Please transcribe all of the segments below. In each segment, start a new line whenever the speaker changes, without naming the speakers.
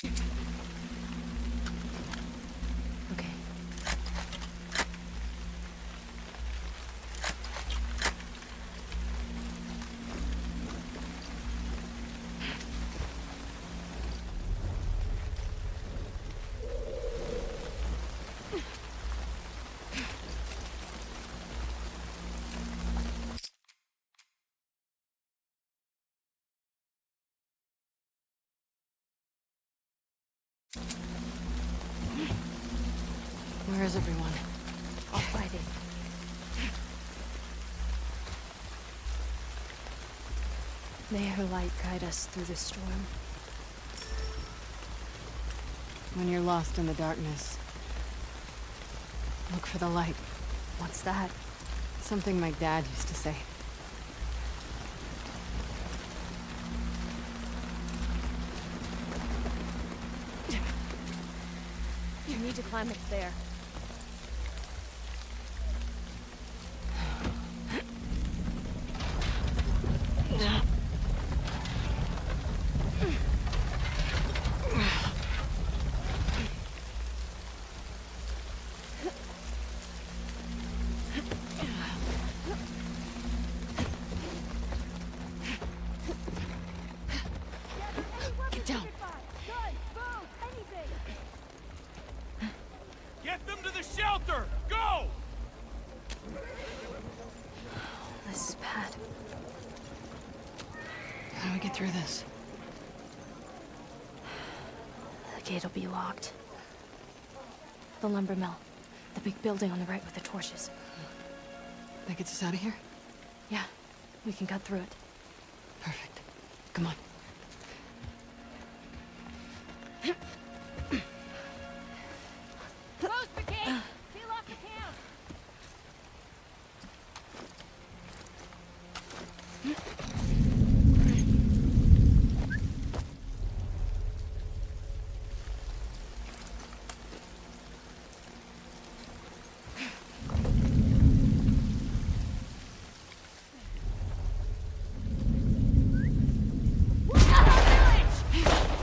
Okay. Where is everyone?
I'll fight it. May her light guide us through the storm.
When you're lost in the darkness, look for the light.
What's that?
Something my dad used to say.
You need to climb up there.
Get down.
Get them to the shelter! Go!
This is bad.
How do we get through this?
The gate will be locked. The lumber mill. The big building on the right with the torches.
That gets us out of here?
Yeah, we can cut through it.
Perfect. Come on.
Close the gate! Seal off the town!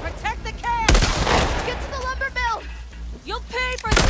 Protect the camp!
Get to the lumber mill!
You'll pay for this!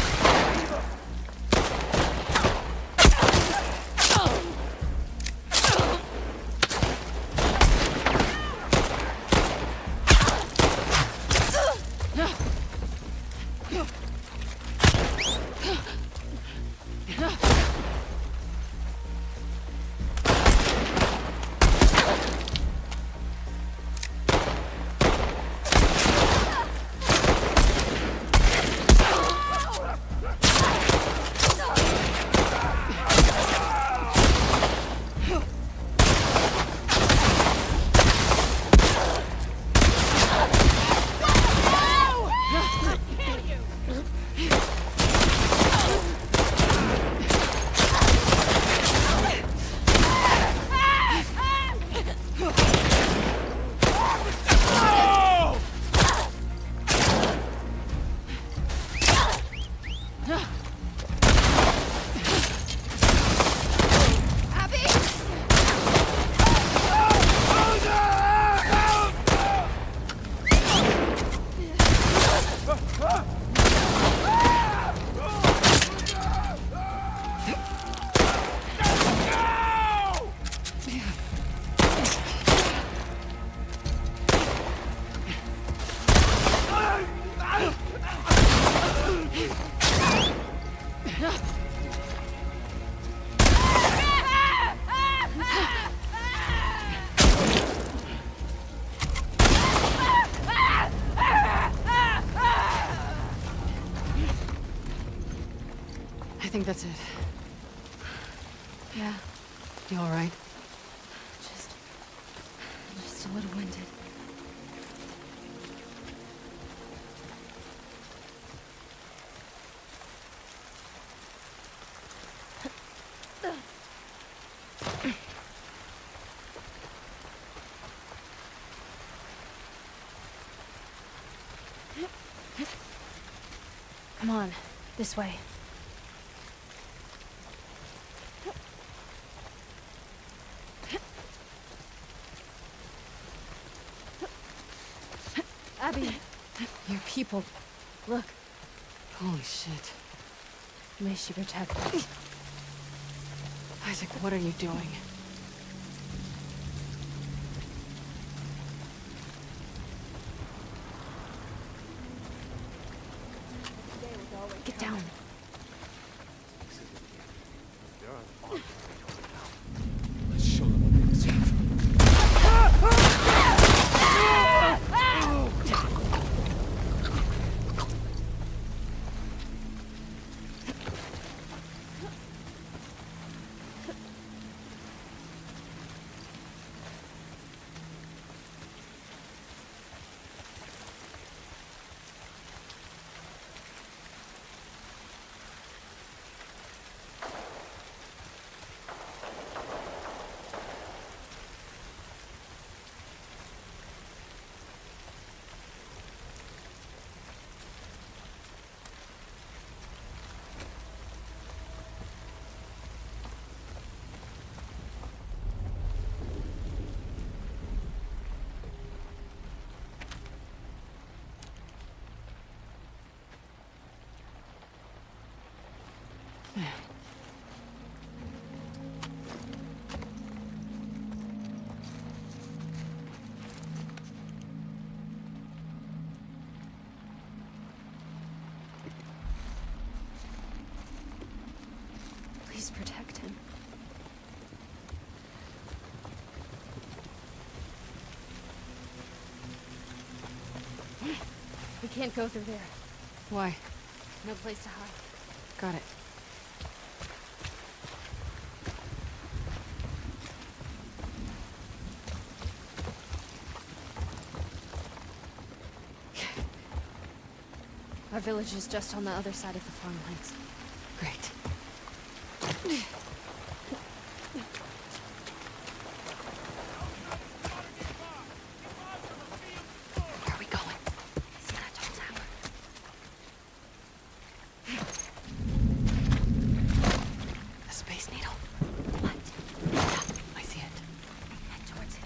I think that's it.
Yeah,
You all right?
just a little winded. Come on, this way. Abby,
Here.
people. Look,
Holy shit.
may she protect us.
Isaac, what are you doing?
Get down.
Let's show them what they deserve.
Please protect him. We can't go through there.
Why?
No place to hide.
Got it.
Our village is just on the other side of the farmlands.
Great. Where are we going?
See that tall tower?
The Space Needle.
What?
Yeah, I see it.
Head towards it.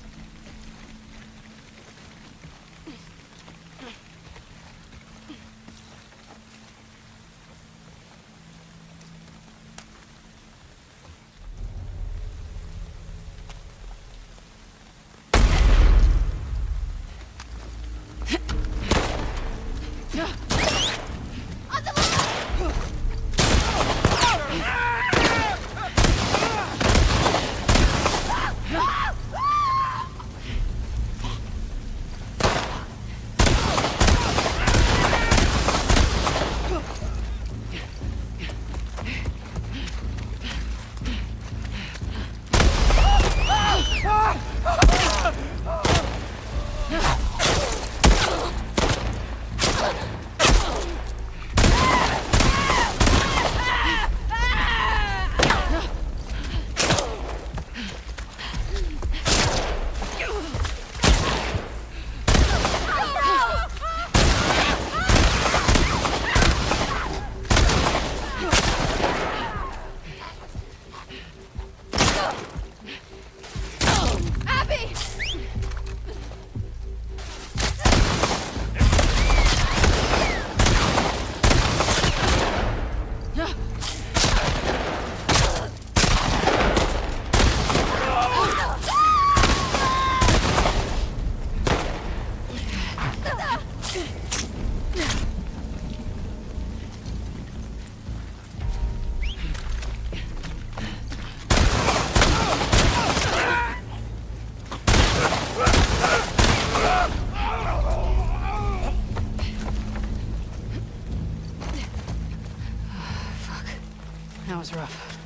That was rough.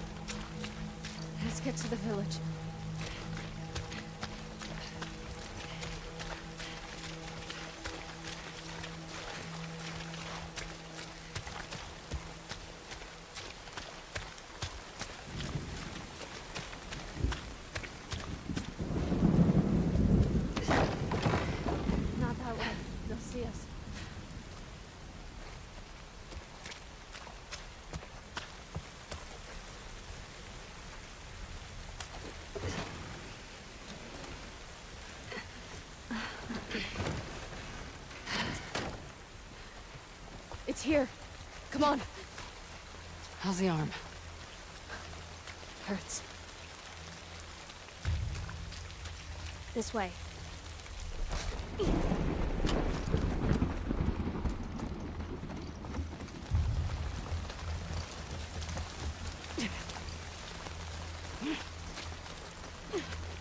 Let's get to the village. Not that way. They'll see us. here. Come on.
How's the arm?
Hurts. This way.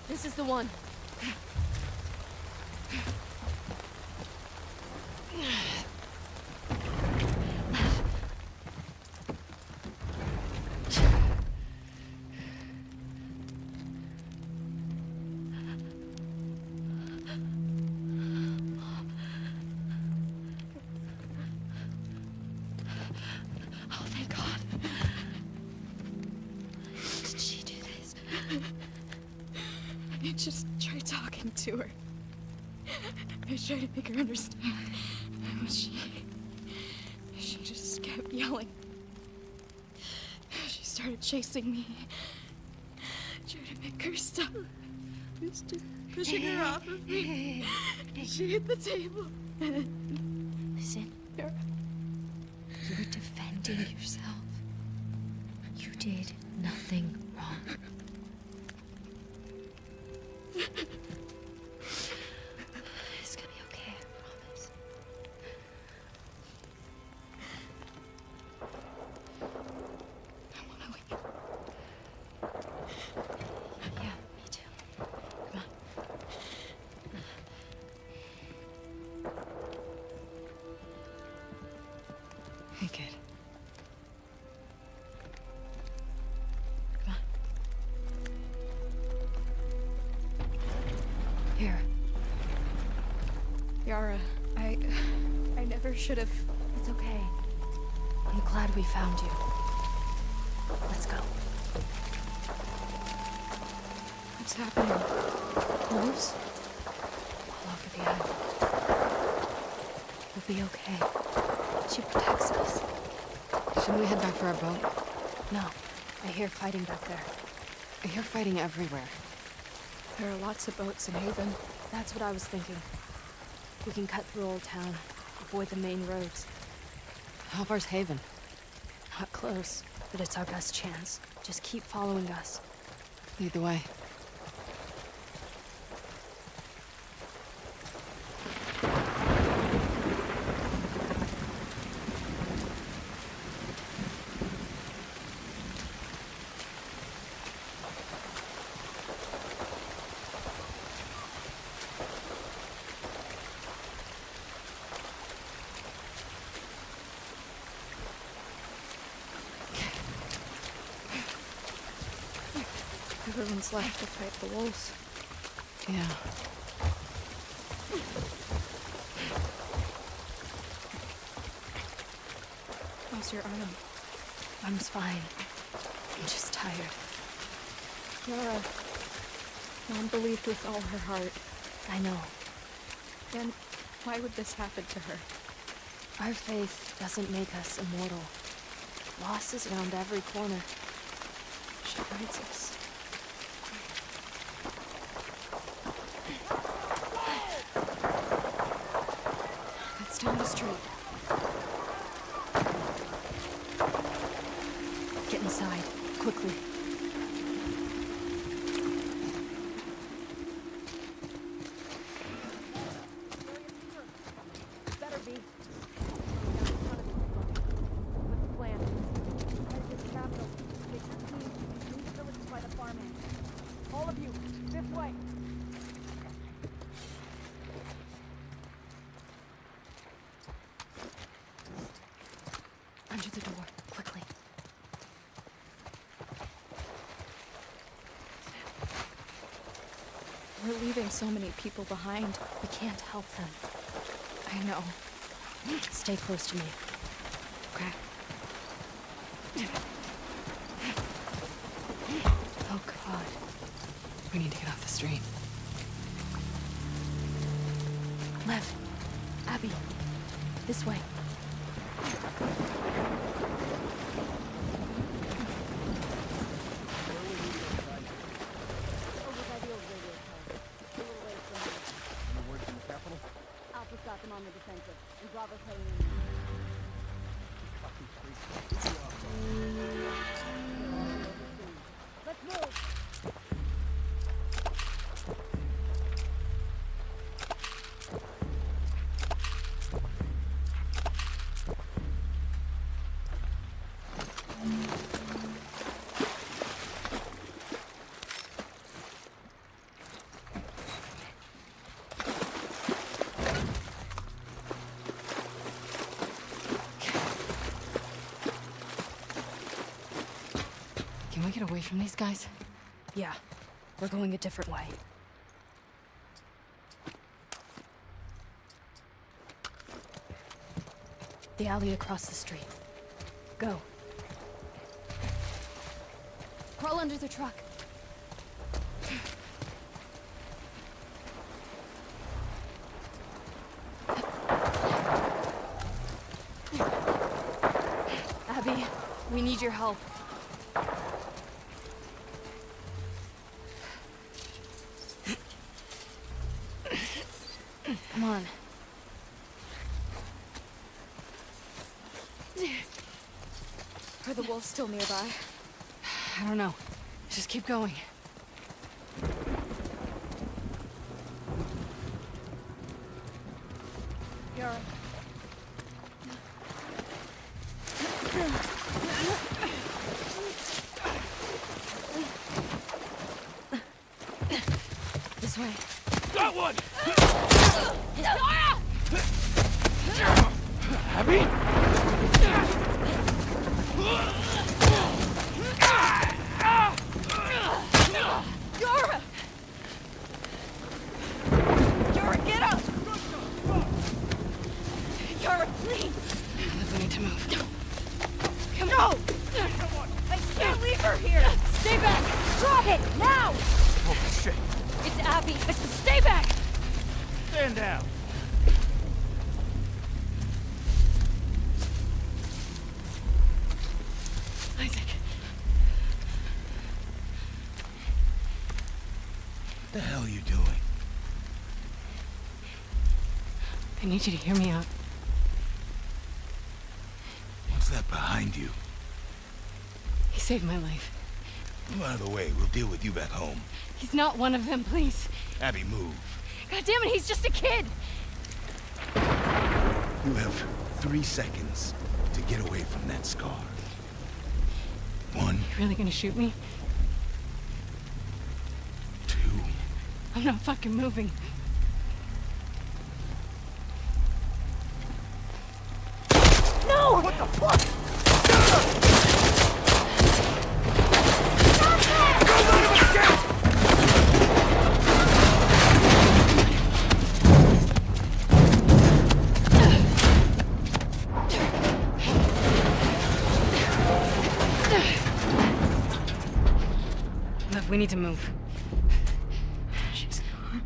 This is the one.
Oh, thank God. Did she do this? I just tried talking to her. I tried to make her understand. But she just kept yelling. She started chasing me. I tried to make her stop. I was just pushing her off of me. She hit the table.
Listen. You were defending yourself. You did nothing wrong. It's gonna be okay, I promise.
I wanna leave.
Yeah, me too. Come on.
Hey, kid.
Come on. Here.
Yara, I never should have.
It's okay. I'm glad we found you. Let's go.
What's happening?
Wolves? All over the island. We'll be okay. She protects us.
Shouldn't we head back for our boat?
No, I hear fighting back there.
I hear fighting everywhere.
There are lots of boats in Haven.
That's what I was thinking. We can cut through Old Town, avoid the main roads.
How far's Haven?
Not close, but it's our best chance. Just keep following us.
Lead the way.
Everyone's left to fight the wolves.
Yeah.
How's your arm?
Arm's fine. I'm just tired.
Yara, Mom believed with all her heart.
I know.
Then why would this happen to her?
Our faith doesn't make us immortal. Loss is around every corner.
She guides us. That's down the street.
Get inside, quickly.
Better be. What's the plan? Head to the capital. Get your team to these villages by the farmhand. All of you, this way.
Under the door, quickly.
We're leaving so many people behind.
We can't help them.
I know.
Stay close to me.
Okay.
Oh, God.
We need to get off the street.
Left. Abby. This way.
Over by the old radio tower. A little away from here.
Any word from the capital?
Alpha's got them on the defensive, and Bravo's heading in.
Can we get away from these guys?
Yeah, we're going a different way. The alley across the street. Go. Crawl under the truck. Abby, we need your help. Come on. Are the wolves still nearby?
I don't know. Just keep going.
Yara.
This way.
Got one!
Yara!
Abby?
Yara! Yara, get up! Yara, please!
We need to move.
Come on! I can't leave her here! Stay back! Drop it! Now!
Holy shit.
It's Abby! Stay back!
Stand down.
Isaac.
What the hell are you doing?
I need you to hear me out.
What's that behind you?
He saved my life.
Move out of the way. We'll deal with you back home.
He's not one of them, please.
Abby, move.
God damn it, he's just a kid!
You have 3 seconds to get away from that scar. 1,
You really gonna shoot me?
2.
I'm not fucking moving.
No!
What the fuck?
Lev, we need to move. She's gone.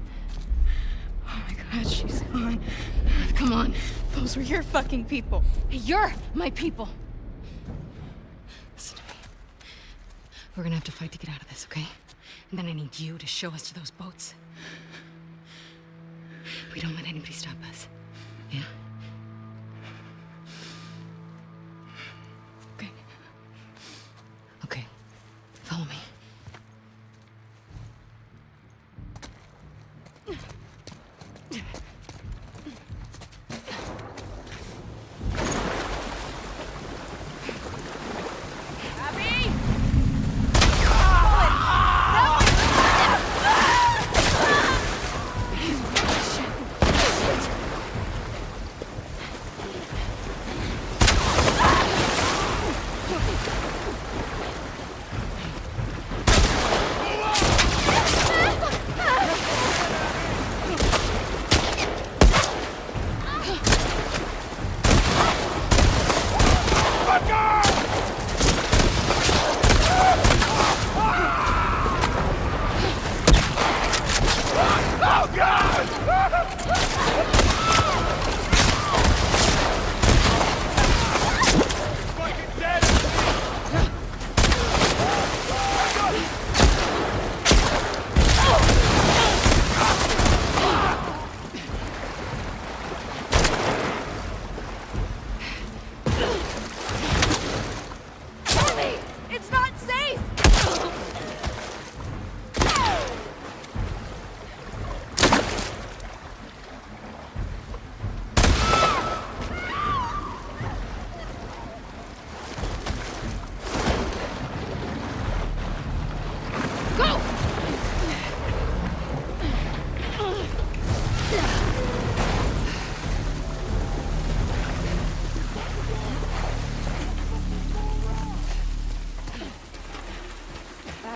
Oh my god, she's gone. Lev, come on. Those were your fucking people.
You're my people!
Listen to me. We're gonna have to fight to get out of this, okay? And then I need you to show us to those boats. We don't let anybody stop us. Yeah? Okay. Okay. Follow me.
Abby!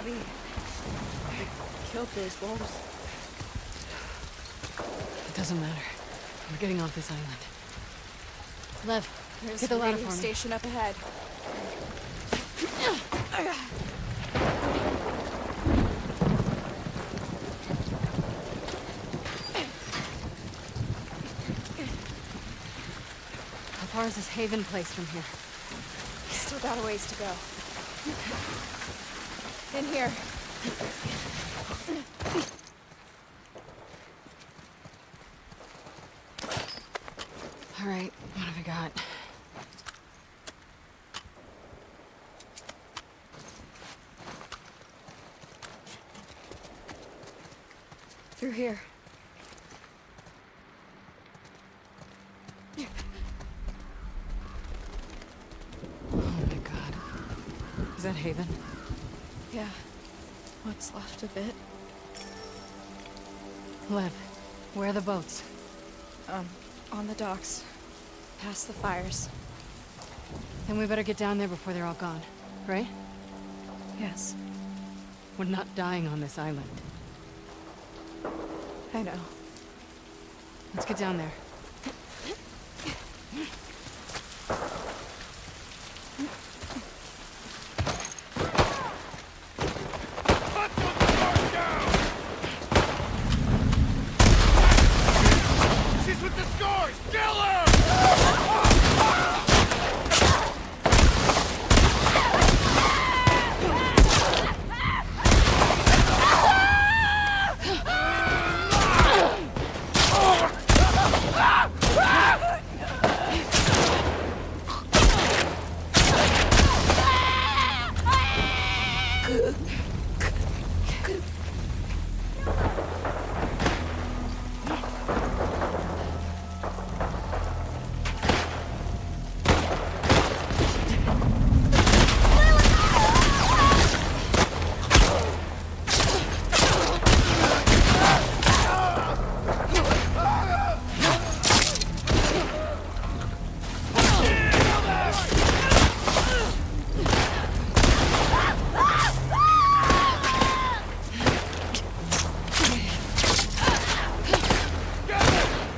Abby. They killed those wolves.
It doesn't matter. We're getting off this island. Lev,
There's
get the
a
ladder
radio
for me.
station up ahead.
How far is this Haven place from here?
Still got a ways to go. In here.
All right, what have we got?
Through here.
Oh my god. Is that Haven?
Yeah. What's left of it?
Lev, where are the boats?
On the docks. Past the fires.
Then we better get down there before they're all gone, right?
Yes.
We're not dying on this island.
I know.
Let's get down there.
She's with the scars! Kill her!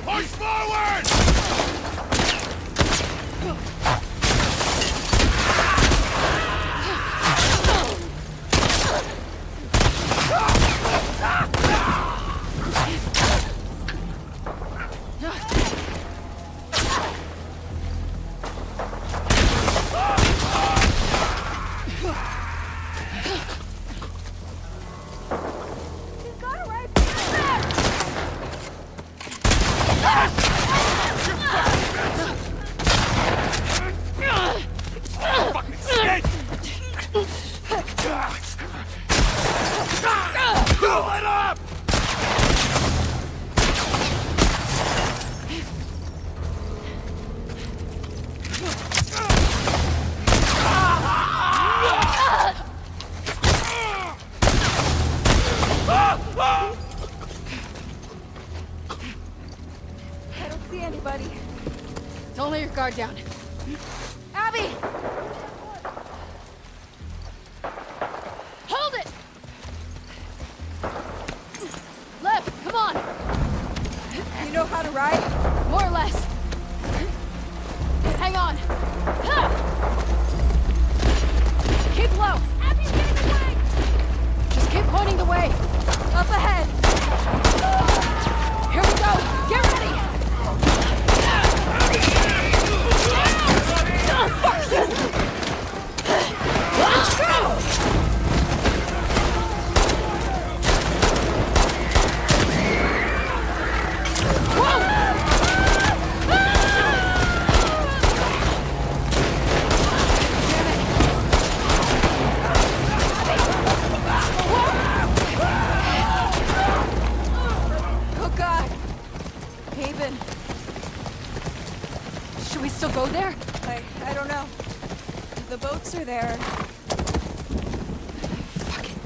Push forward!
He's got it right there!
Fucking snake! Pull it up!
I don't see anybody.
Don't let your guard down.
Abby!
Hold it! Lev, come on!
You know how to ride?
More or less. Hang on. Ha! Keep low.
Abby's getting away!
Just keep pointing the way.
Up ahead!
Here we go. Get ready.
Oh God! Haven.
Should we still go there?
I don't know. The boats are there.
Fuck it.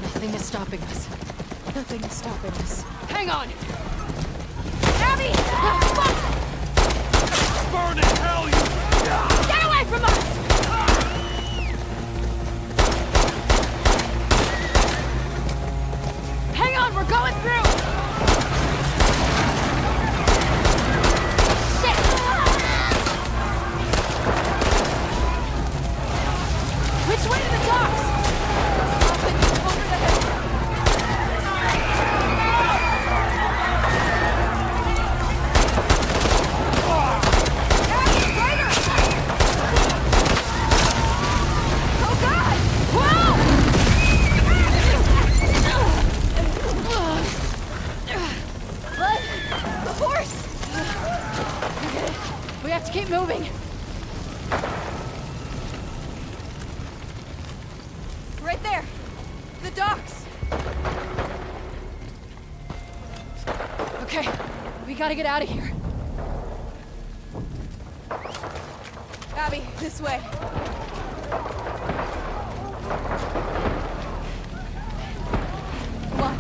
Nothing is stopping us.
Nothing is stopping us.
Hang on.
Abby!
Burn in hell, you...
Get away from us!
docks! Okay, we gotta get out of here. Abby, this way. Come on.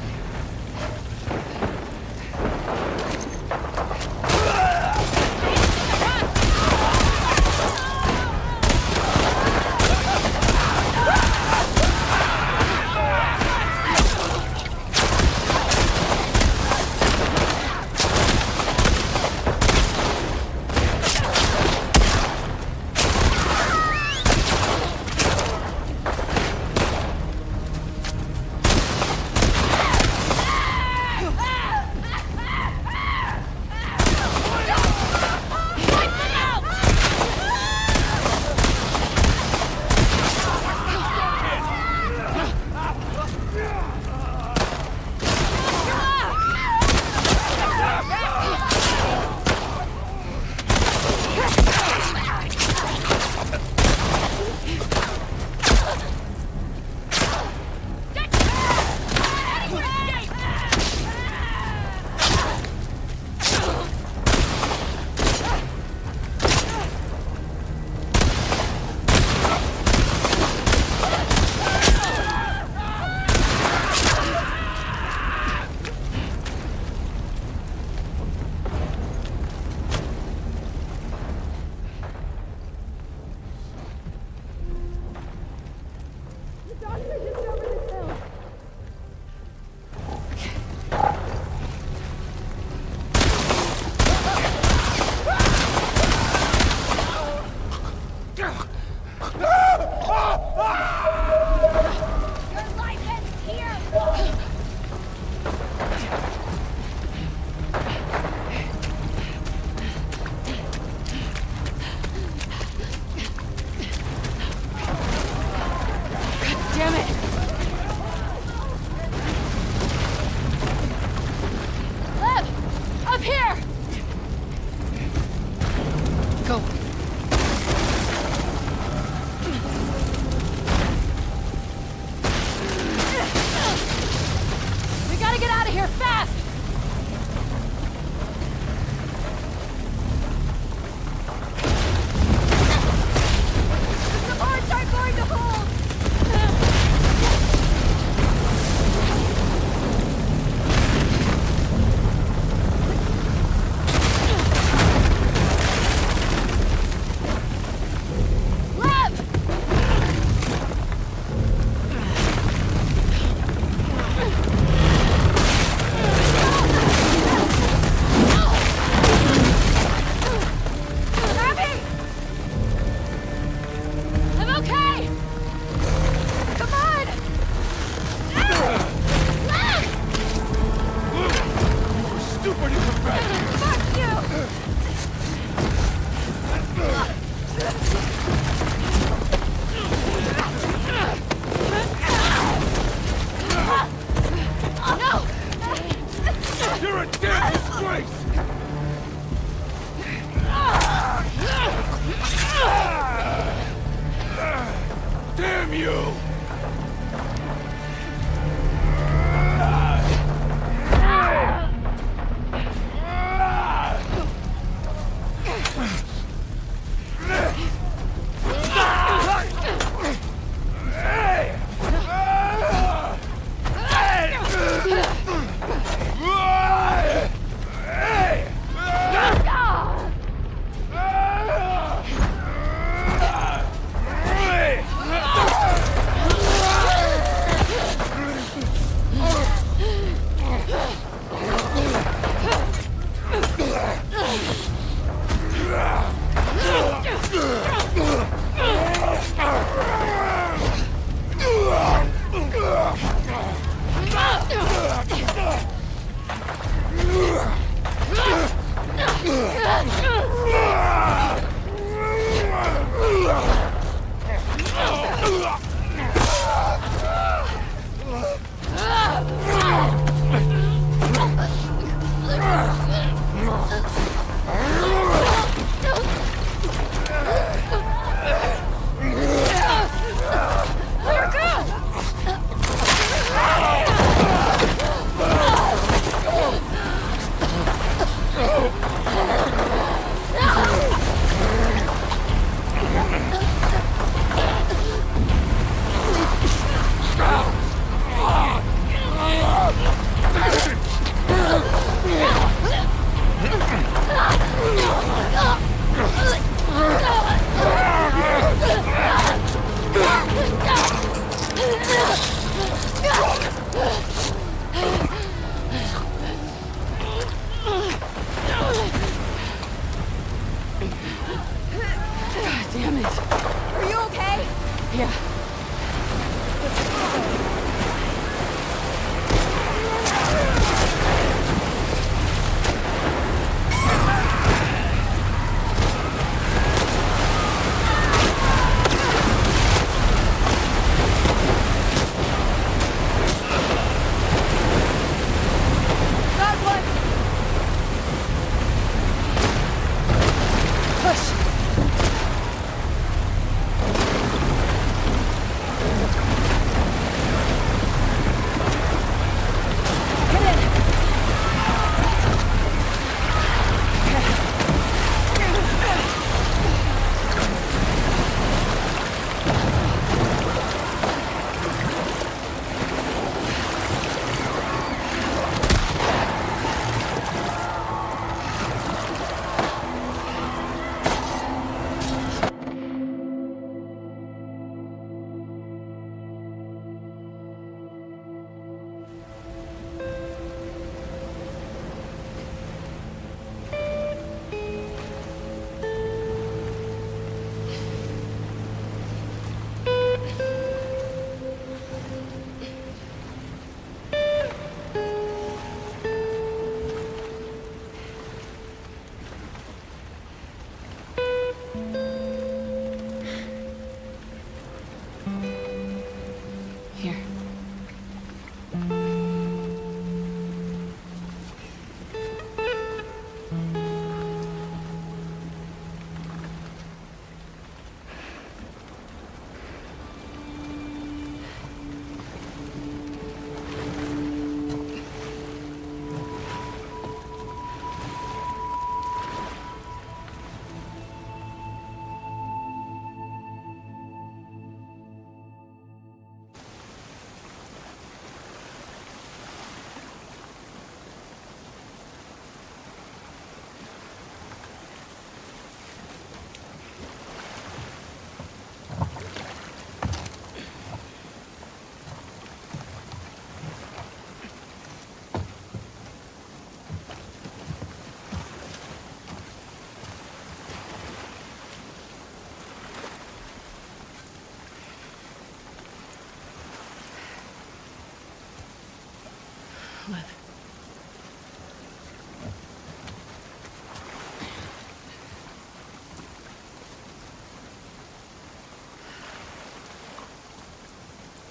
Lev.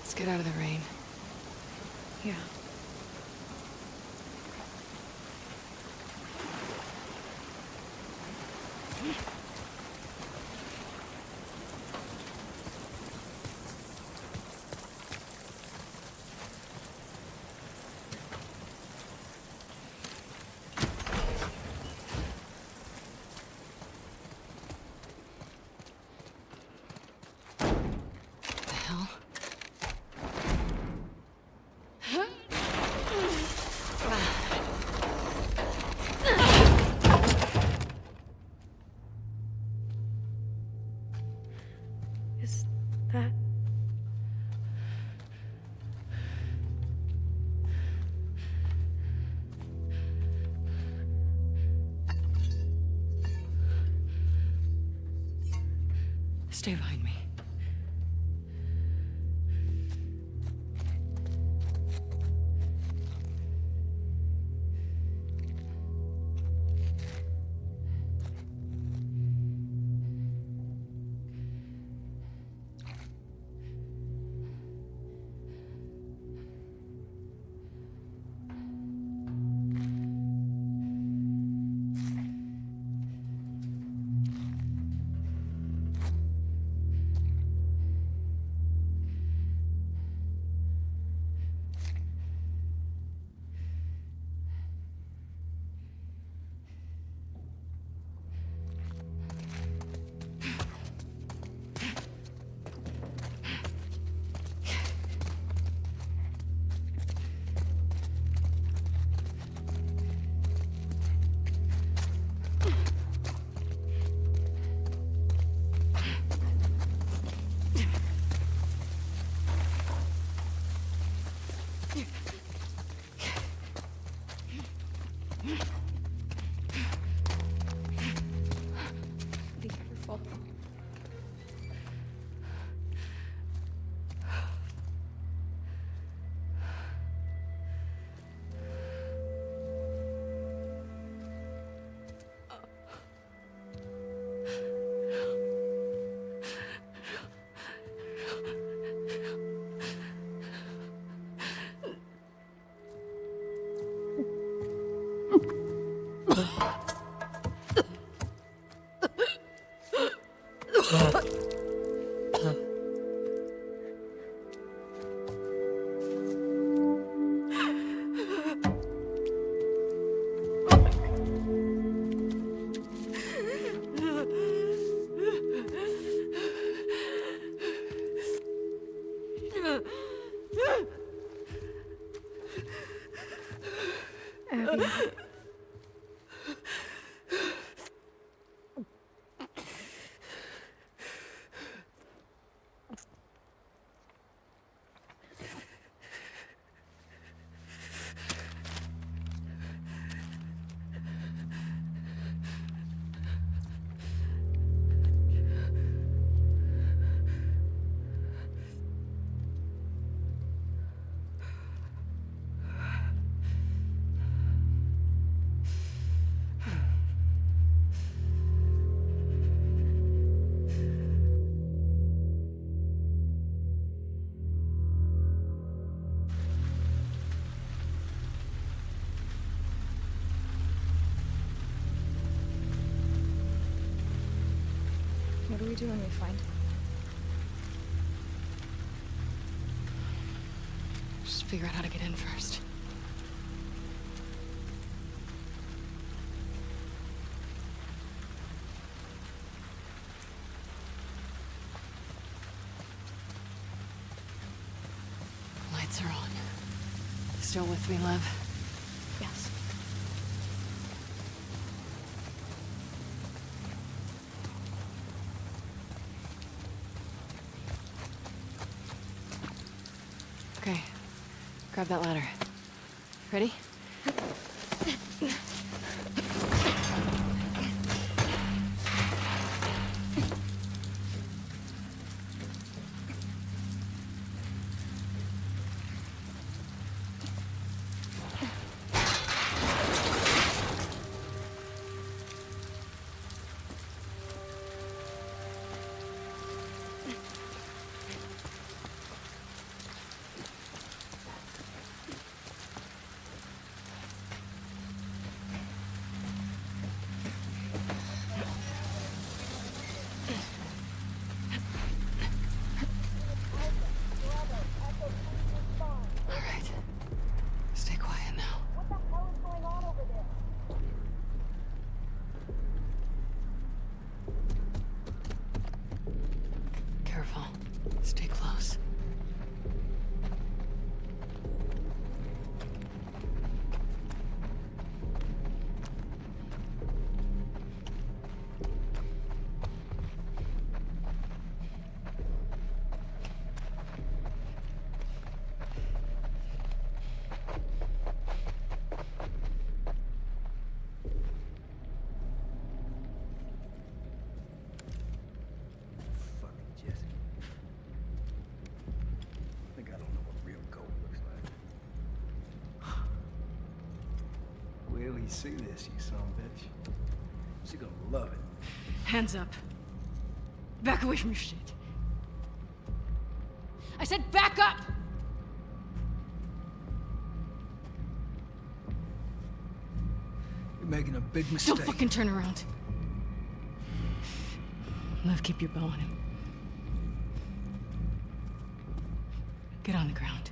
Let's get out of the rain.
Yeah.
The hell?
Is that...
Stay behind me.
Be careful. Abby. What do we do when we find him?
Just figure out how to get in first. Lights are on. Still with me, Lev?
Yes.
Okay. Grab that ladder. Ready?
you see this, you son of a bitch. She gonna love it.
Hands up. Back away from your shit. I said back up!
You're making a big mistake.
Don't fucking turn around. Lev, keep your bow on him. Get on the ground.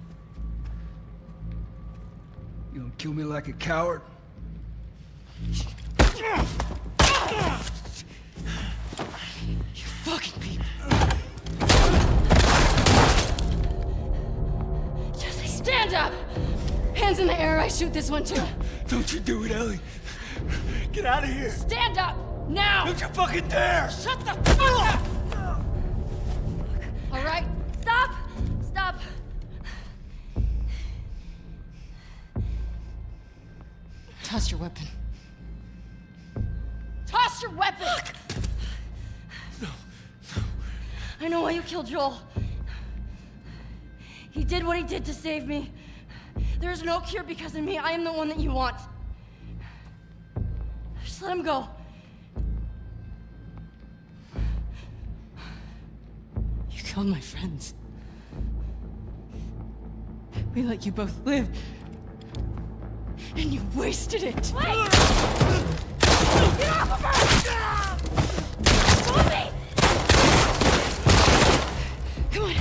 You gonna kill me like a coward?
You fucking people. Jesse, stand up! Hands in the air, I shoot this one too.
Don't you do it, Ellie. Get out of here.
Stand up! Now!
Don't you fucking dare!
Shut the fuck up! All right?
Stop! Stop!
Toss your weapon. Toss your weapon!
No.
I know why you killed Joel. He did what he did to save me. There is no cure because of me. I am the one that you want. Just let him go.
You killed my friends. We let you both live. And you wasted it.
Wait! Get off of her! Move me!
Come on.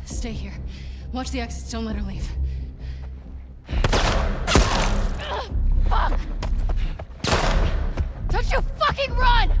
Stay here. Watch the exits. Don't let her leave.
Fuck! Don't you fucking run!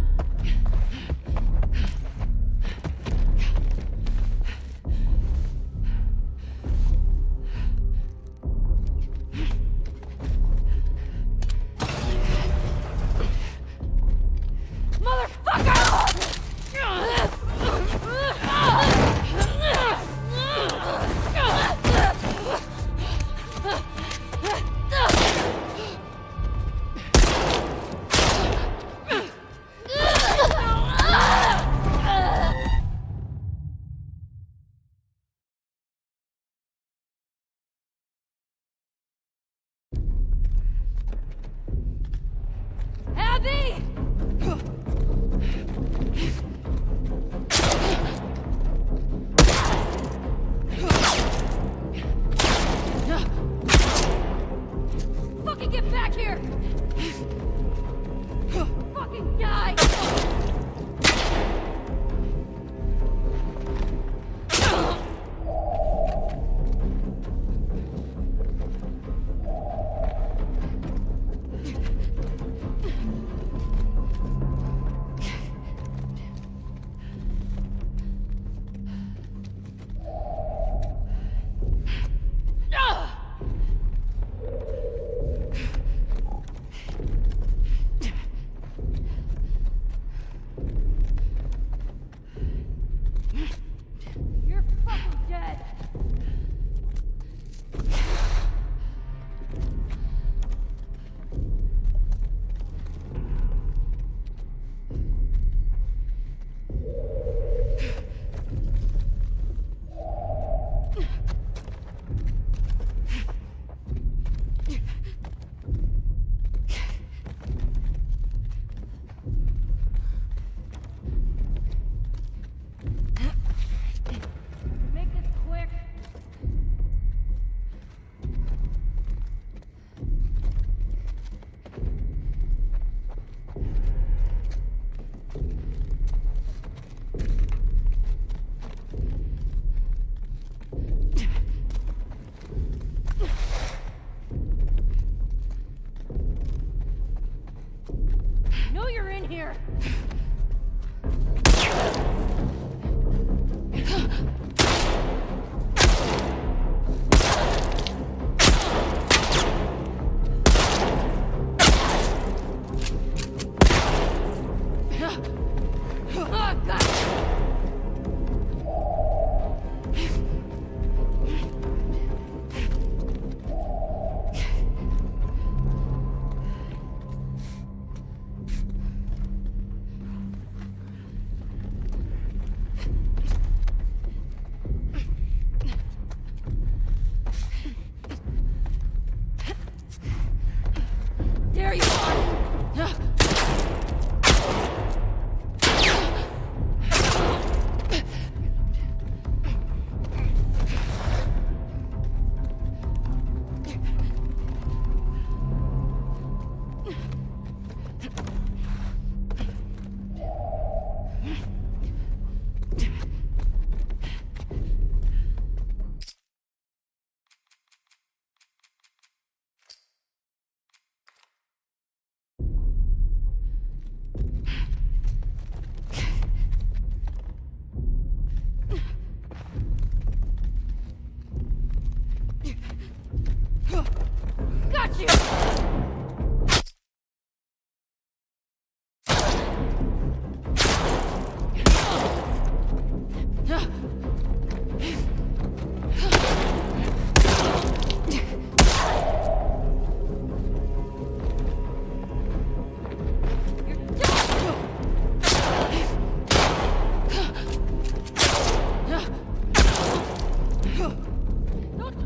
Don't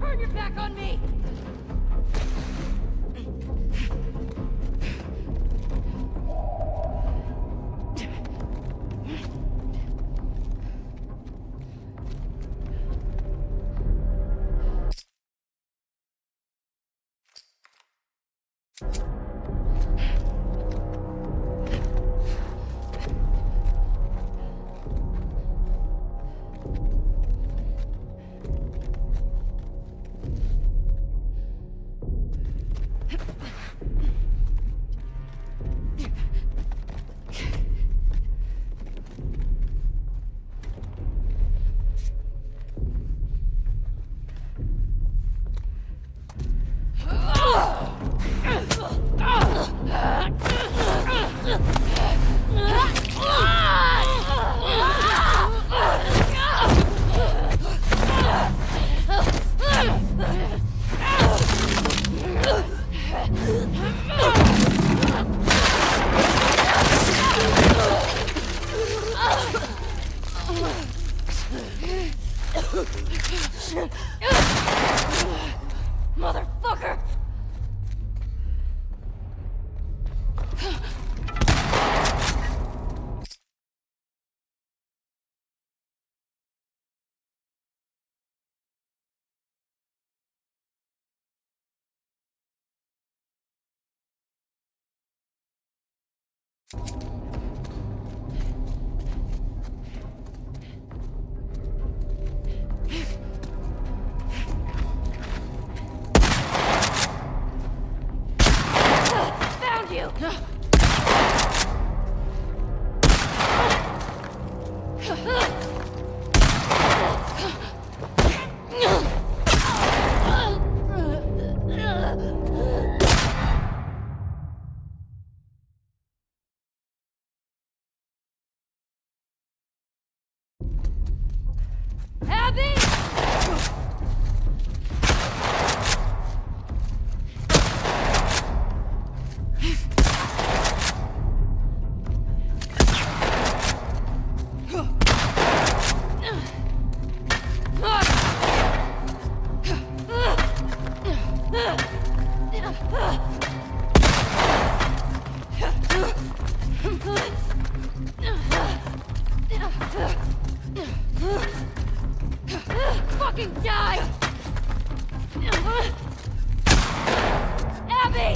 turn your back on me! Motherfucker! Found you! Abby! Fucking die! Abby!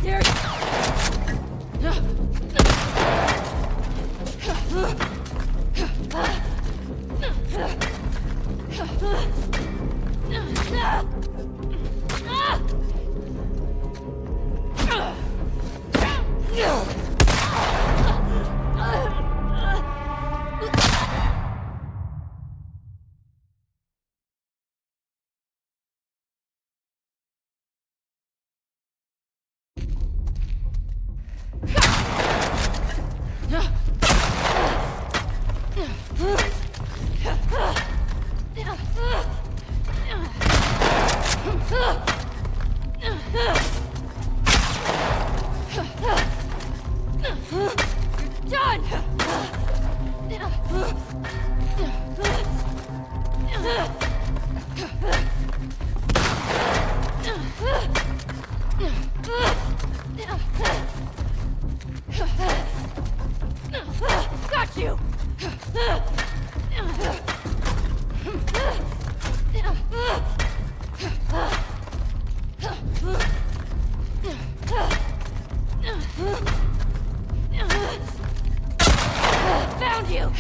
There Got you! Found you!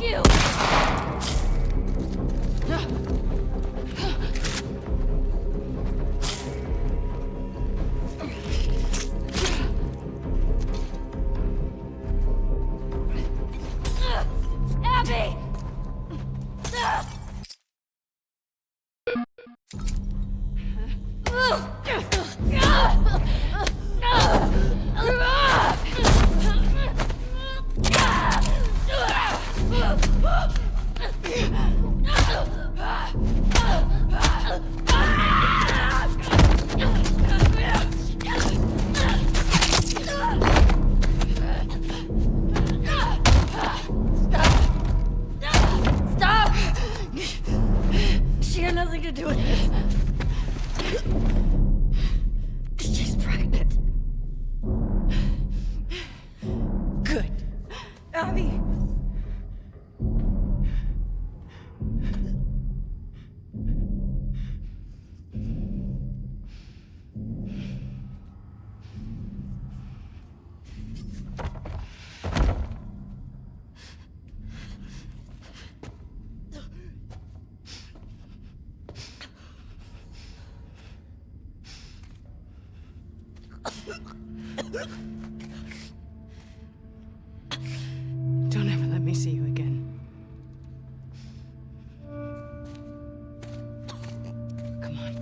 you! Abby! Stop! She had nothing to do with this. She's pregnant. Good. Abby.
Don't ever let me see you again. Come on.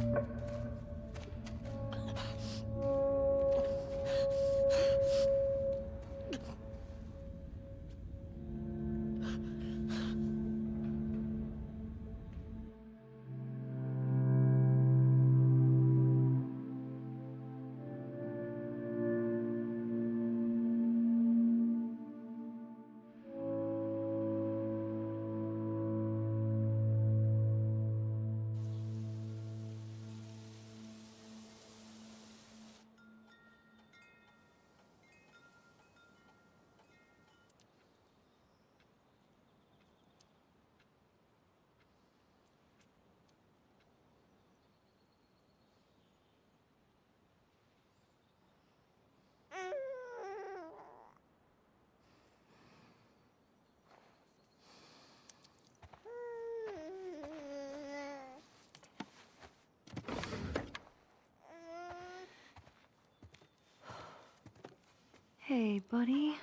Hey, buddy.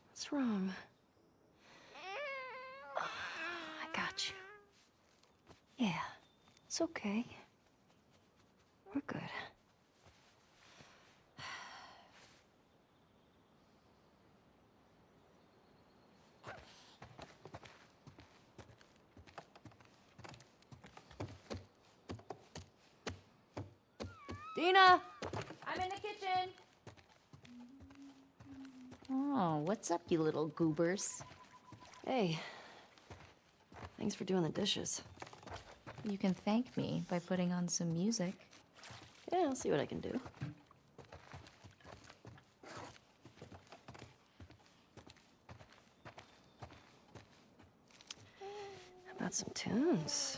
What's wrong? I got you. Yeah, it's okay. We're good. Dina!
I'm in the kitchen. Oh, what's up, you little goobers?
Hey. Thanks for doing the dishes.
You can thank me by putting on some music.
Yeah, I'll see what I can do. How about some tunes?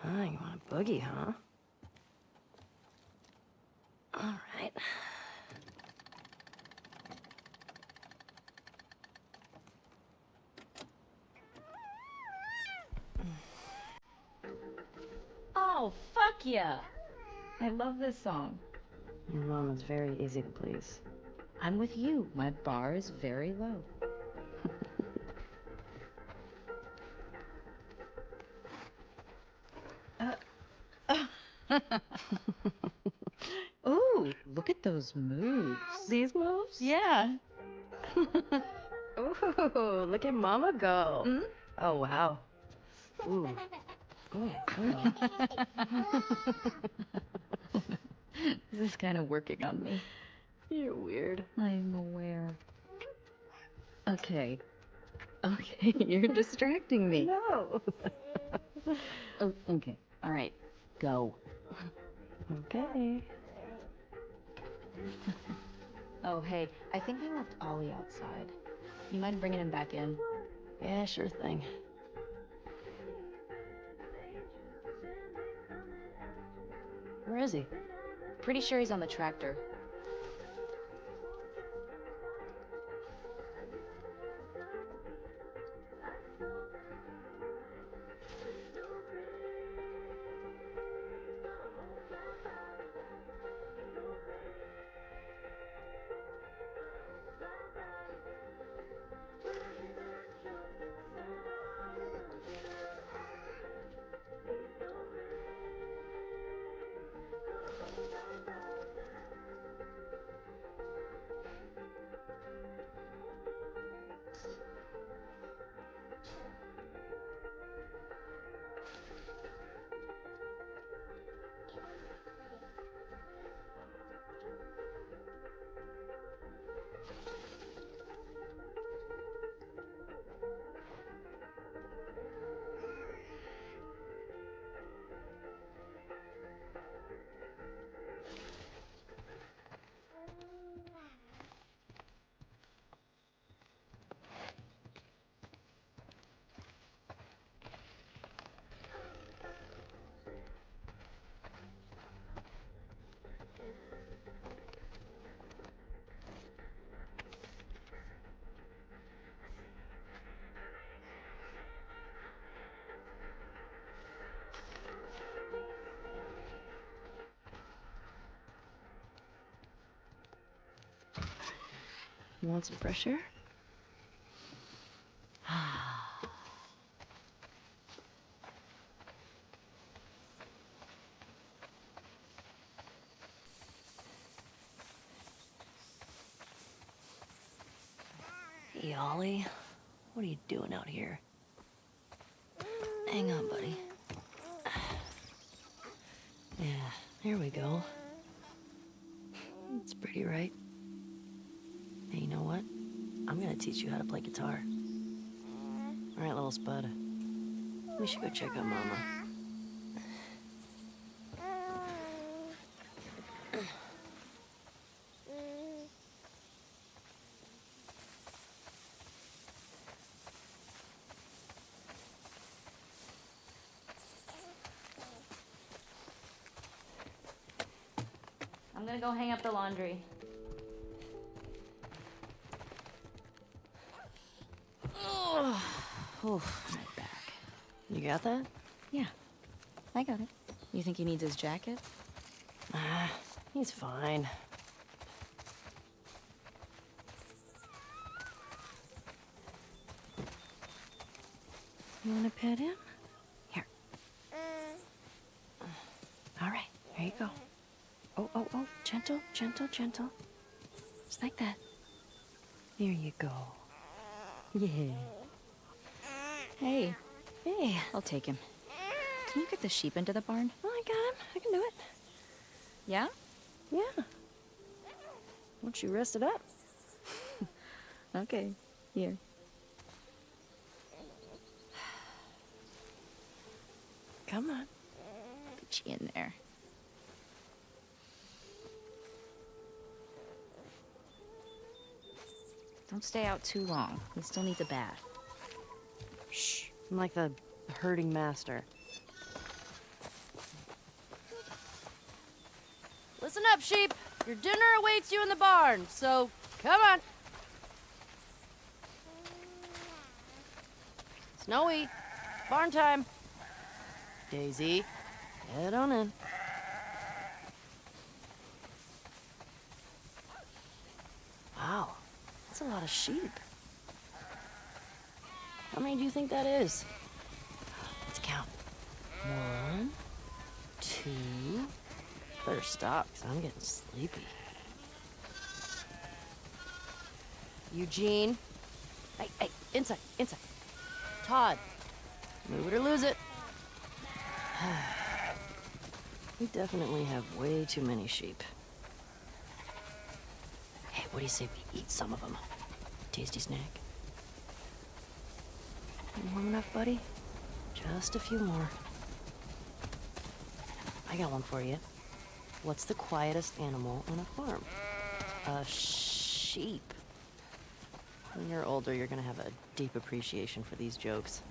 Ah, you want a boogie, huh? All right.
Oh, fuck yeah! I love this song.
Your mom is very easy to please.
I'm with you. My bar is very low. Ooh, look at those moves.
These moves?
Yeah.
Ooh, look at Mama go.
Mm?
Oh, wow. Ooh. Ooh.
This is kind of working on me.
You're weird.
I'm aware. Okay. Okay, you're distracting me.
No.
Oh, okay. All right. Go.
Okay.
Oh, hey, I think I left Ollie outside. You mind bringing him back in?
Yeah, sure thing. Where is he?
pretty sure he's on the tractor.
You want some fresh air? Hey, Ollie. What are you doing out here? Hang on, buddy. Yeah, here we go. It's pretty, right? Hey, you know what? I'm gonna teach you how to play guitar. All right, little spud. We should go check on Mama.
I'm gonna go hang up the laundry.
Oof, my back. You got that?
Yeah, I got it. You think he needs his jacket?
Ah, he's fine. You wanna pet him? Here. All right, here you go. Oh, oh, oh, gentle, gentle, gentle. Just like that. There you go. Yeah.
Hey,
Hey,
I'll take him. Can you get the sheep into the barn?
oh, I got him. I can do it.
Yeah?
Yeah. Once you rest it up.
Okay, here.
Come on.
Put you in there. Don't stay out too long. He still needs a bath.
Shh. I'm like the herding master. Listen up, sheep. Your dinner awaits you in the barn, so come on. Snowy, barn time. Daisy, head on in. Wow, that's a lot of sheep. How many do you think that is? Let's count. 1, 2. Better stop, because I'm getting sleepy. Eugene. Hey, hey, inside, inside. Todd. Move it or lose it. We definitely have way too many sheep. Hey, what do you say we eat some of them? Tasty snack. You warm enough, buddy? Just a few more. I got one for you. What's the quietest animal on a farm? A sheep. When you're older, you're gonna have a deep appreciation for these jokes.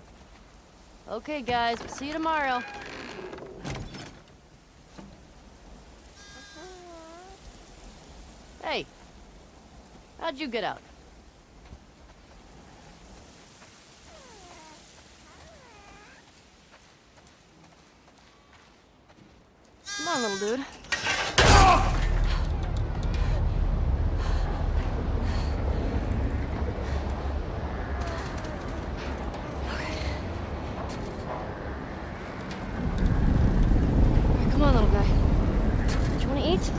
Okay, guys, see you tomorrow. Hey, how'd you get out? Come on, little dude. Come on, little guy. Do you want to eat?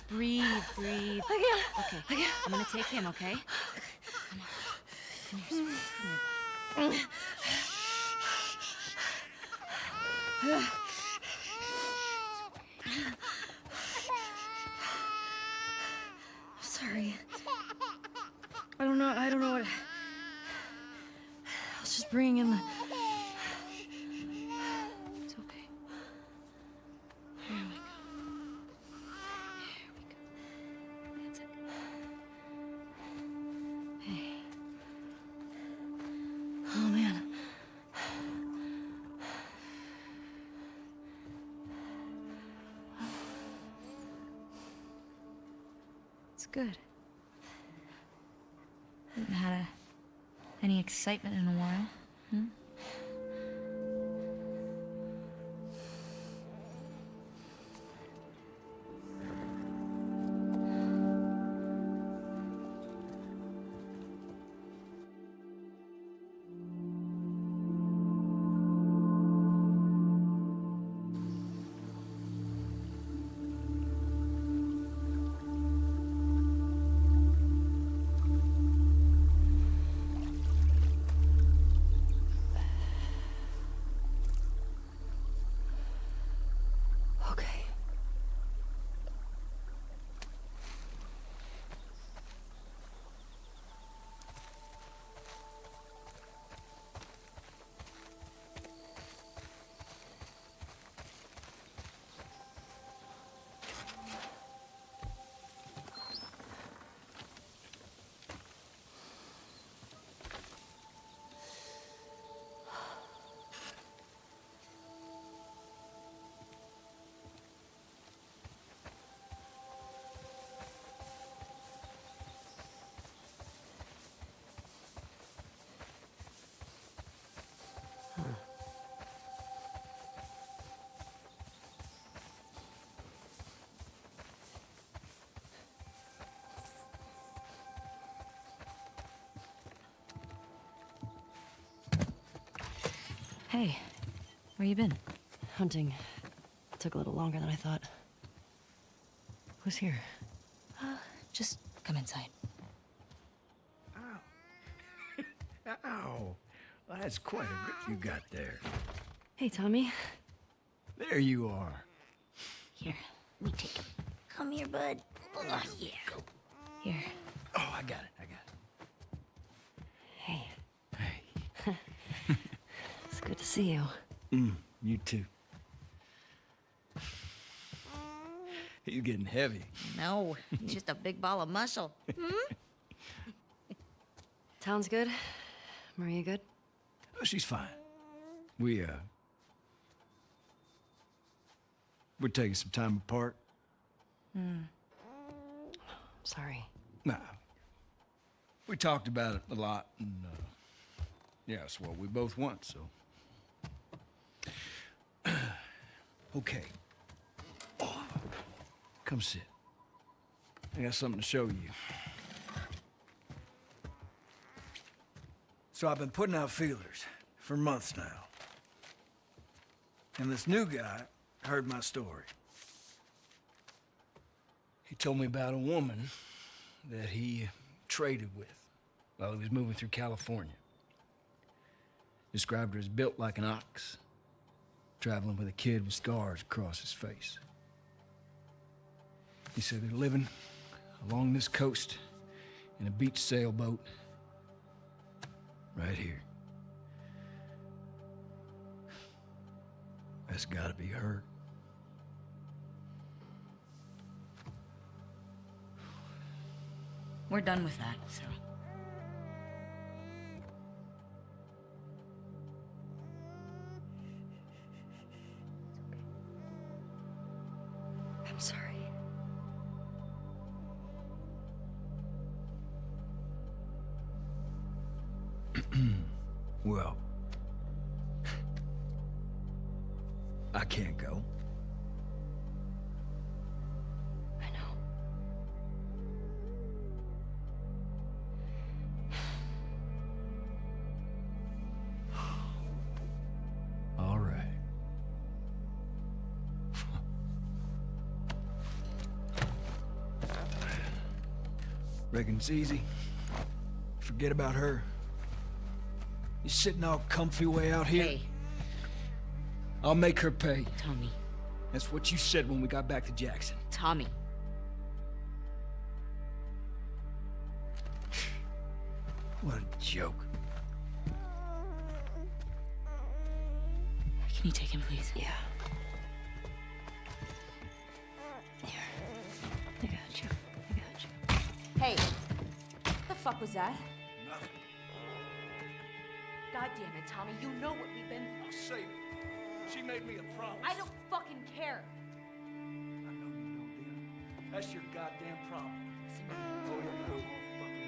Breathe. Okay, I'm gonna take him, okay? Come on. Come here.
Sorry. I don't know what... I was just bringing in the... It's okay. Here we go. That's it. Hey. Oh, man. It's good. Haven't had any excitement in a while. Hey, where you been?
Hunting. Took a little longer than I thought. Who's here?
Just come inside.
Ow. Ow. Well, that's quite a grip you got there.
Hey, Tommy.
There you are.
Here, let me take him. Come here, bud. Oh, yeah. Here.
Oh, I got it.
Hey.
Hey.
It's good to see you.
You too. He's getting heavy.
No, he's just a big ball of muscle.
Town's good? Maria good?
Oh, she's fine. We're taking some time apart.
Sorry.
Nah. We talked about it a lot, and yeah, it's what we both want, so. Okay. Oh, come sit. I got something to show you. So I've been putting out feelers for months now. And this new guy heard my story. He told me about a woman that he traded with while he was moving through California. Described her as built like an ox, traveling with a kid with scars across his face. He said they're living along this coast in a beach sailboat right here. That's gotta be her.
We're done with that, so.
I'm sorry.
Well, I can't go.
I know.
All right. Reckon it's easy. Forget about her. You sitting all comfy way out here?
Hey,
I'll make her pay.
Tommy.
That's what you said when we got back to Jackson.
Tommy.
What a joke.
Can you take him, please?
Yeah. Here. I got you. I got you.
Hey, what the fuck was that?
Nothing.
God damn it, Tommy, you know what we've been through.
I'll save it. She made me a promise.
I don't fucking care.
I know you know, Dina. That's your goddamn problem.
Listen,
Oh, yeah, no. Fucking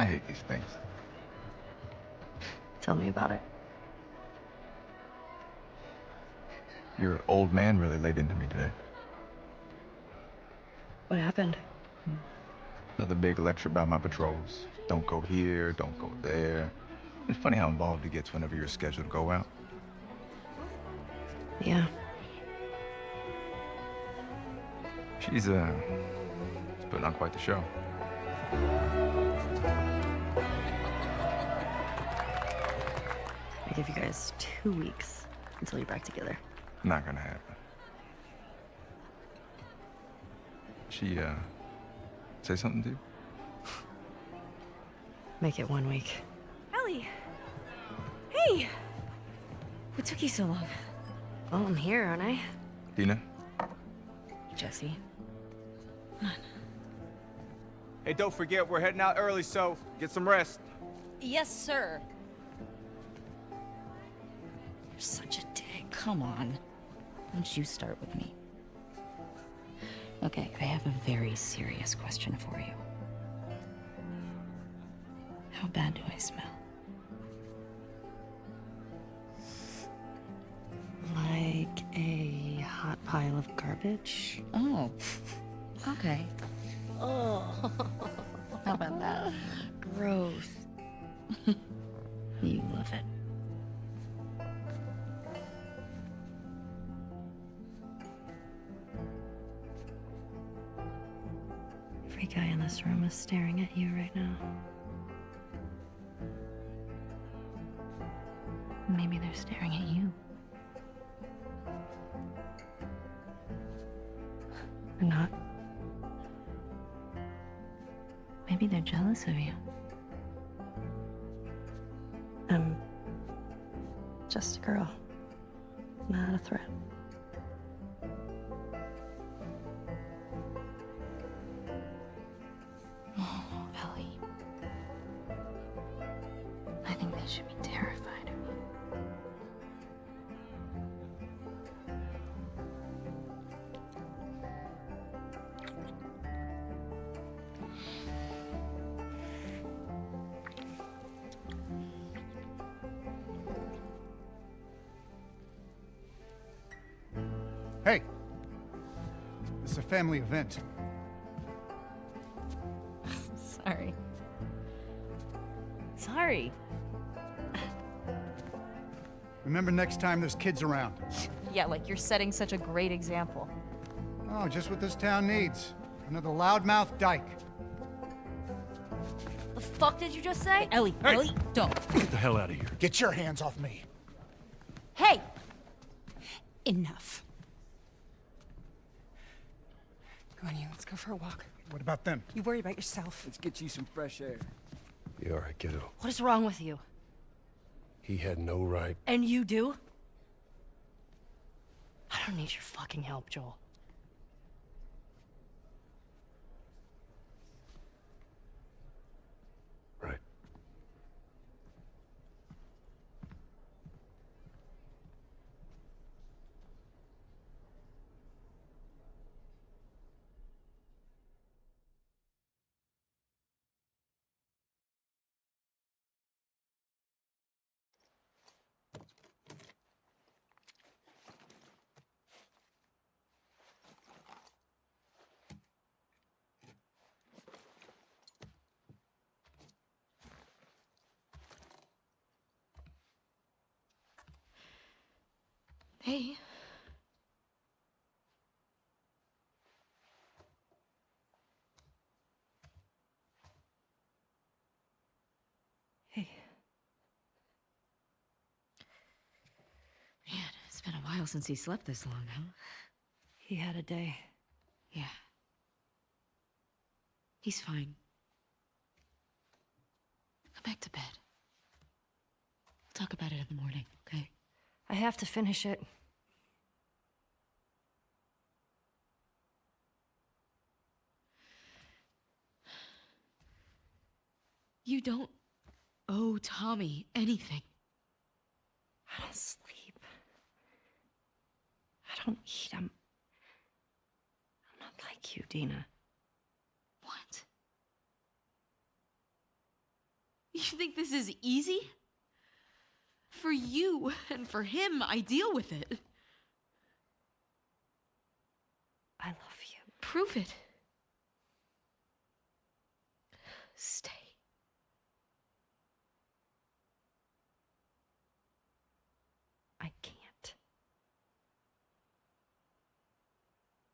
I hate these things.
Tell me about it.
Your old man really laid into me today.
What happened?
Another big lecture about my patrols. Don't go here, don't go there. It's funny how involved he gets whenever you're scheduled to go out.
Yeah.
She's putting on quite the show.
I give you guys 2 weeks until you're back together.
Not gonna happen. She, say something to you?
Make it 1 week.
Ellie! Hey! What took you so long?
Well, I'm here, aren't I?
Dina?
Jesse.
Hey, don't forget, we're heading out early, so get some rest.
Yes, sir.
You're such a dick.
Come on. Don't you start with me. Okay, I have a very serious question for you. How bad do I smell?
Like a hot pile of garbage?
Oh, okay. Oh, how about that?
Gross.
You love it.
Every guy in this room is staring at you right now.
Maybe they're staring at you.
Or not.
Maybe they're jealous of you.
I'm just a girl, not a threat.
Oh, Ellie. I think they should be terrified of you.
Hey, this is a family event.
Sorry.
Sorry.
Remember next time there's kids around.
Yeah, like you're setting such a great example.
Oh, just what this town needs. Another loudmouth dyke.
The fuck did you just say? Ellie, Ellie, don't.
Get the hell out of here. Get your hands off me.
Hey! Enough.
Come on, you. Let's go for a walk.
What about them?
You worry about yourself.
Let's get you some fresh air.
You all right, kiddo?
What is wrong with you?
He had no right.
And you do? I don't need your fucking help, Joel.
Right.
Hey.
Hey.
Man, it's been a while since he slept this long, huh?
He had a day.
Yeah. He's fine. Go back to bed. We'll talk about it in the morning, okay?
I have to finish it.
You don't owe Tommy anything.
I don't sleep. I don't eat. I'm not like you, Dina.
What? You think this is easy? For you and for him, I deal with it.
I love you.
Prove it. Stay.
I can't.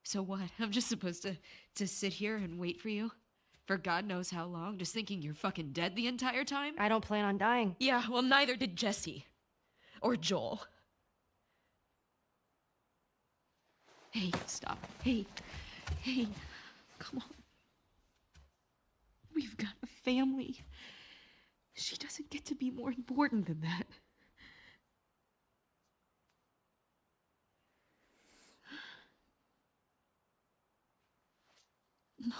So what? I'm just supposed to sit here and wait for you? For God knows how long, just thinking you're fucking dead the entire time?
I don't plan on dying.
Yeah, well, neither did Jesse. Or Joel. Hey, stop. Hey, come on. We've got a family. She doesn't get to be more important than that. No.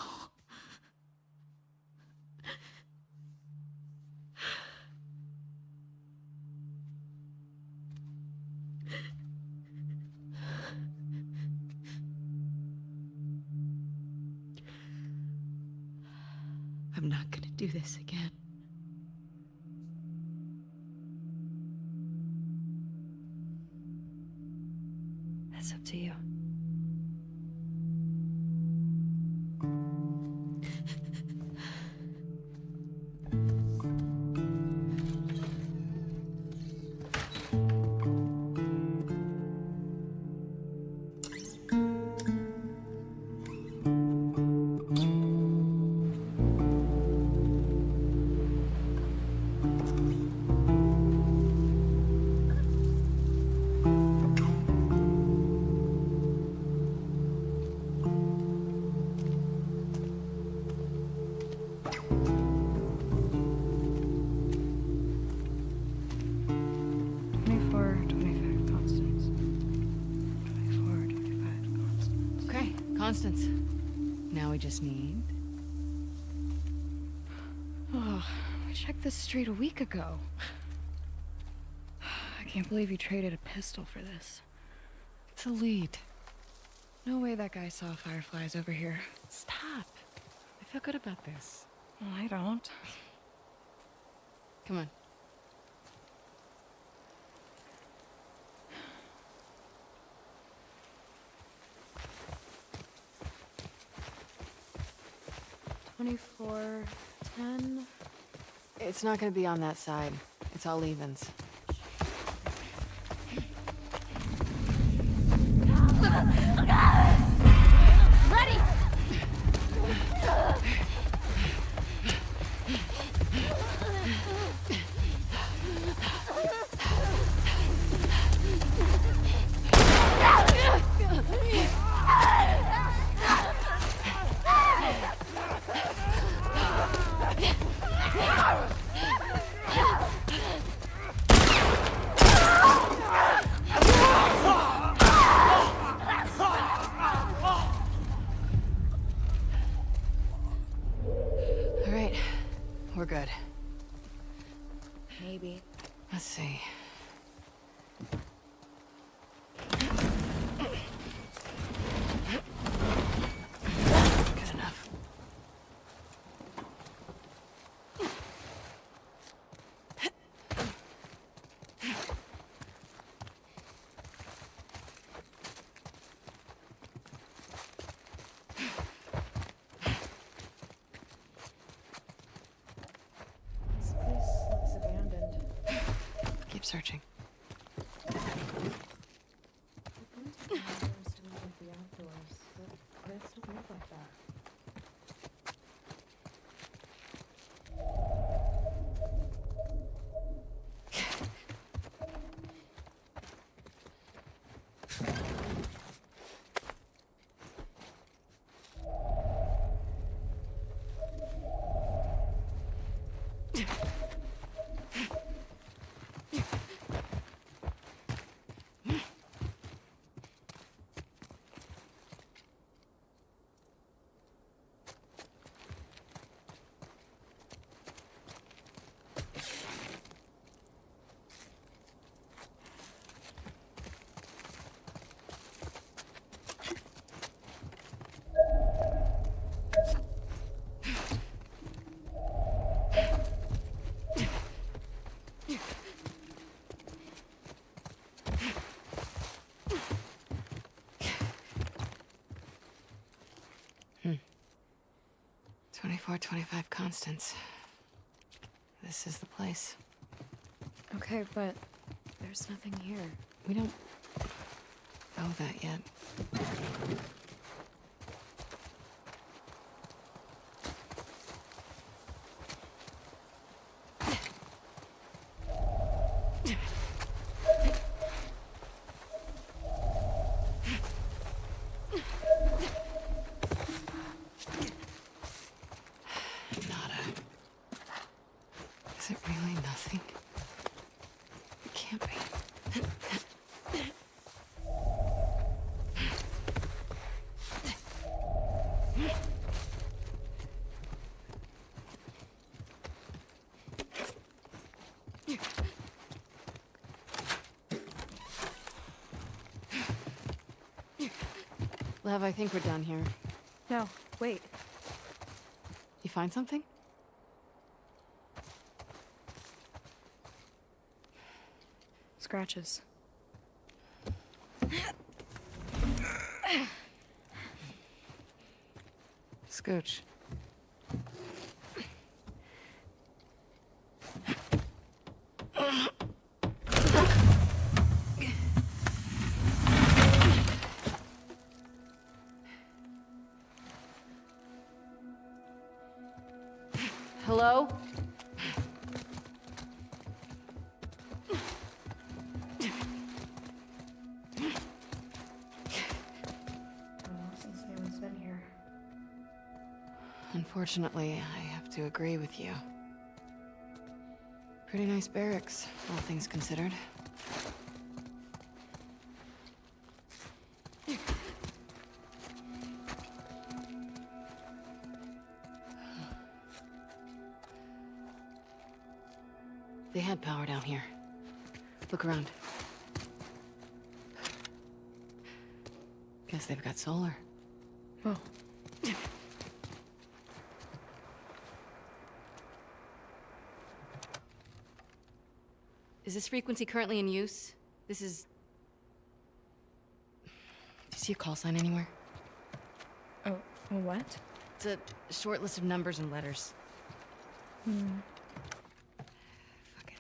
I'm not gonna do this again.
That's up to you.
Constance. Now we just need...
Oh, we checked this street a week ago. I can't believe you traded a pistol for this.
It's a lead.
No way that guy saw fireflies over here.
Stop. I feel good about this.
Well, I don't.
Come on.
$24.10.
It's not gonna be on that side. It's all evens.
Ready!
All right, we're good.
Maybe.
Let's see. Good enough.
This place looks abandoned.
Keep searching. 24, 25 constants. This is the place.
Okay, but there's nothing here.
We don't know that yet. Lev, I think we're done here.
No, wait.
You find something?
Scratches.
Scooch.
Hello?
Since anyone's been here.
Unfortunately, I have to agree with you. Pretty nice barracks, all things considered. They had power down here. Look around. Guess they've got solar.
Oh.
Is this frequency currently in use? This is...
Do you see a call sign anywhere?
Oh, what?
It's a short list of numbers and letters. Fuck it.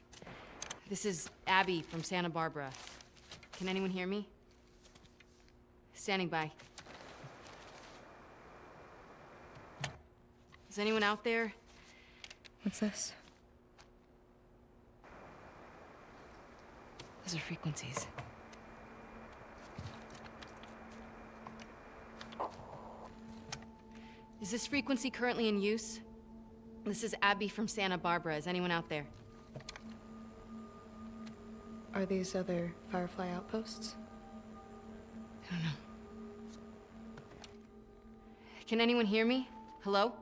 This is Abby from Santa Barbara. Can anyone hear me? Standing by. Is anyone out there?
What's this?
Those are frequencies.
Is this frequency currently in use? This is Abby from Santa Barbara. Is anyone out there?
Are these other Firefly outposts?
I don't know.
Can anyone hear me? Hello?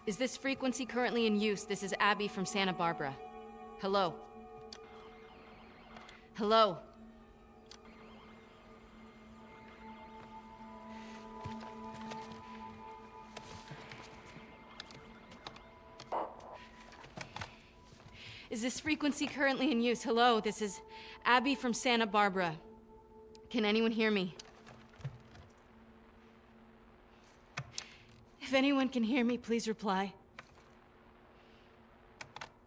Is this frequency currently in use? This is Abby from Santa Barbara. Hello? Hello? Is this frequency currently in use? Hello, this is Abby from Santa Barbara. Can anyone hear me? If anyone can hear me, please reply.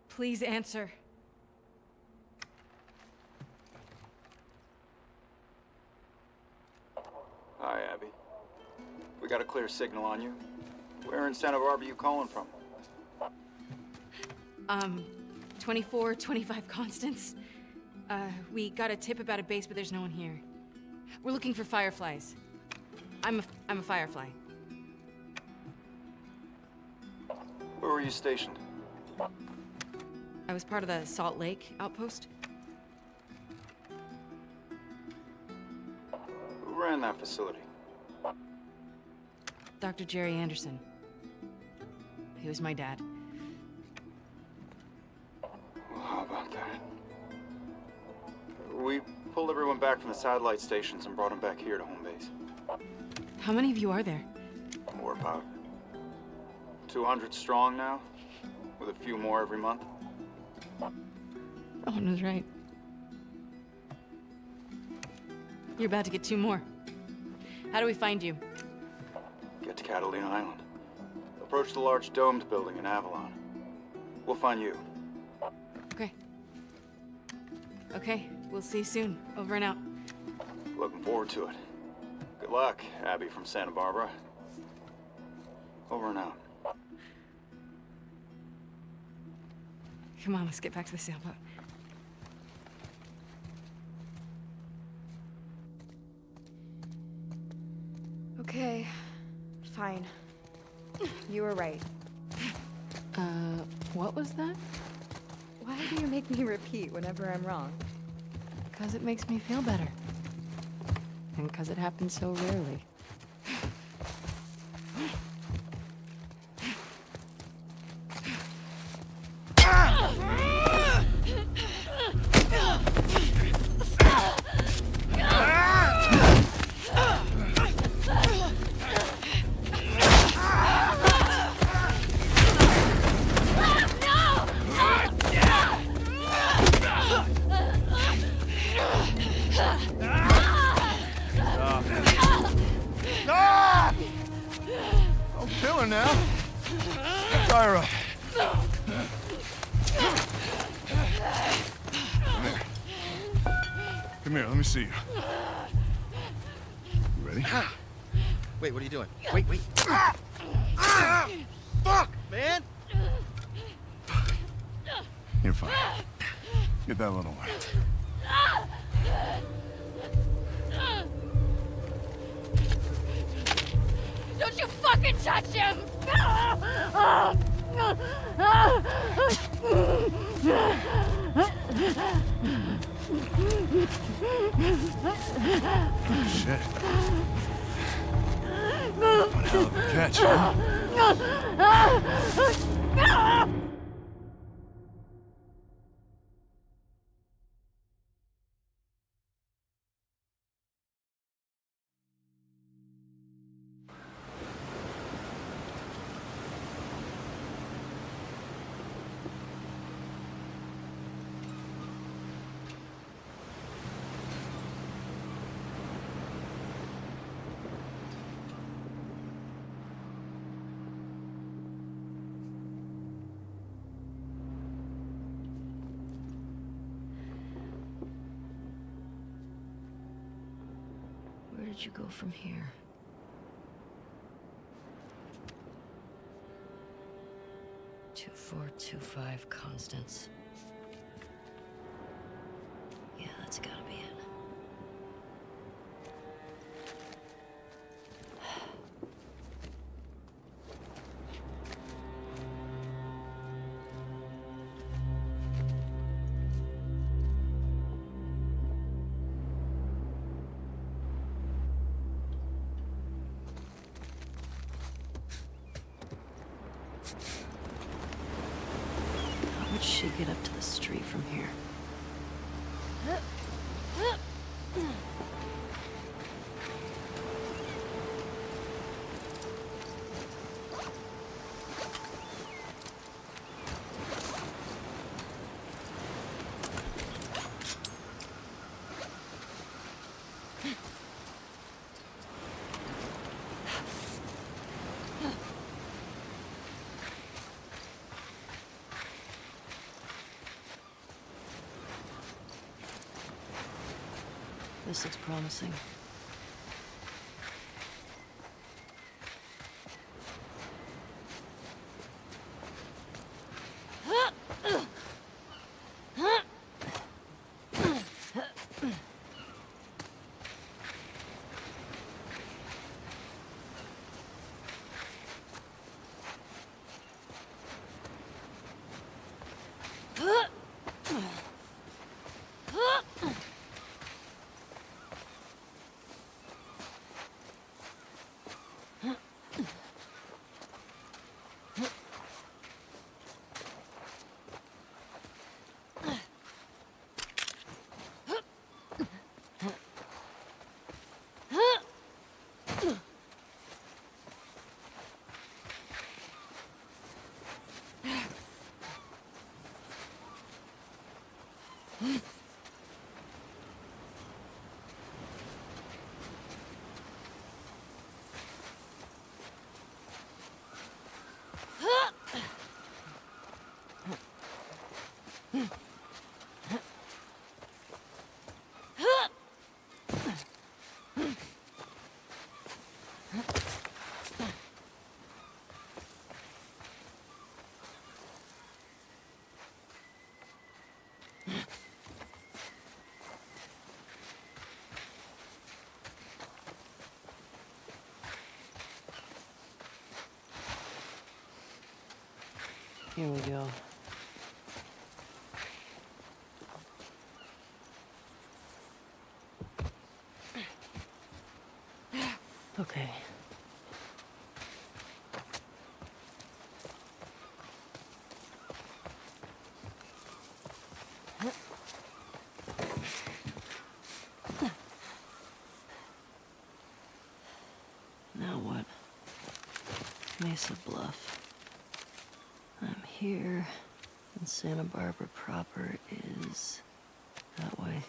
Please answer.
Hi, Abby. We got a clear signal on you. Where in Santa Barbara are you calling from?
24, 25 Constance. We got a tip about a base, but there's no one here. We're looking for fireflies. I'm a firefly.
Where were you stationed?
I was part of the Salt Lake outpost.
Who ran that facility?
Dr. Jerry Anderson. He was my dad.
Well, how about that? We pulled everyone back from the satellite stations and brought them back here to home base.
How many of you are there?
We're about 200 strong now, with a few more every month.
Owen was right. You're about to get 2 more. How do we find you?
Get to Catalina Island. Approach the large domed building in Avalon. We'll find you.
Okay. Okay, we'll see you soon. Over and out.
Looking forward to it. Good luck, Abby from Santa Barbara. Over and out.
Come on, let's get back to the sailboat.
Okay, fine. You were right.
What was that?
Why do you make me repeat whenever I'm wrong?
Because it makes me feel better. And because it happens so rarely.
Come here, let me see you. You ready?
Wait, what are you doing? Wait. Fuck, man!
You're fine. Get that little one.
Don't you fucking touch him!
Shit. One hell of a catch, huh?
Where did you go from here? Two, 4, 2, 5 constants. Yeah, that's gotta be it. How would she get up to the street from here? This looks promising. Here we go. Okay. Now what? Mesa Bluff. I'm here, and Santa Barbara proper is that way.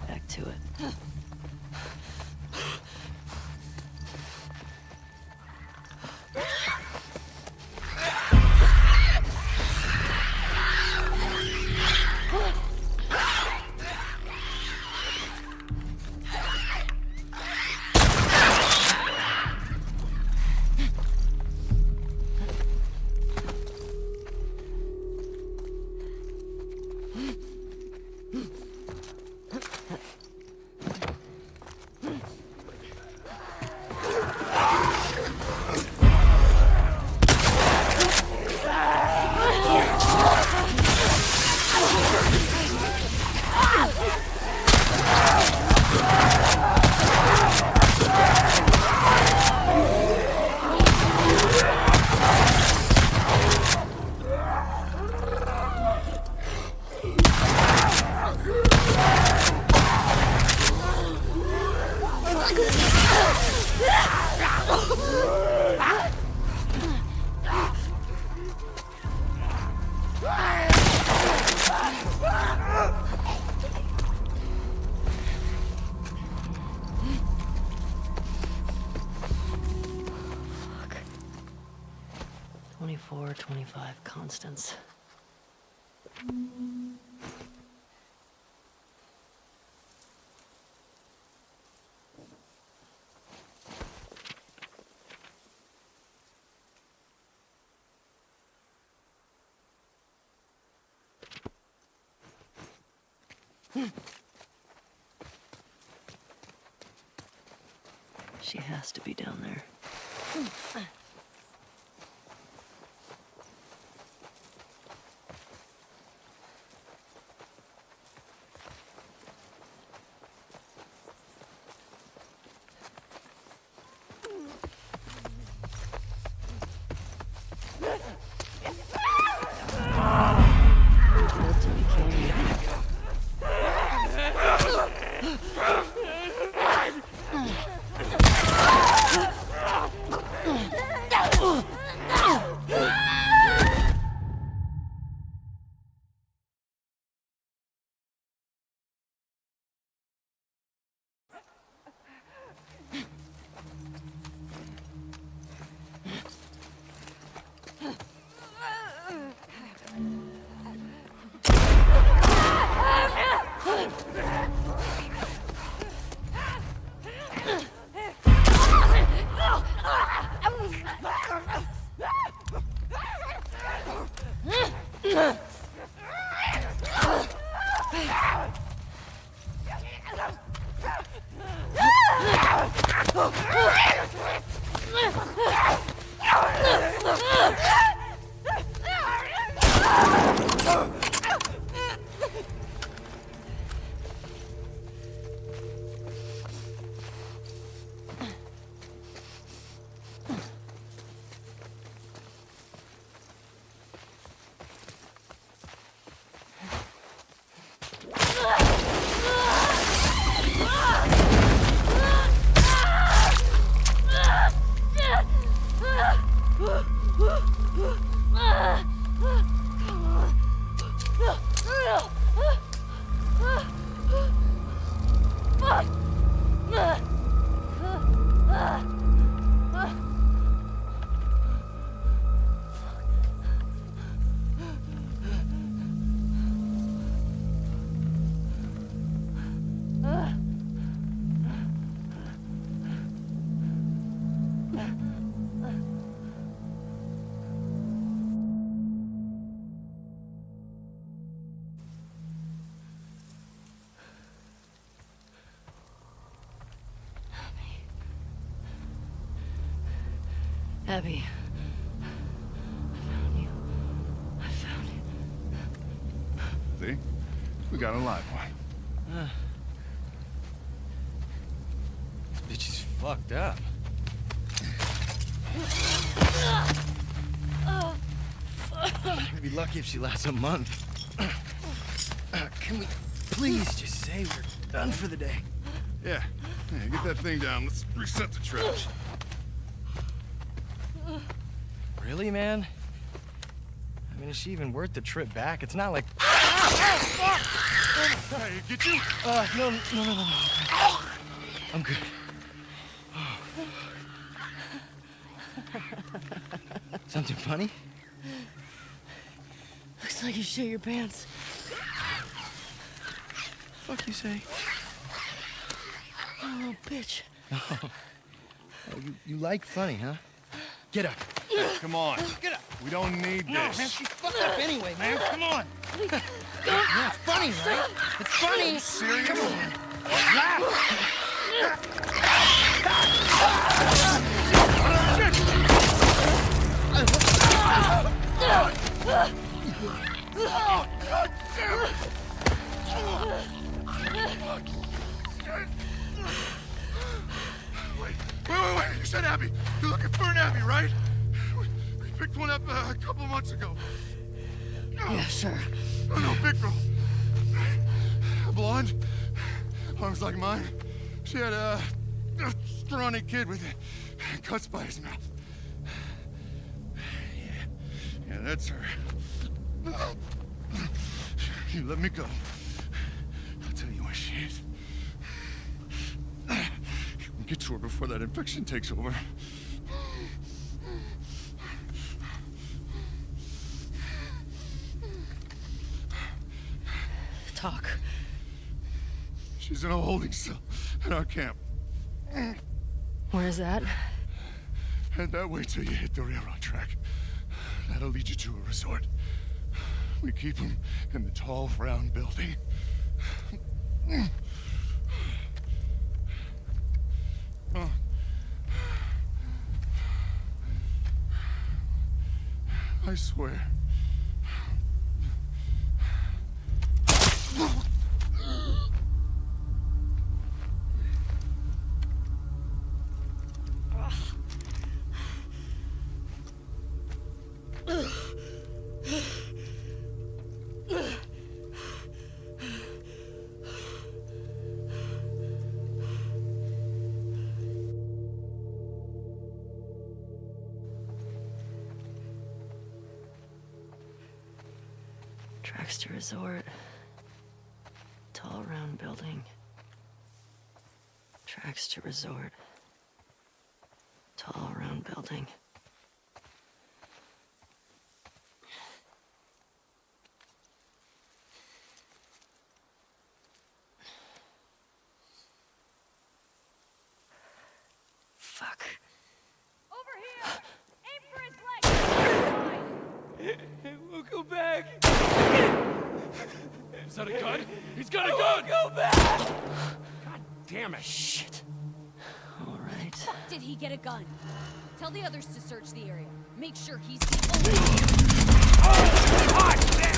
Back to it. Fuck. 24, 25 constants. She has to be down there. Abby. I found you.
See? We got a live one.
This bitch is fucked up. We'd be lucky if she lasts a month. Can we please just say we're done for the day?
Yeah. Yeah, get that thing down. Let's reset the trash.
Really, man? I mean, is she even worth the trip back? It's not like...
Hey, get you?
No. I'm good. Something funny?
Looks like you shit your pants.
Fuck you say?
Oh, little bitch.
Oh, you like funny, huh? Get up.
Come on.
Get up.
We don't need
No,
this.
man, she's fucked up anyway, man. Come on. Yeah, it's funny, right? It's funny.
Are you serious?
Come on. Laugh.
Wait. You said Abby. You're looking for an Abby, right? We picked one up a couple months ago.
Yeah, sure.
Oh, no, big girl. Blonde. Arms like mine. She had a scrawny kid with cuts by his mouth. Yeah, that's her. You let me go. I'll tell you where she is. We'll get to her before that infection takes over.
Talk.
She's in a holding cell at our camp.
Where's that?
Head that way till you hit the railroad track. That'll lead you to a resort. We keep them in the tall, round building. Oh. I swear.
Tracks to resort. Tall round building. Tracks to resort. Tall round building. Fuck.
Over here! Aim for his leg!
Welcome
back!
Is that a gun? He's got a
I
gun!
won't go back!
God damn it!
Shit. All right.
Did he get a gun? Tell the others to search the area. Make sure he's the only one.
Oh, God damn!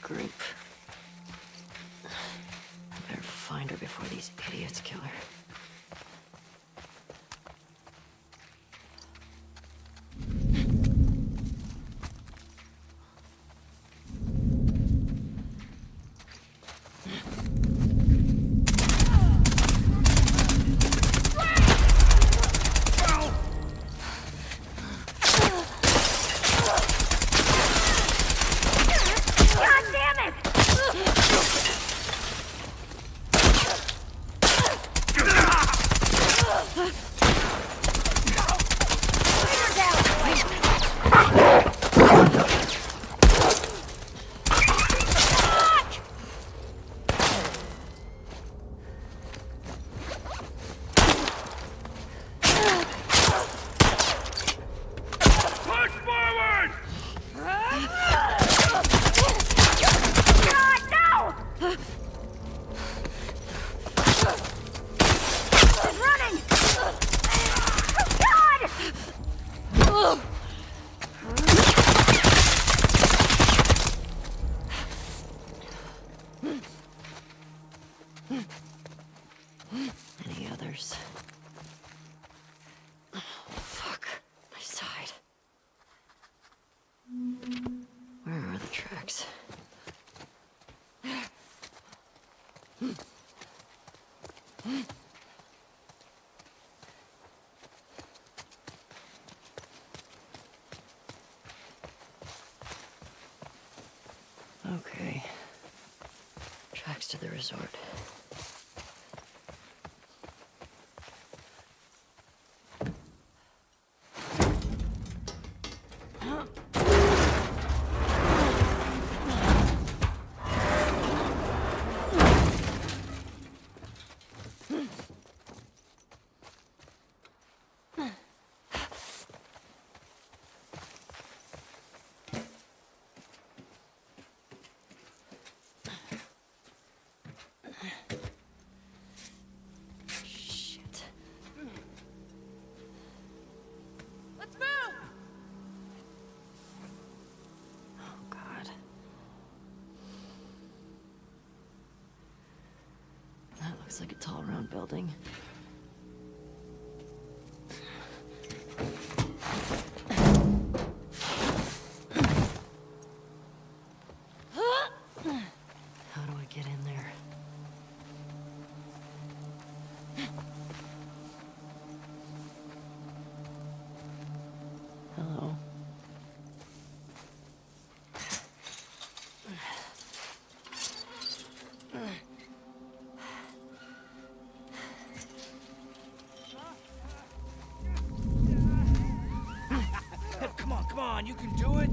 Group. I better find her before these idiots kill her. Any others? Oh, fuck. My side. Where are the tracks? Okay. Tracks to the resort. Looks like a tall, round building. How do I get in there? Hello.
Come on, you can do it.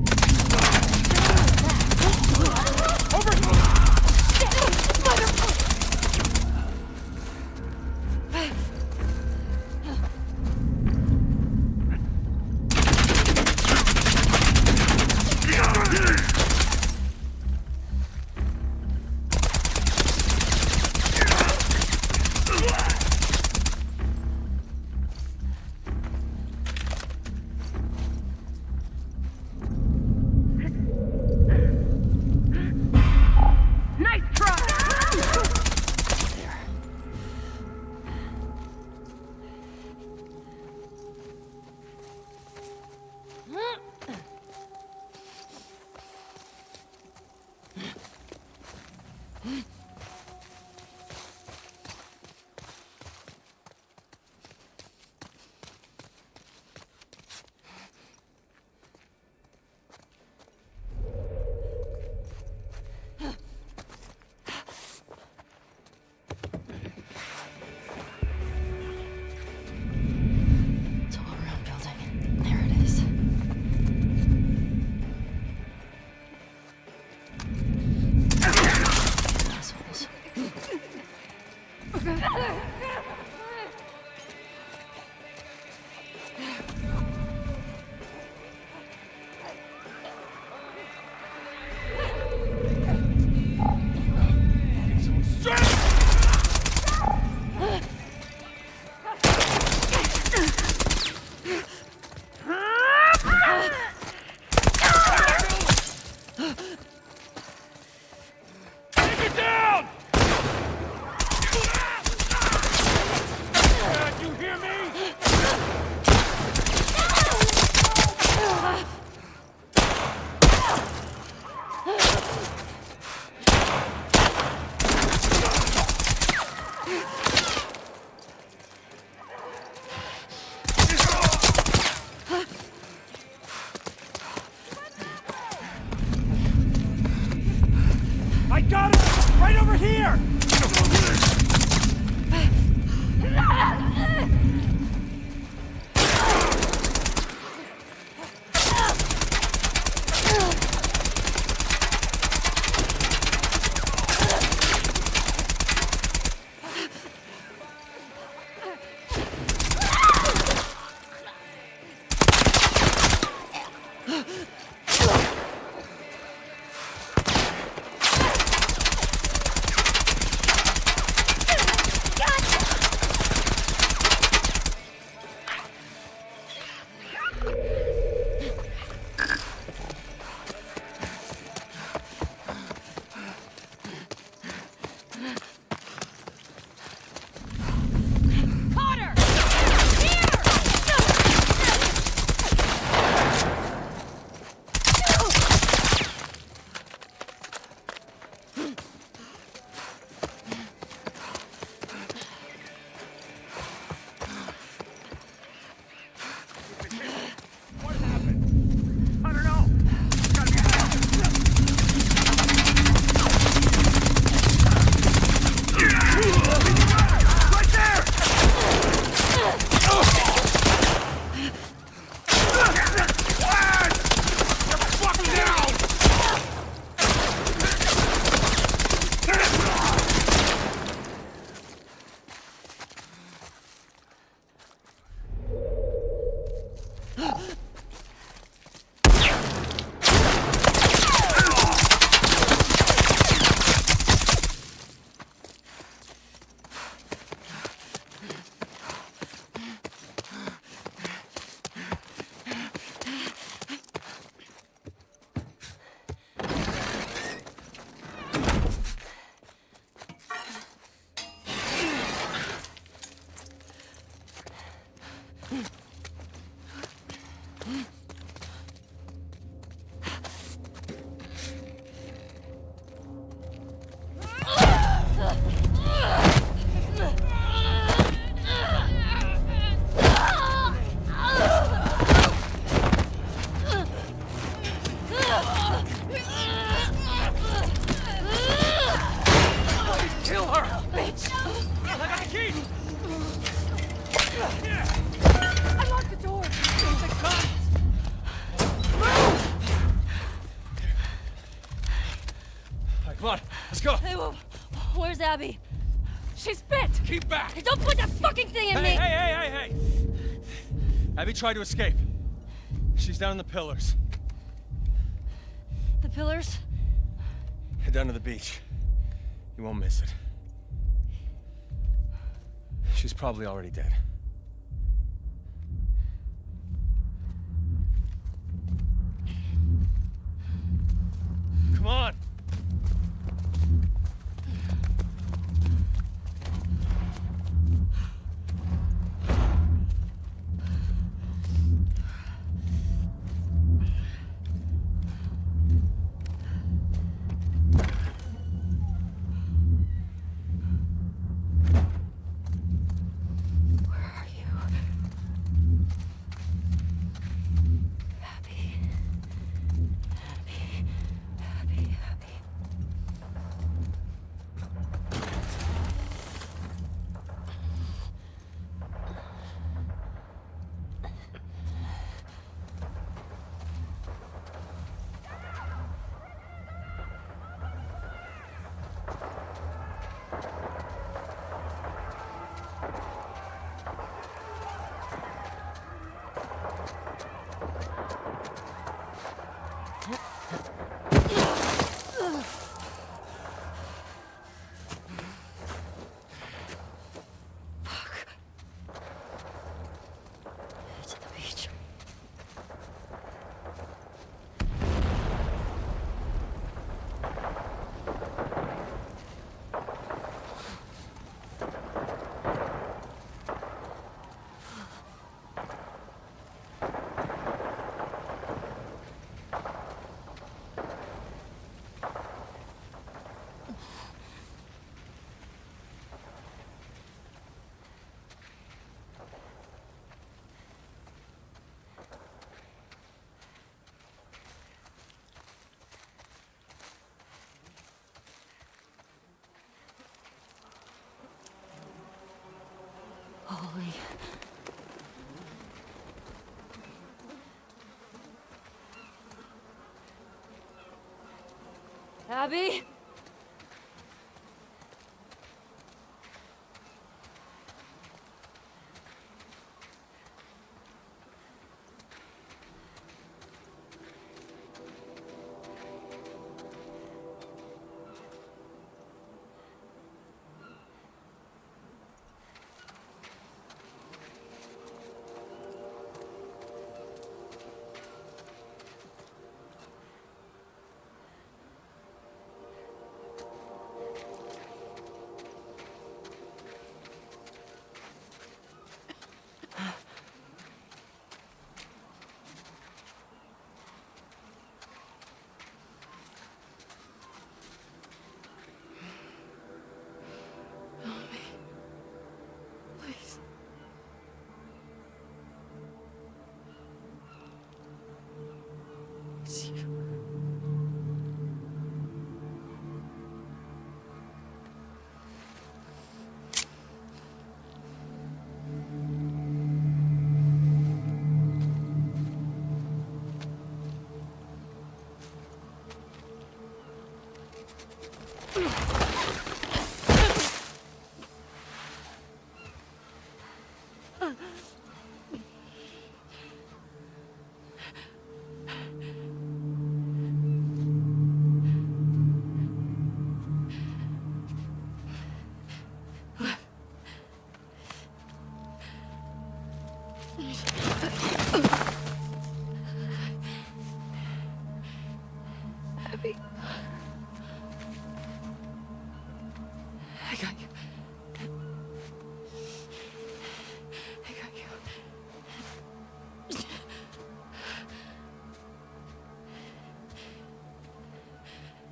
I got it! Right over here!
Where's Abby? She's bit!
Keep back!
Hey, don't put that fucking thing in me!
Hey! Abby tried to escape. She's down in the pillars.
The pillars?
Head down to the beach. You won't miss it. She's probably already dead. Come on!
Abby?
Abby. I got you. I got you.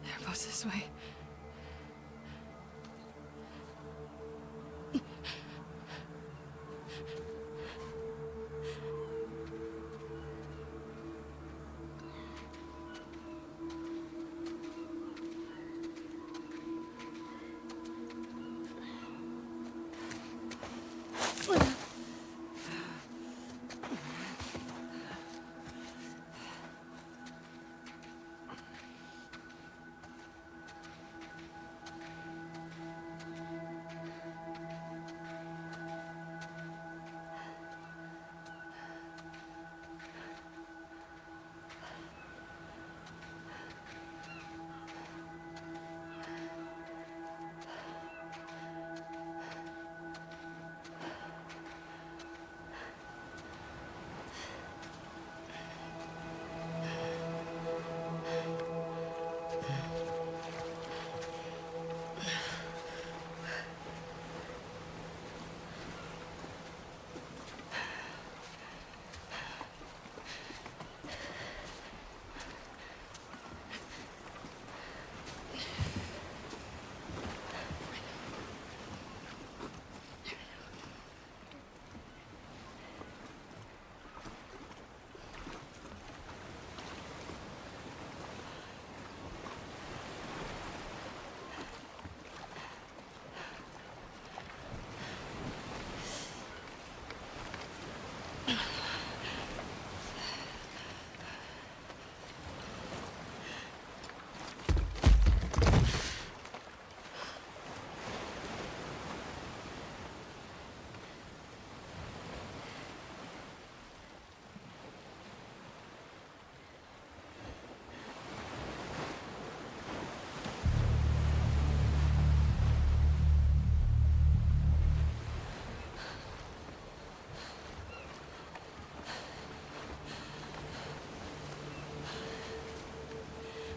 They're both this way.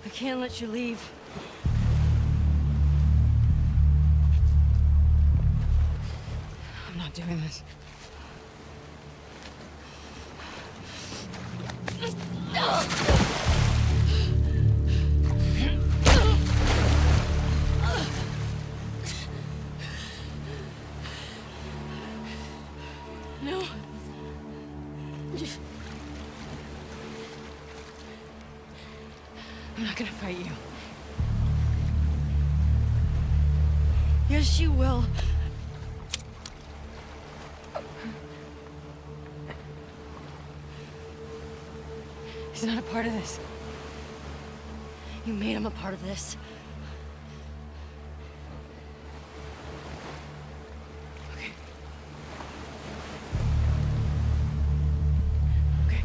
I can't let you leave.
I'm not doing this.
No.
I'm not gonna fight you.
Yes, you will.
He's not a part of this.
You made him a part of this. Okay. Okay.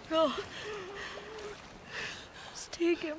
Go. Just take him.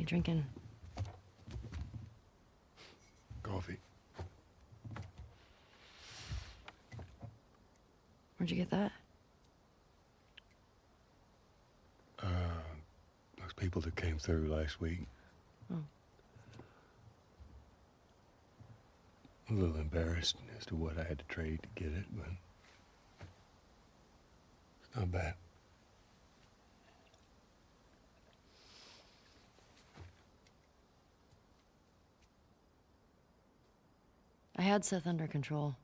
you drinking?
Coffee.
Where'd you get that?
Those people that came through last week.
Oh.
A little embarrassed as to what I had to trade to get it, but it's not bad.
I had Seth under control.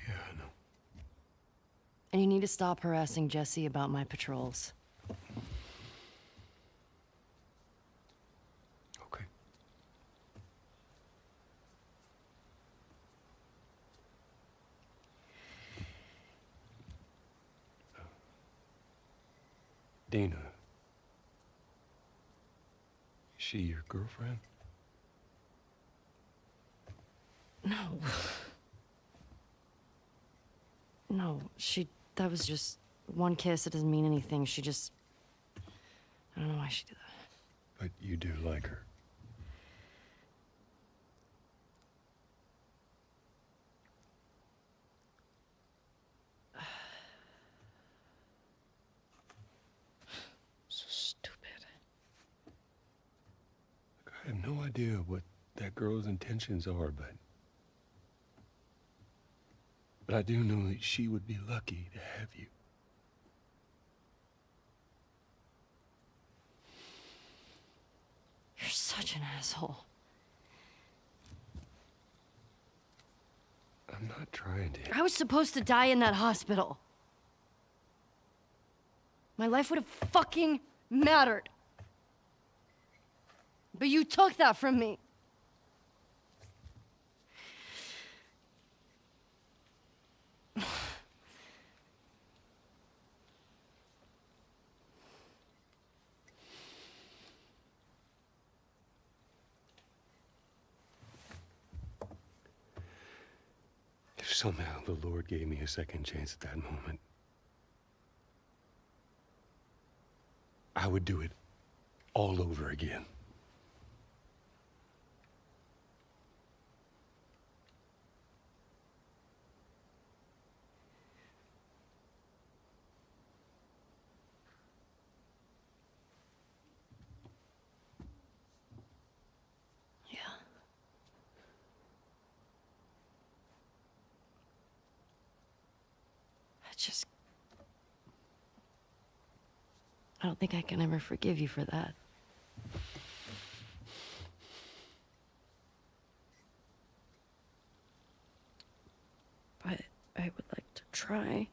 Yeah, I know.
And you need to stop harassing Jesse about my patrols.
Okay. Dina. Is she your girlfriend?
No. No, that was just one kiss. It doesn't mean anything. She just, I don't know why she did that.
But you do like her.
So stupid.
I have no idea what that girl's intentions are, but I do know that she would be lucky to have you.
You're such an asshole.
I'm not trying to.
I was supposed to die in that hospital. My life would have fucking mattered. But you took that from me.
If somehow the Lord gave me a second chance at that moment, I would do it all over again.
I don't think I can ever forgive you for that. But I would like to try.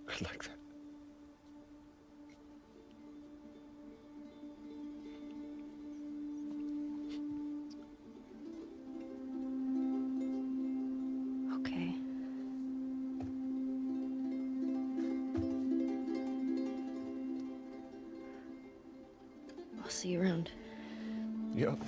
I'd like that.
Okay. I'll see you around.
Yep.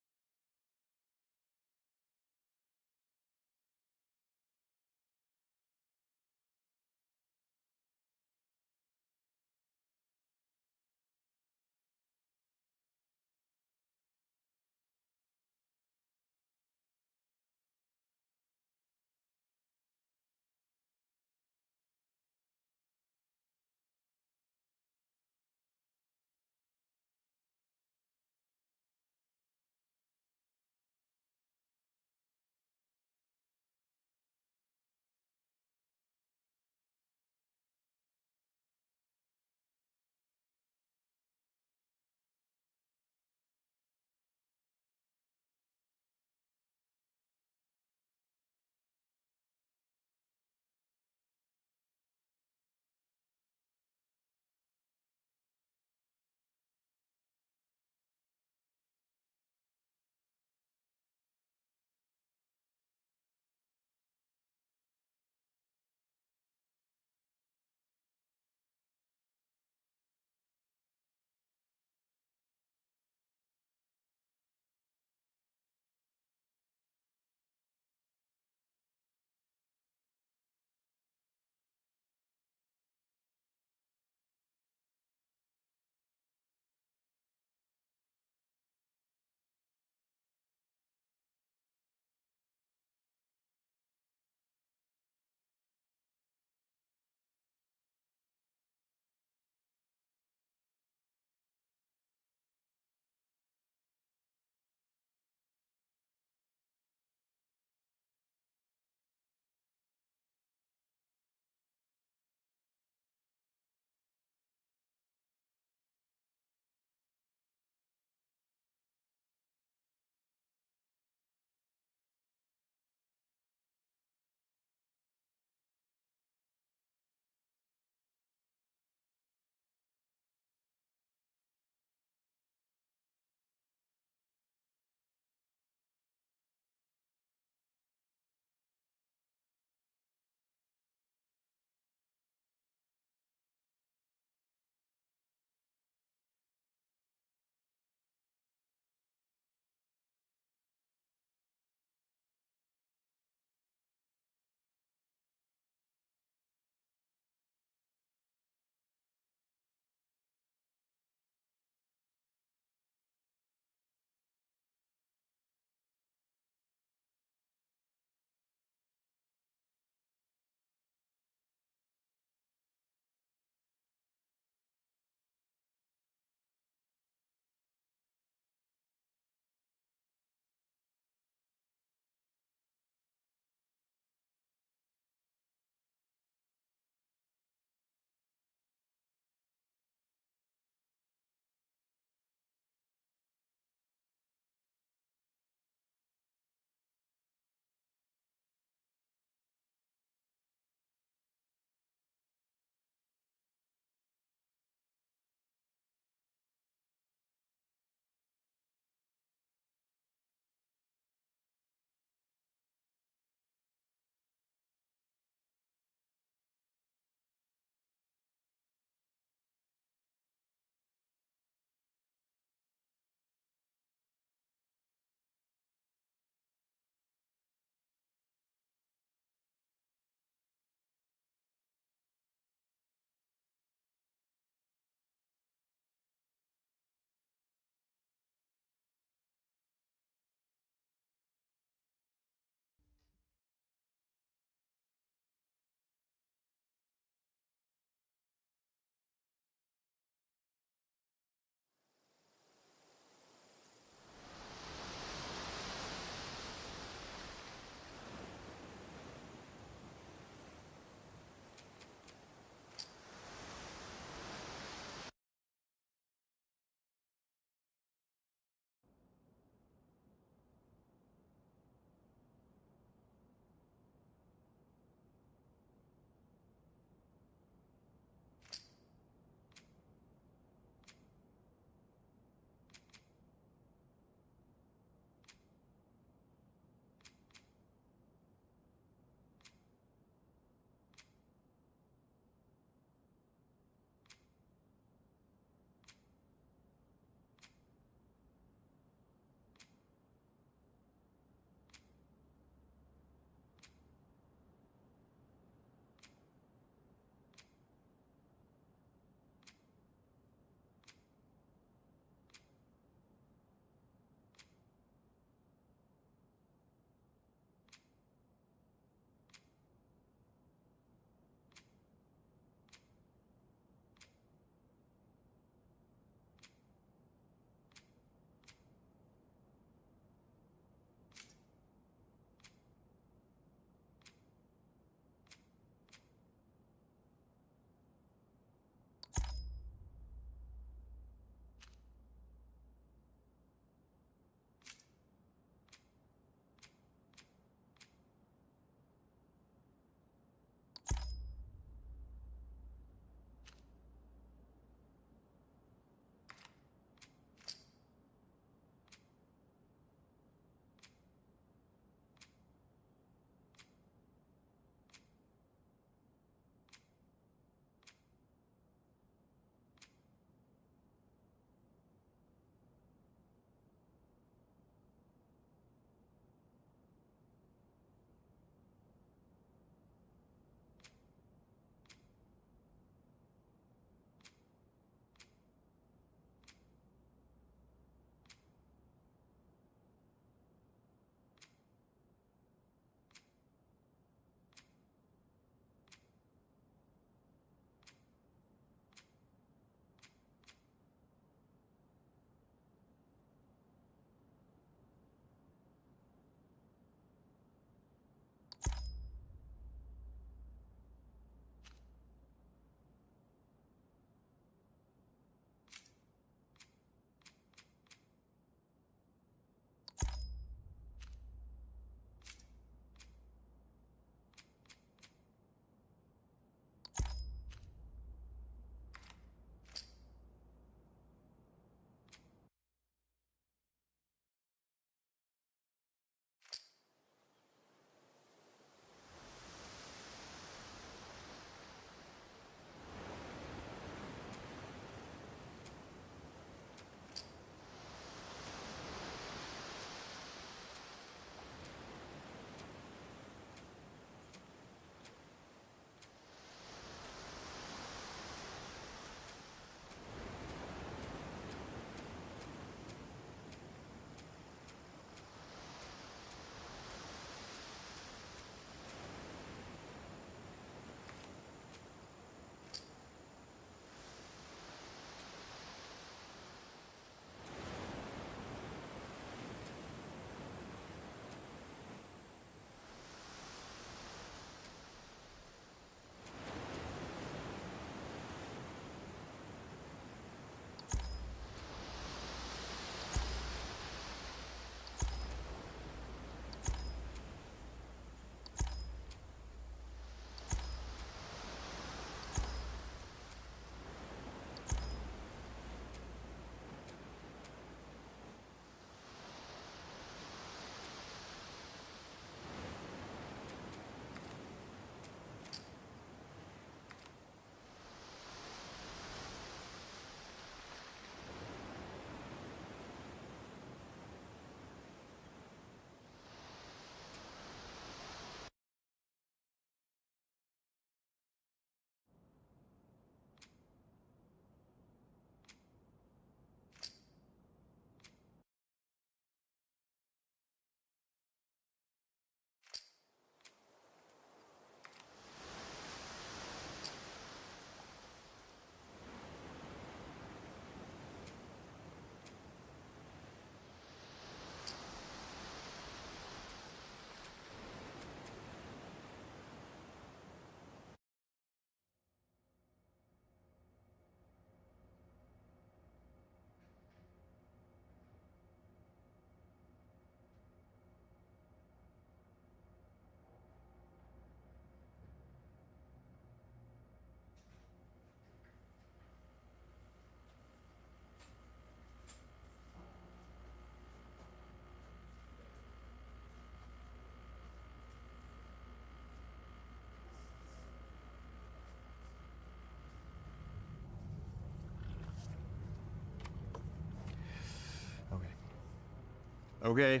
Okay.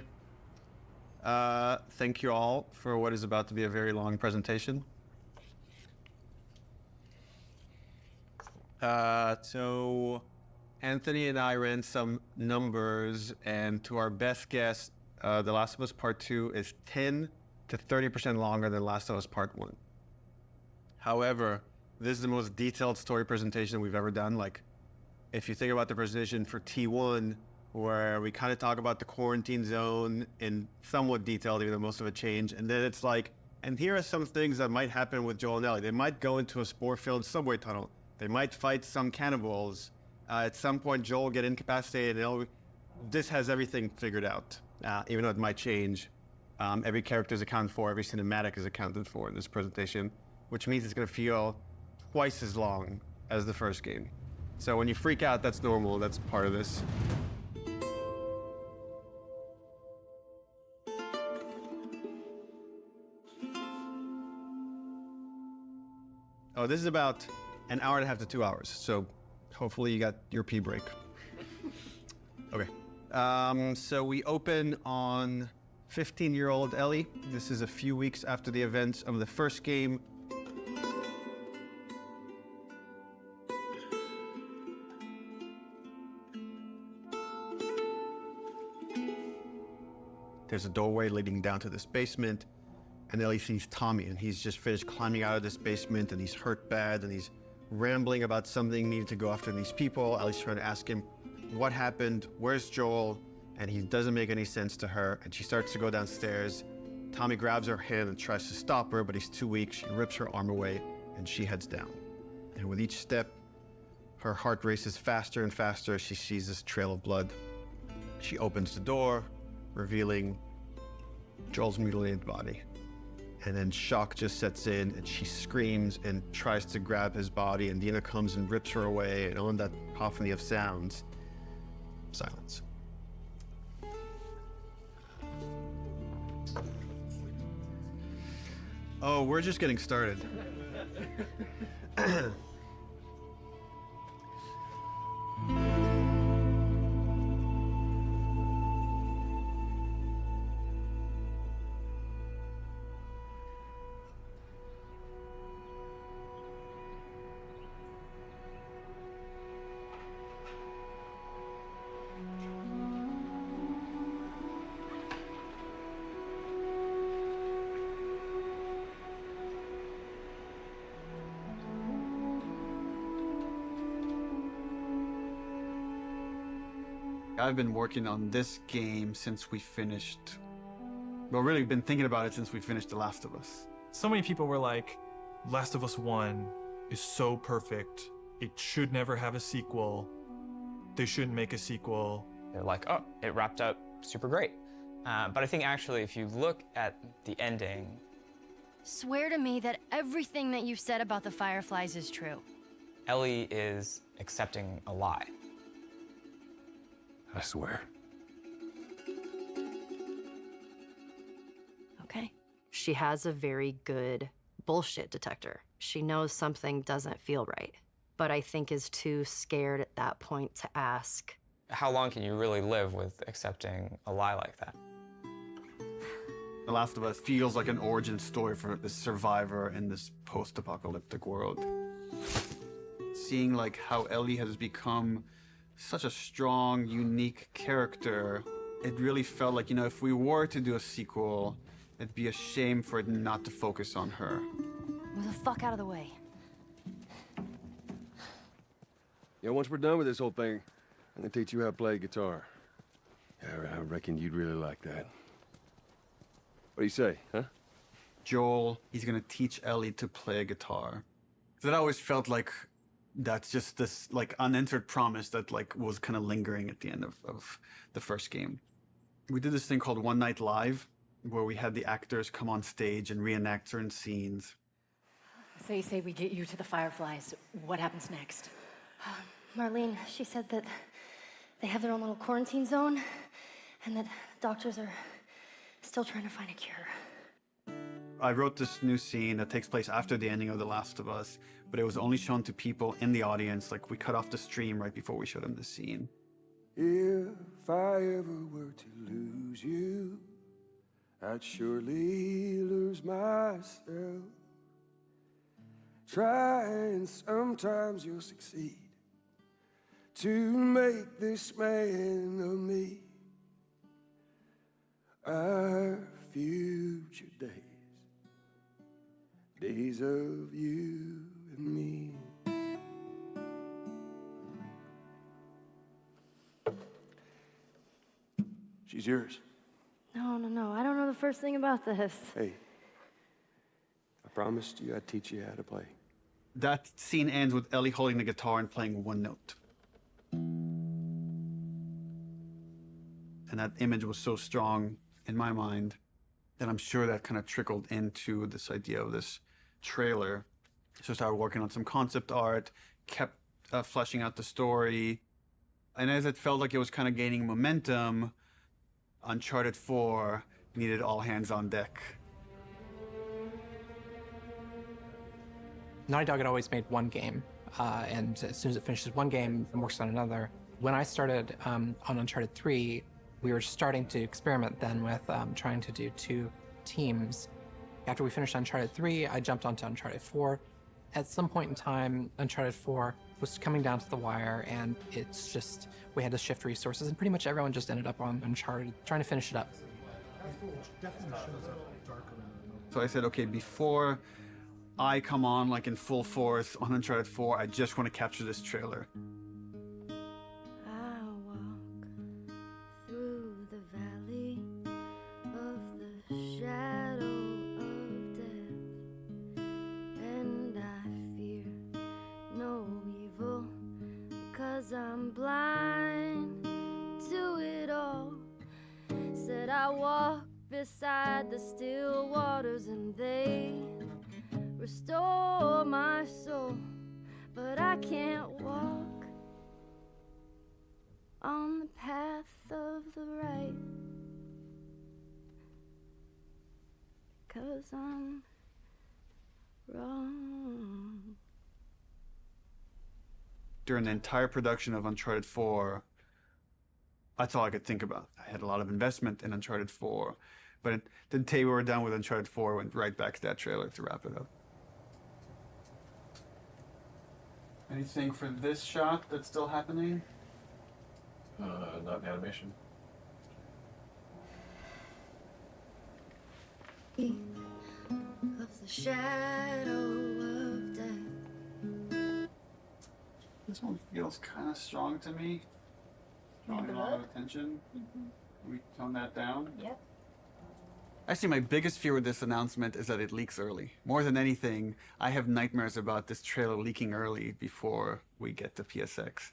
Thank you all for what is about to be a very long presentation. So Anthony and I ran some numbers, and to our best guess, The Last of Us Part 2 is 10 to 30% longer than Last of Us Part 1. However, this is the most detailed story presentation we've ever done. Like, if you think about the presentation for T1, where we kind of talk about the quarantine zone in somewhat detail, even though most of it changed, and then it's like, and here are some things that might happen with Joel and Ellie. They might go into a spore-filled subway tunnel. They might fight some cannibals. At some point, Joel will get incapacitated, and Ellie, this has everything figured out, even though it might change. Every character is accounted for, every cinematic is accounted for in this presentation, which means it's going to feel twice as long as the first game. So when you freak out, that's normal, that's part of this. Oh, this is about an hour and a half to 2 hours, so hopefully you got your pee break. Okay, so we open on 15-year-old Ellie. This is a few weeks after the events of the first game. There's a doorway leading down to this basement, and Ellie sees Tommy, and he's just finished climbing out of this basement, and he's hurt bad, and he's rambling about something needing to go after these people. Ellie's trying to ask him what happened, where's Joel, and he doesn't make any sense to her, and she starts to go downstairs. Tommy grabs her hand and tries to stop her, but he's too weak. She rips her arm away, and she heads down. And with each step, her heart races faster and faster as she sees this trail of blood. She opens the door, revealing Joel's mutilated body. And then shock just sets in, and she screams and tries to grab his body, and Dina comes and rips her away, and on that cacophony of sounds, silence. Oh, we're just getting started. I've been working on this game since we finished, well, really been thinking about it since we finished The Last of Us.
So many people were like, Last of Us 1 is so perfect. It should never have a sequel. They shouldn't make a sequel.
They're like, oh, it wrapped up super great. But I think actually, if you look at the ending...
Swear to me that everything that you've said about the Fireflies is true.
Ellie is accepting a lie.
I swear.
Okay. She has a very good bullshit detector. She knows something doesn't feel right, but I think is too scared at that point to ask.
How long can you really live with accepting a lie like that?
The Last of Us feels like an origin story for this survivor in this post-apocalyptic world. Seeing like how Ellie has become such a strong, unique character, it really felt like, you know, if we were to do a sequel, it'd be a shame for it not to focus on her.
Move the fuck out of the way.
Yeah, once we're done with this whole thing, I'm gonna teach you how to play guitar. I reckon you'd really like that. What do you say, huh?
Joel, he's gonna teach Ellie to play guitar. That always felt like that's just this like unanswered promise that like was kind of lingering at the end of the first game. We did this thing called One Night Live, where we had the actors come on stage and reenact certain scenes.
So you say we get you to the Fireflies. What happens next?
Marlene, she said that they have their own little quarantine zone, and that doctors are still trying to find a cure.
I wrote this new scene that takes place after the ending of The Last of Us, but it was only shown to people in the audience. Like, we cut off the stream right before we showed them the scene.
If I ever were to lose you, I'd surely lose myself. Try and sometimes you'll succeed to make this man of me. Our future days of you and me. She's yours.
No, I don't know the first thing about this.
Hey, I promised you I'd teach you how to play.
That scene ends with Ellie holding the guitar and playing one note. And that image was so strong in my mind that I'm sure that kind of trickled into this idea of this trailer. So I started working on some concept art, kept fleshing out the story. And as it felt like it was kind of gaining momentum, Uncharted 4 needed all hands on deck.
Naughty Dog had always made one game, and as soon as it finishes one game, it works on another. When I started on Uncharted 3, we were starting to experiment then with trying to do 2 teams. After we finished Uncharted 3, I jumped onto Uncharted 4. At some point in time, Uncharted 4 was coming down to the wire, and it's just, we had to shift resources, and pretty much everyone just ended up on Uncharted, trying to finish it up.
So I said, okay, before I come on like in full force on Uncharted 4, I just want to capture this trailer.
I walk through the valley of the shadow of death, and I fear no evil, because I'm blind to it all. Said I walk beside the still waters, and they restore my soul, but I can't walk on the path of the right, 'cause I'm wrong.
During the entire production of Uncharted 4, that's all I could think about. I had a lot of investment in Uncharted 4, but the day we were done with Uncharted 4, went right back to that trailer to wrap it up. Anything for this shot that's still happening?
Not in animation.
Of the shadow of death.
This one feels kind of strong to me. Drawing a lot of attention. Can we tone that down?
Yep.
Actually, my biggest fear with this announcement is that it leaks early. More than anything, I have nightmares about this trailer leaking early before we get to PSX.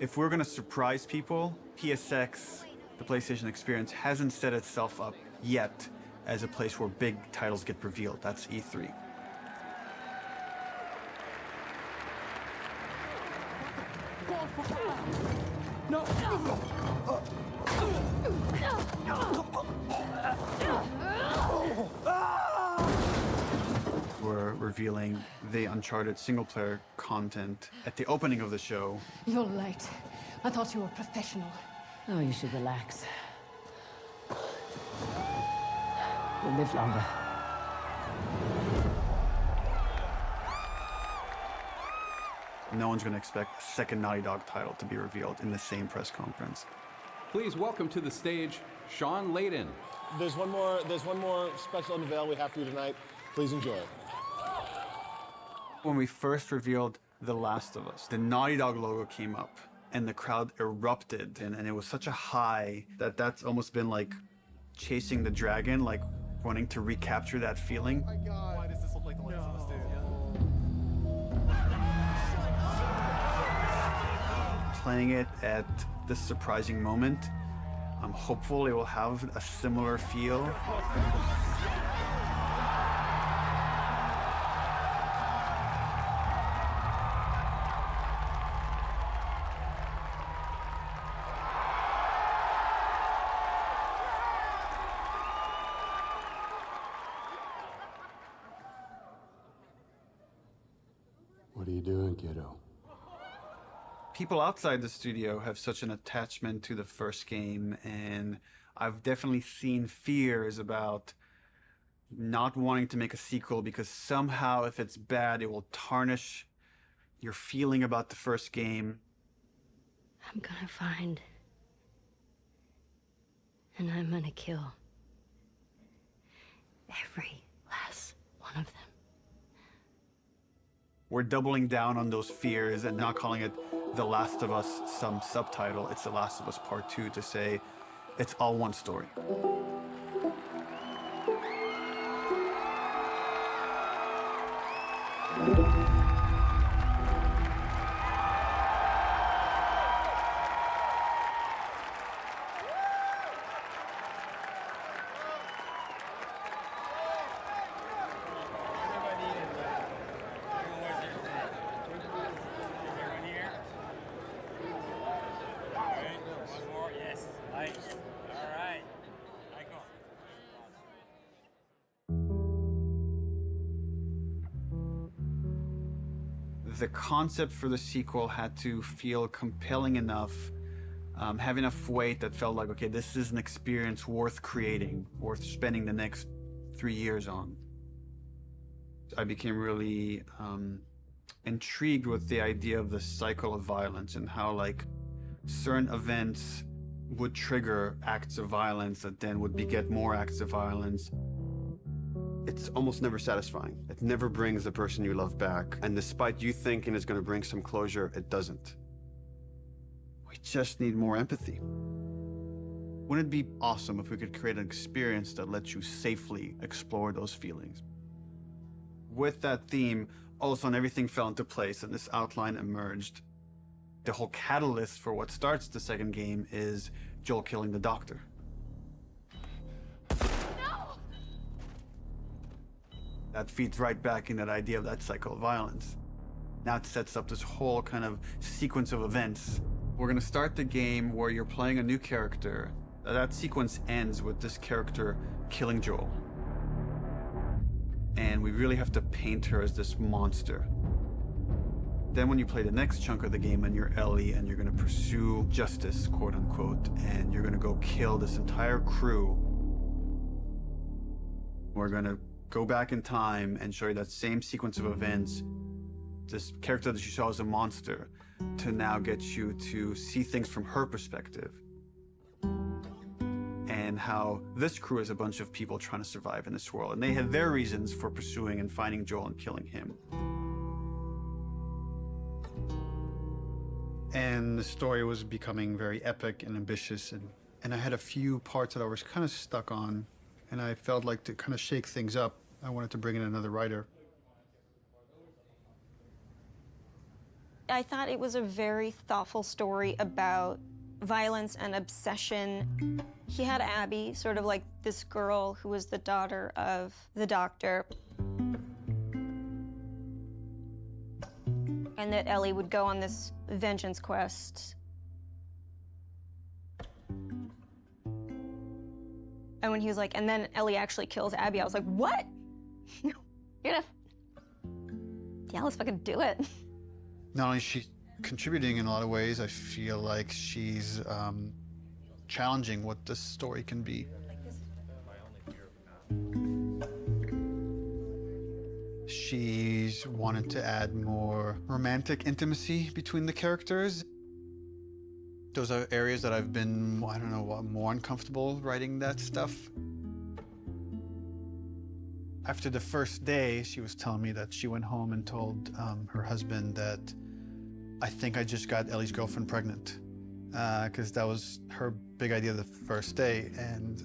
If we're gonna surprise people, PSX, the PlayStation Experience, hasn't set itself up yet as a place where big titles get revealed. That's E3.
No.
We're revealing the Uncharted single-player content at the opening of the show.
You're late. I thought you were professional.
Oh, you should relax. You'll live longer.
No one's going to expect a second Naughty Dog title to be revealed in the same press conference.
Please welcome to the stage, Sean Layden.
There's one more special unveil we have for you tonight. Please enjoy it.
When we first revealed The Last of Us, the Naughty Dog logo came up and the crowd erupted, and it was such a high that that's almost been like chasing the dragon, like wanting to recapture that feeling.
Oh my God. Why does this look like The Last of Us, dude?
Playing it at this surprising moment, I'm hopeful it will have a similar feel.
What are you doing, kiddo?
People outside the studio have such an attachment to the first game, and I've definitely seen fears about not wanting to make a sequel because somehow if it's bad, it will tarnish your feeling about the first game.
I'm gonna find. And I'm gonna kill. Every last one of them.
We're doubling down on those fears and not calling it The Last of Us some subtitle. It's The Last of Us Part 2 to say it's all one story. The concept for the sequel had to feel compelling enough, have enough weight that felt like, okay, this is an experience worth creating, worth spending the next 3 years on. I became really intrigued with the idea of the cycle of violence and how like certain events would trigger acts of violence that then would beget more acts of violence.
It's almost never satisfying. It never brings the person you love back. And despite you thinking it's going to bring some closure, it doesn't.
We just need more empathy. Wouldn't it be awesome if we could create an experience that lets you safely explore those feelings? With that theme, all of a sudden everything fell into place and this outline emerged. The whole catalyst for what starts the second game is Joel killing the doctor. That feeds right back in that idea of that cycle of violence. Now it sets up this whole kind of sequence of events. We're gonna start the game where you're playing a new character. That sequence ends with this character killing Joel. And we really have to paint her as this monster. Then when you play the next chunk of the game and you're Ellie and you're gonna pursue justice, quote unquote, and you're gonna go kill this entire crew, we're gonna go back in time and show you that same sequence of events, this character that you saw as a monster, to now get you to see things from her perspective. And how this crew is a bunch of people trying to survive in this world. And they had their reasons for pursuing and finding Joel and killing him. And the story was becoming very epic and ambitious. And I had a few parts that I was kind of stuck on. And I felt like to kind of shake things up, I wanted to bring in another writer.
I thought it was a very thoughtful story about violence and obsession. He had Abby, sort of like this girl who was the daughter of the doctor. And that Ellie would go on this vengeance quest. And when he was like, and then Ellie actually kills Abby, I was like, what? You're gonna... Yeah, let's fucking do it.
Not only is she contributing in a lot of ways, I feel like she's challenging what this story can be. She's wanted to add more romantic intimacy between the characters. Those are areas that I've been, I don't know, more uncomfortable writing that stuff. After the first day, she was telling me that she went home and told her husband that I think I just got Ellie's girlfriend pregnant, because that was her big idea the first day, and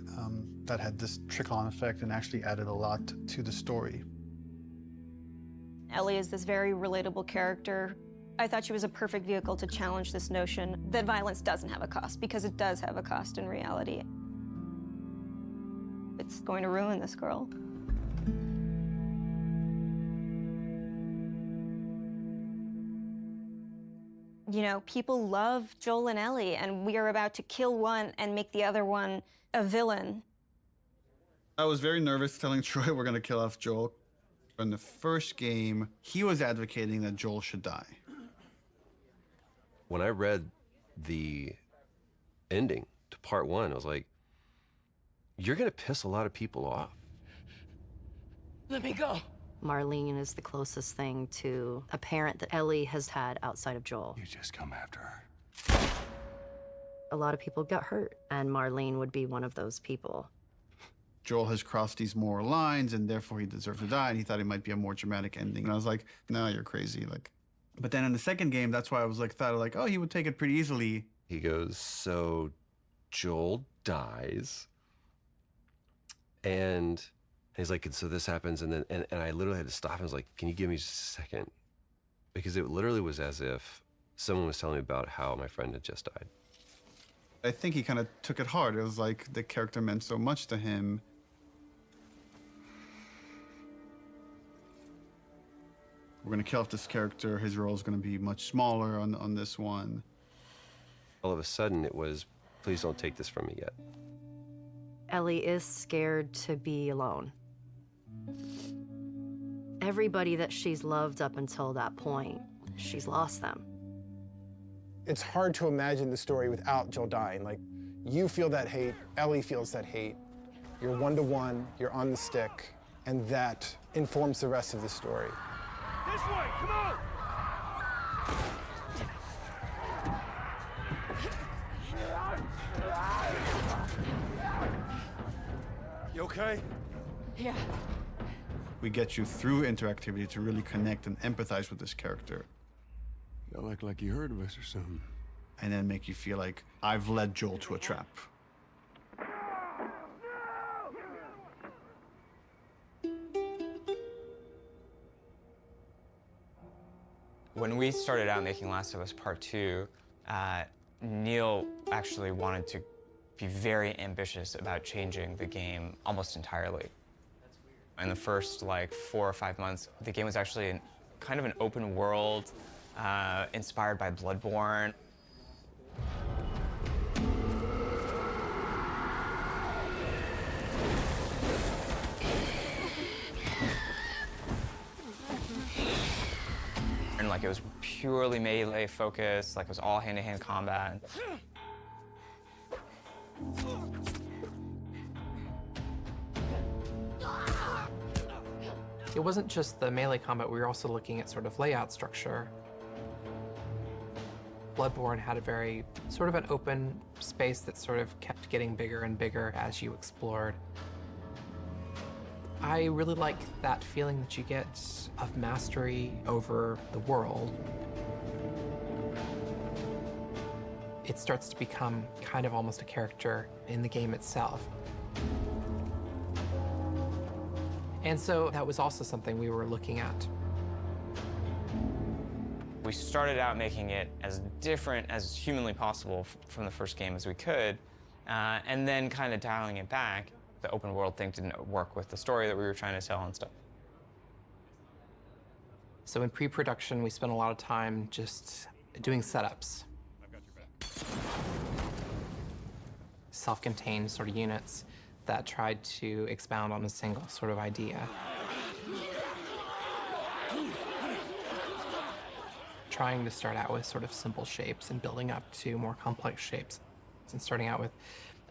that had this trickle-on effect and actually added a lot to the story.
Ellie is this very relatable character. I thought she was a perfect vehicle to challenge this notion that violence doesn't have a cost, because it does have a cost in reality. It's going to ruin this girl. You know, people love Joel and Ellie, and we are about to kill one and make the other one a villain. I was very nervous telling Troy we're going to kill off Joel.
In the first game, he was advocating that Joel should die.
When I read the ending to part 1, I was like, you're gonna piss a lot of people off.
Let me go.
Marlene is the closest thing to a parent that Ellie has had outside of Joel.
You just come after her.
A lot of people got hurt, and Marlene would be one of those people.
Joel has crossed these moral lines, and therefore he deserves to die, and he thought it might be a more dramatic ending. And I was like, no, you're crazy. Like, but then in the second game, that's why I was like, oh, he would take it pretty easily.
He goes, so Joel dies, and he's like, so this happens, and then and I literally had to stop. I was like, can you give me just a second? Because it literally was as if someone was telling me about how my friend had just died.
I think he kind of took it hard. It was like the character meant so much to him. We're gonna kill off this character. His role is gonna be much smaller on this one.
All of a sudden, it was, please don't take this from me yet.
Ellie is scared to be alone. Everybody that she's loved up until that point, she's lost them.
It's hard to imagine the story without Joel dying. Like, you feel that hate, Ellie feels that hate. You're one-to-one, you're on the stick, and that informs the rest of the story.
This way, come on!
You okay?
Yeah.
We get you through interactivity to really connect and empathize with this character.
Y'all act like you heard of us or something.
And then make you feel like I've led Joel to a trap.
When we started out making Last of Us Part 2, Neil actually wanted to be very ambitious about changing the game almost entirely. In the first, 4 or 5 months, the game was actually kind of an open world, inspired by Bloodborne. And it was purely melee focused, it was all hand-to-hand combat.
It wasn't just the melee combat, we were also looking at sort of layout structure. Bloodborne had a very sort of an open space that sort of kept getting bigger and bigger as you explored. I really like that feeling that you get of mastery over the world. It starts to become kind of almost a character in the game itself. And so that was also something we were looking at.
We started out making it as different as humanly possible from the first game as we could, and then kind of dialing it back. The open world thing didn't work with the story that we were trying to tell and stuff.
So in pre-production, we spent a lot of time just doing setups.
I've got your back.
Self-contained sort of units that tried to expound on a single sort of idea. Trying to start out with sort of simple shapes and building up to more complex shapes. And starting out with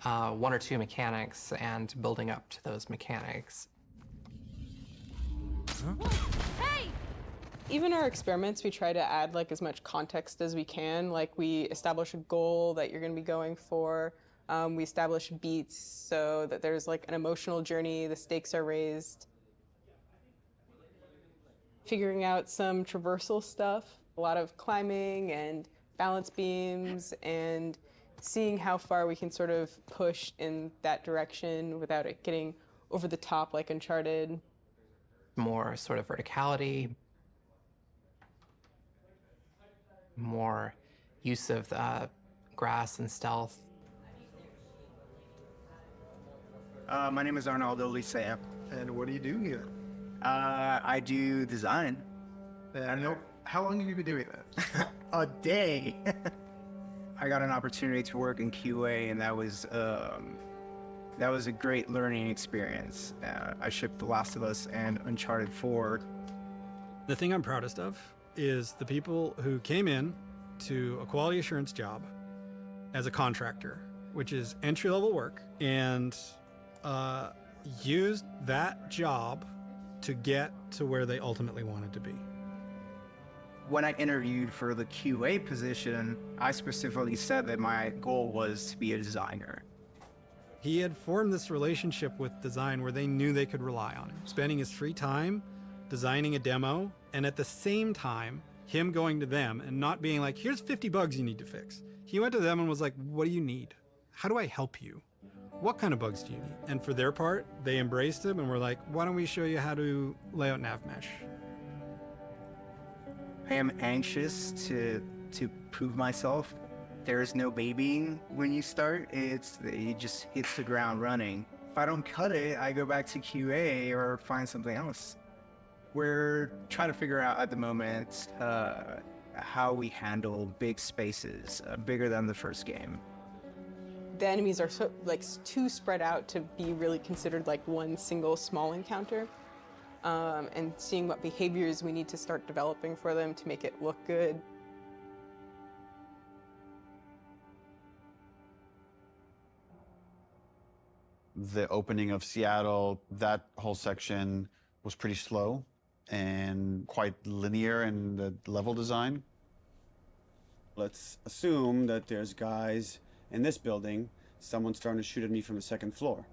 1 or 2 mechanics and building up to those mechanics.
Hey! Even our experiments, we try to add as much context as we can. We establish a goal that you're going to be going for. We establish beats so that there's an emotional journey, the stakes are raised. Figuring out some traversal stuff, a lot of climbing and balance beams, and seeing how far we can sort of push in that direction without it getting over the top like Uncharted.
More sort of verticality, more use of grass and stealth.
My name is Arnaldo Licea. And what do you do here? I do design. And how long have you been doing that? A day. I got an opportunity to work in QA, and that was That was a great learning experience. I shipped The Last of Us and Uncharted 4.
The thing I'm proudest of is the people who came in to a quality assurance job as a contractor, which is entry-level work, and used that job to get to where they ultimately wanted to be.
When I interviewed for the QA position, I specifically said that my goal was to be a designer.
He had formed this relationship with design where they knew they could rely on him, spending his free time designing a demo, and at the same time, him going to them and not being like, here's 50 bugs you need to fix. He went to them and was like, what do you need? How do I help you? What kind of bugs do you need? And for their part, they embraced him and were like, why don't we show you how to lay out nav mesh?
I am anxious to prove myself. There is no babying when you start. It just hits the ground running. If I don't cut it, I go back to QA or find something else. We're trying to figure out at the moment how we handle big spaces, bigger than the first game.
The enemies are too spread out to be really considered like one single small encounter. And seeing what behaviors we need to start developing for them to make it look good.
The opening of Seattle, that whole section was pretty slow and quite linear in the level design. Let's assume that there's guys in this building, someone's starting to shoot at me from the second floor.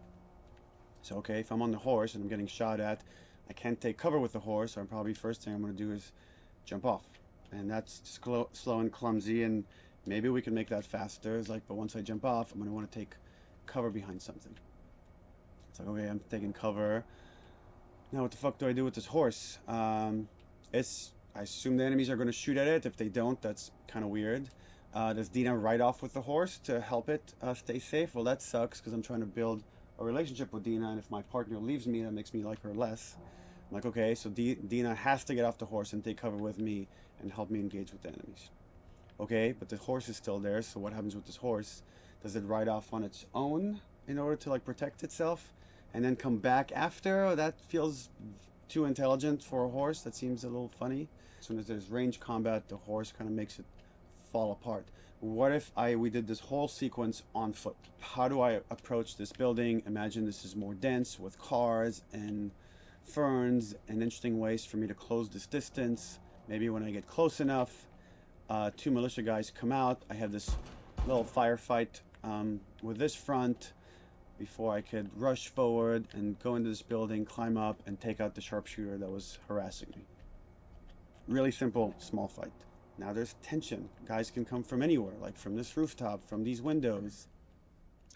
So, okay, if I'm on the horse and I'm getting shot at, I can't take cover with the horse, so probably first thing I'm going to do is jump off. And that's slow and clumsy, and maybe we can make that faster. It's like, but once I jump off, I'm going to want to take cover behind something. It's like, okay, I'm taking cover. Now what the fuck do I do with this horse? I assume the enemies are going to shoot at it. If they don't, that's kind of weird. Does Dina ride off with the horse to help it stay safe? Well, that sucks because I'm trying to build a relationship with Dina, and if my partner leaves me, that makes me like her less. I'm like, okay, so Dina has to get off the horse and take cover with me and help me engage with the enemies. Okay, but the horse is still there, so what happens with this horse? Does it ride off on its own in order to like protect itself and then come back after? Oh, that feels too intelligent for a horse. That seems a little funny. As soon as there's range combat, the horse kind of makes it fall apart. What if we did this whole sequence on foot? How do I approach this building? Imagine this is more dense with cars and ferns and interesting ways for me to close this distance. Maybe when I get close enough, 2 militia guys come out. I have this little firefight with this front before I could rush forward and go into this building, climb up, and take out the sharpshooter that was harassing me. Really simple, small fight. Now there's tension. Guys can come from anywhere, like from this rooftop, from these windows.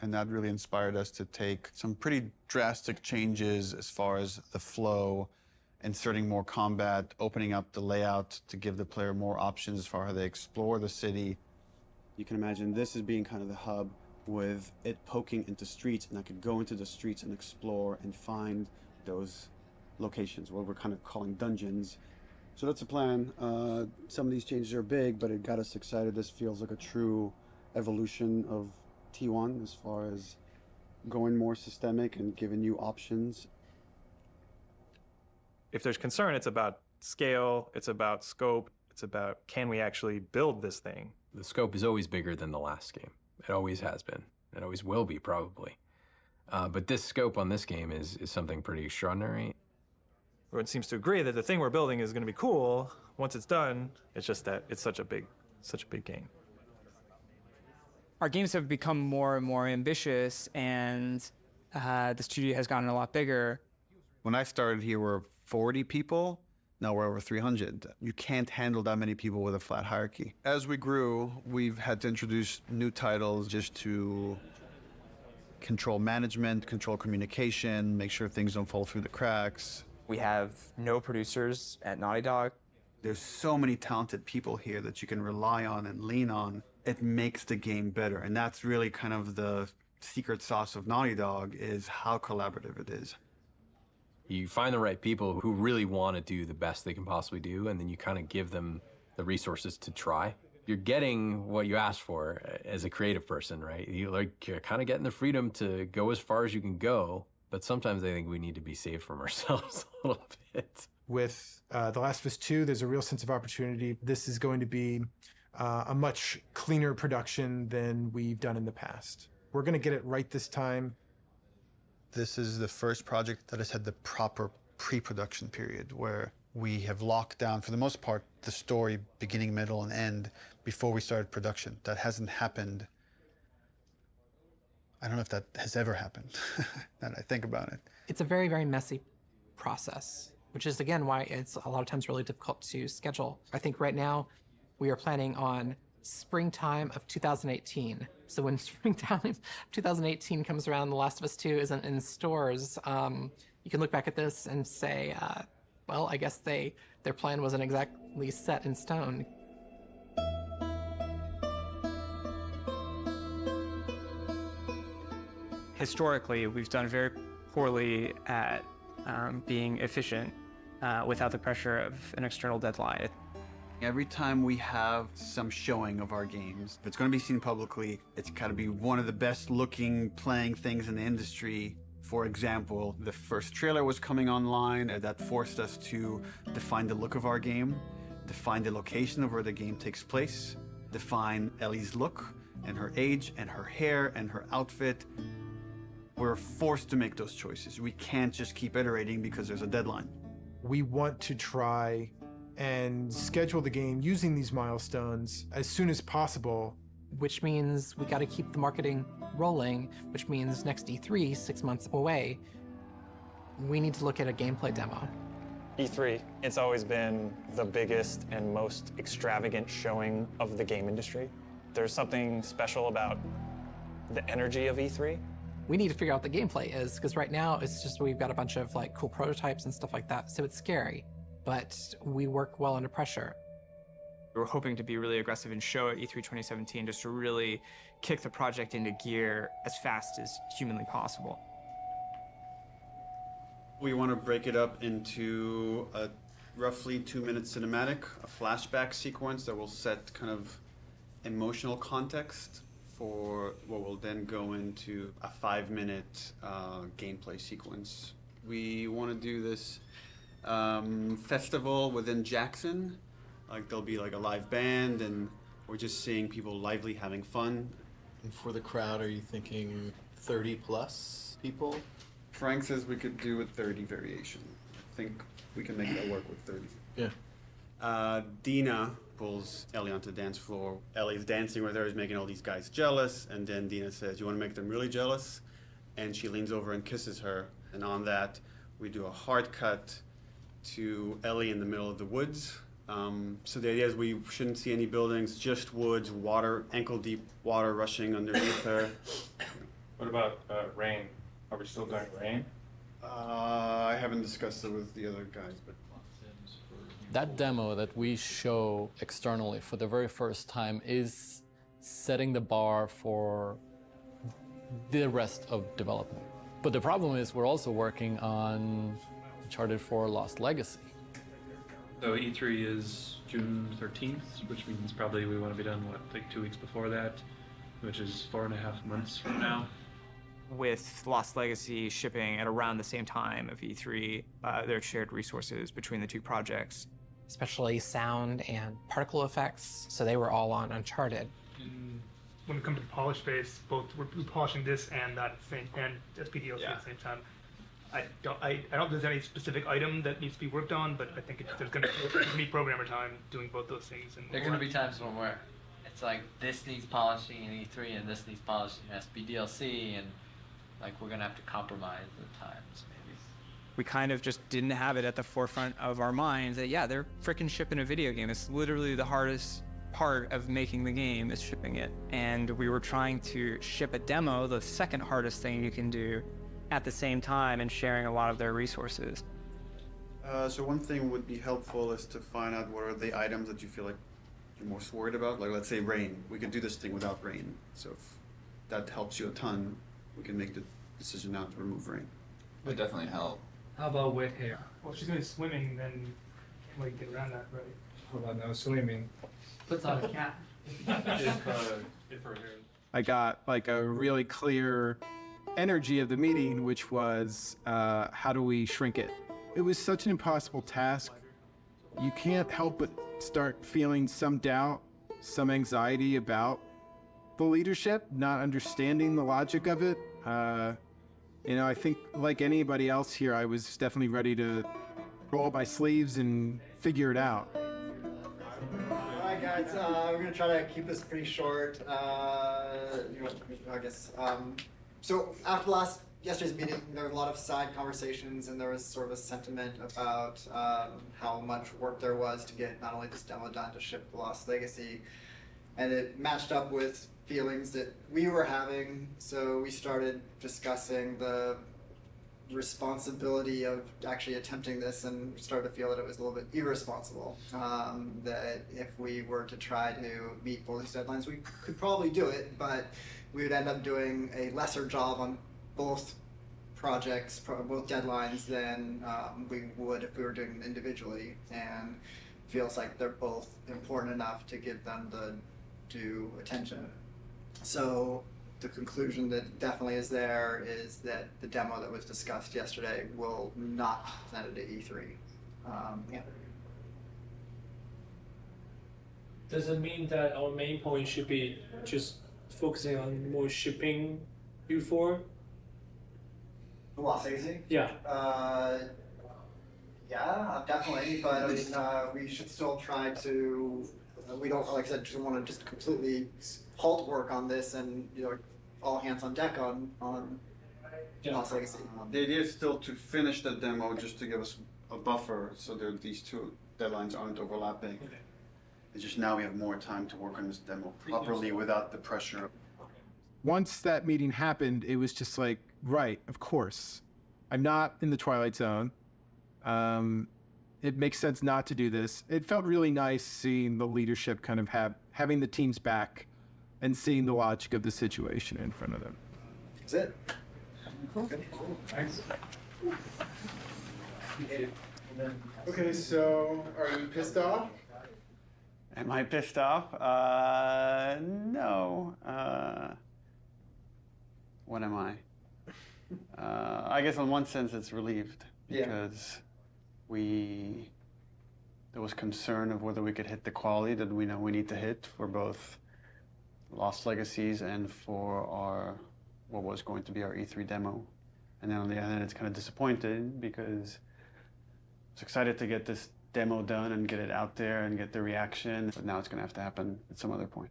And that really inspired us to take some pretty drastic changes as far as the flow, inserting more combat, opening up the layout to give the player more options as far as how they explore the city. You can imagine this as being kind of the hub with it poking into streets, and I could go into the streets and explore and find those locations, what we're kind of calling dungeons. So that's the plan. Some of these changes are big, but it got us excited. This feels like a true evolution of T1 as far as going more systemic and giving you options.
If there's concern, it's about scale, it's about scope, it's about can we actually build this thing?
The scope is always bigger than the last game. It always has been. It always will be, probably. But this scope on this game is something pretty extraordinary.
Everyone seems to agree that the thing we're building is going to be cool. Once it's done, it's just that it's such a big game.
Our games have become more and more ambitious, and the studio has gotten a lot bigger.
When I started here, we were 40 people. Now we're over 300. You can't handle that many people with a flat hierarchy. As we grew, we've had to introduce new titles just to control management, control communication, make sure things don't fall through the cracks.
We have no producers at Naughty Dog.
There's so many talented people here that you can rely on and lean on. It makes the game better, and that's really kind of the secret sauce of Naughty Dog, is how collaborative it is.
You find the right people who really want to do the best they can possibly do, and then you kind of give them the resources to try. you're getting what you asked for as a creative person, right? You're kind of getting the freedom to go as far as you can go, but sometimes I think we need to be saved from ourselves a little bit.
With The Last of Us 2, there's a real sense of opportunity. This is going to be a much cleaner production than we've done in the past. We're going to get it right this time.
This is the first project that has had the proper pre-production period where we have locked down, for the most part, the story beginning, middle, and end before we started production. That hasn't happened. I don't know if that has ever happened, now that I think about it.
It's a very, very messy process, which is, again, why it's a lot of times really difficult to schedule. I think right now we are planning on springtime of 2018. So when springtime of 2018 comes around, The Last of Us 2 isn't in stores, you can look back at this and say, well, I guess their plan wasn't exactly set in stone.
Historically, we've done very poorly at being efficient without the pressure of an external deadline.
Every time we have some showing of our games, if it's going to be seen publicly, it's got to be one of the best looking playing things in the industry. For example, the first trailer was coming online, and that forced us to define the look of our game, define the location of where the game takes place, define Ellie's look and her age and her hair and her outfit. We're forced to make those choices. We can't just keep iterating because there's a deadline.
We want to try and schedule the game using these milestones as soon as possible.
Which means we got to keep the marketing rolling, which means next E3, 6 months away, we need to look at a gameplay demo.
E3, it's always been the biggest and most extravagant showing of the game industry. There's something special about the energy of E3.
We need to figure out what the gameplay is, because right now it's just we've got a bunch of like cool prototypes and stuff like that, so it's scary, but we work well under pressure.
We're hoping to be really aggressive and show at E3 2017 just to really kick the project into gear as fast as humanly possible.
We want to break it up into a roughly 2-minute cinematic, a flashback sequence that will set kind of emotional context for what will then go into a 5-minute gameplay sequence. We want to do this festival within Jackson. Like there'll be like a live band and we're just seeing people lively having fun.
And for the crowd, are you thinking 30 plus people?
Frank says we could do a 30 variation. I think we can make that work with 30.
Yeah.
Dina pulls Ellie onto the dance floor. Ellie's dancing with her, is making all these guys jealous, and then Dina says, you want to make them really jealous? And she leans over and kisses her. And on that, we do a hard cut to Ellie in the middle of the woods. So the idea is we shouldn't see any buildings, just woods, water, ankle-deep water rushing underneath her.
What about rain? Are we still doing rain?
I haven't discussed it with the other guys, but...
That demo that we show externally for the very first time is setting the bar for the rest of development. But the problem is we're also working on Uncharted 4 Lost Legacy.
So E3 is June 13th, which means probably we want to be done, what, like 2 weeks before that, which is 4.5 months from now.
With Lost Legacy shipping at around the same time of E3, there are shared resources between the two projects.
Especially sound and particle effects, so they were all on Uncharted.
When it comes to the polish phase, both we're polishing this and that at the same, and SPDLC at the same time. I don't think there's any specific item that needs to be worked on, but I think there's going to be programmer time doing both those things. And
there are going to be times when it's like this needs polishing in E3 and this needs polishing in SPDLC, and like we're going to have to compromise at times maybe.
We kind of just didn't have it at the forefront of our minds that, yeah, they're freaking shipping a video game. It's literally the hardest part of making the game is shipping it. And we were trying to ship a demo, the second hardest thing you can do, at the same time and sharing a lot of their resources.
So one thing would be helpful is to find out what are the items that you feel like you're most worried about. Like let's say rain. We could do this thing without rain. So if that helps you a ton, we can make the decision now to remove rain.
It would definitely help.
How about wet hair? Well, if she's going to swimming, then you can't really get around that, right?
How about no swimming?
Puts on a cap.
I got like a really clear energy of the meeting, which was how do we shrink it? It was such an impossible task. You can't help but start feeling some doubt, some anxiety about the leadership, not understanding the logic of it. You know, I think like anybody else here, I was definitely ready to roll up my sleeves and figure it out.
Alright guys, we're gonna try to keep this pretty short. I guess. So after yesterday's meeting, there were a lot of side conversations, and there was sort of a sentiment about how much work there was to get not only this demo done to ship the Lost Legacy, and it matched up with feelings that we were having. So we started discussing the responsibility of actually attempting this, and started to feel that it was a little bit irresponsible. That if we were to try to meet both these deadlines, we could probably do it, but we would end up doing a lesser job on both projects, both deadlines, than we would if we were doing them individually. And feels like they're both important enough to give them the due attention. So the conclusion that definitely is there is that the demo that was discussed yesterday will not be presented at E3. Yeah.
Does it mean that our main point should be just focusing on more shipping before?
The Lost Legacy?
Yeah.
Yeah, definitely. But I mean, we should still try to. We don't, like I said, just want to just completely halt work on this, and all hands on deck on Lost Legacy.
The idea is still to finish the demo, just to give us a buffer, so that these two deadlines aren't overlapping.
Okay.
It's just now we have more time to work on this demo properly without the pressure.
Once that meeting happened, it was just like, right, of course. I'm not in the Twilight Zone. It makes sense not to do this. It felt really nice seeing the leadership kind of having the team's back and seeing the logic of the situation in front of them.
That's it. Cool. Thanks.
Okay, so are you pissed off?
Am I pissed off? No. What am I? I guess in one sense it's relieved, because there was concern of whether we could hit the quality that we know we need to hit for both Lost Legacies and for what was going to be our E3 demo. And then on the other hand, it's kind of disappointed, because I was excited to get this demo done and get it out there and get the reaction, but now it's going to have to happen at some other point.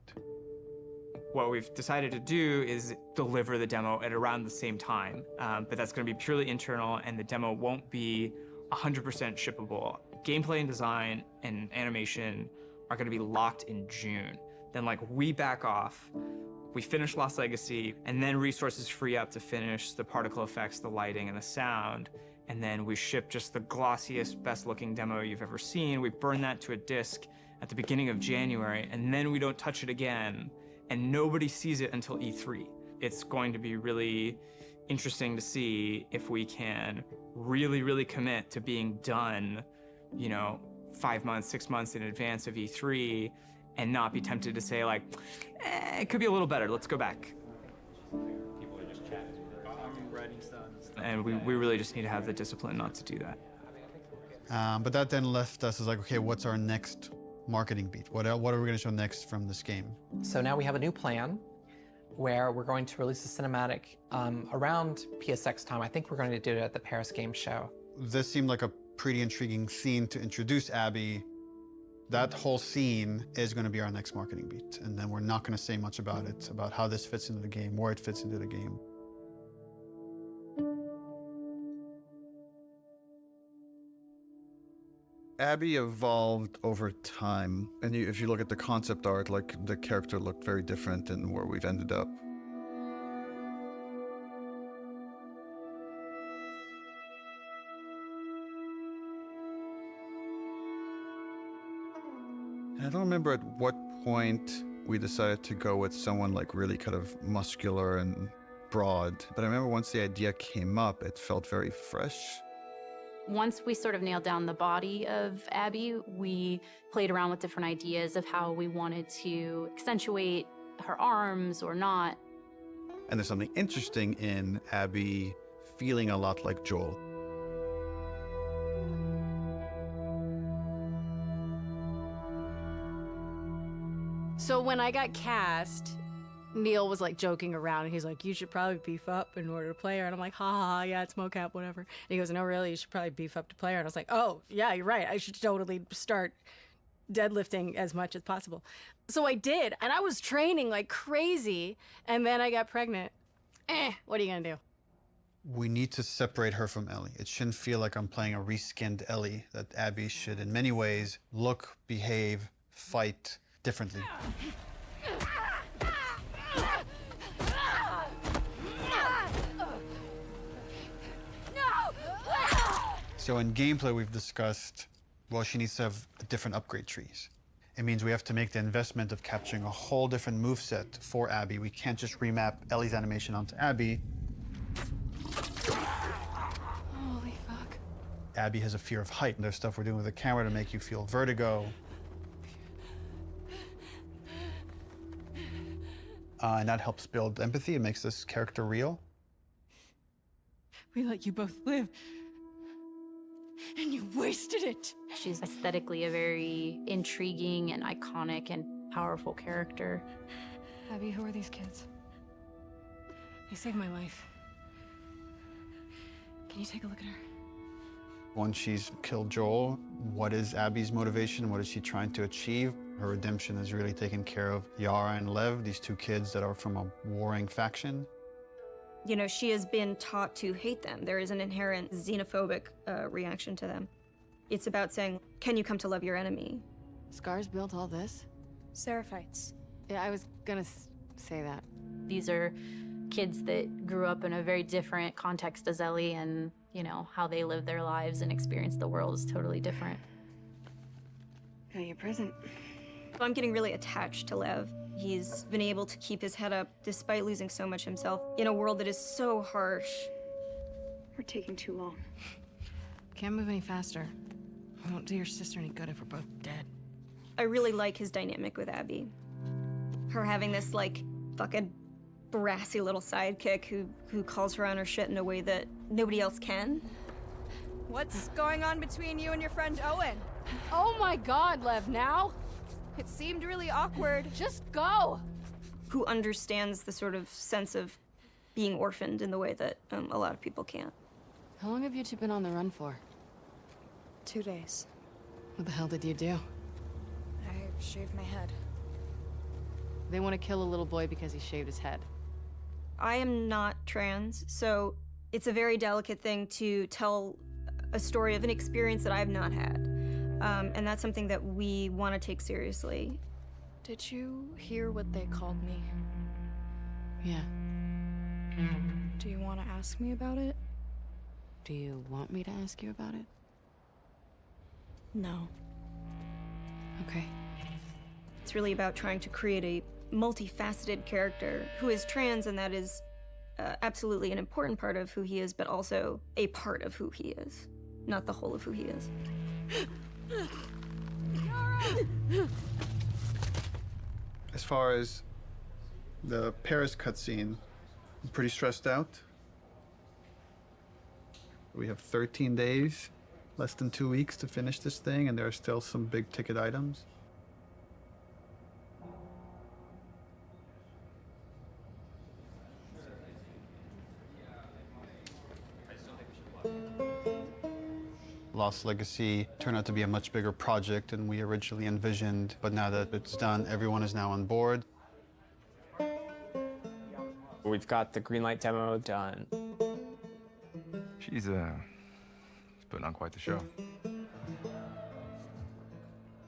What we've decided to do is deliver the demo at around the same time, but that's going to be purely internal, and the demo won't be 100% shippable. Gameplay and design and animation are going to be locked in June. Then we back off, we finish Lost Legacy, and then resources free up to finish the particle effects, the lighting, and the sound. And then we ship just the glossiest, best looking demo you've ever seen. We burn that to a disk at the beginning of January, and then we don't touch it again, and nobody sees it until E3. It's going to be really interesting to see if we can really, really commit to being done, 5 months, 6 months in advance of E3, and not be tempted to say it could be a little better, let's go back.
People are just chatting. I'm writing stuff.
And we really just need to have the discipline not to do that.
But that then left us as okay, what's our next marketing beat? What are we going to show next from this game?
So now we have a new plan where we're going to release a cinematic around PSX time. I think we're going to do it at the Paris Game Show.
This seemed like a pretty intriguing scene to introduce Abby. That whole scene is going to be our next marketing beat. And then we're not going to say much about it, about how this fits into the game, where it fits into the game. Abby evolved over time. And if you look at the concept art, the character looked very different than where we've ended up. I don't remember at what point we decided to go with someone really kind of muscular and broad. But I remember once the idea came up, it felt very fresh.
Once we sort of nailed down the body of Abby, we played around with different ideas of how we wanted to accentuate her arms or not.
And there's something interesting in Abby feeling a lot like Joel.
So when I got cast, Neil was like joking around, and he's like, "You should probably beef up in order to play her." And I'm like, "Ha ha, yeah, it's mocap, whatever." And he goes, "No, really, you should probably beef up to play her." And I was like, "Oh, yeah, you're right. I should totally start deadlifting as much as possible." So I did, and I was training like crazy, and then I got pregnant. What are you gonna do?
We need to separate her from Ellie. It shouldn't feel like I'm playing a reskinned Ellie, that Abby should, in many ways, look, behave, fight differently. So in gameplay, we've discussed, well, she needs to have different upgrade trees. It means we have to make the investment of capturing a whole different moveset for Abby. We can't just remap Ellie's animation onto Abby.
Holy fuck.
Abby has a fear of height, and there's stuff we're doing with the camera to make you feel vertigo. And that helps build empathy. It makes this character real.
We let you both live, and you wasted it.
She's aesthetically a very intriguing and iconic and powerful character.
Abby, who are these kids? They saved my life. Can you take a look at her?
Once she's killed Joel, what is Abby's motivation? What is she trying to achieve? Her redemption is really taking care of Yara and Lev, these two kids that are from a warring faction.
You know, she has been taught to hate them. There is an inherent xenophobic reaction to them. It's about saying, can you come to love your enemy?
Scars built all this?
Seraphites.
Yeah, I was gonna say that.
These are kids that grew up in a very different context as Ellie, and, you know, how they live their lives and experience the world is totally different.
Got your present.
I'm getting really attached to Lev. He's been able to keep his head up despite losing so much himself in a world that is so harsh.
We're taking too long. Can't move any faster. I won't do your sister any good if we're both dead.
I really like his dynamic with Abby. Her having this, like, fucking brassy little sidekick who calls her on her shit in a way that nobody else can.
What's going on between you and your friend Owen?
Oh my God, Lev, now?
It seemed really awkward.
Just go!
Who understands the sort of sense of being orphaned in the way that a lot of people can't.
How long have you two been on the run for?
2 days.
What the hell did you do?
I shaved my head.
They want to kill a little boy because he shaved his head.
I am not trans, so it's a very delicate thing to tell a story of an experience that I've not had. And that's something that we want to take seriously.
Did you hear what they called me?
Yeah.
Do you want to ask me about it?
Do you want me to ask you about it?
No.
Okay.
It's really about trying to create a multifaceted character who is trans, and that is absolutely an important part of who he is, but also a part of who he is, not the whole of who he is.
As far as the Paris cutscene, I'm pretty stressed out. We have 13 days, less than 2 weeks to finish this thing, and there are still some big ticket items. Lost Legacy turned out to be a much bigger project than we originally envisioned, but now that it's done, everyone is now on board.
We've got the Greenlight demo done.
She's putting on quite the show.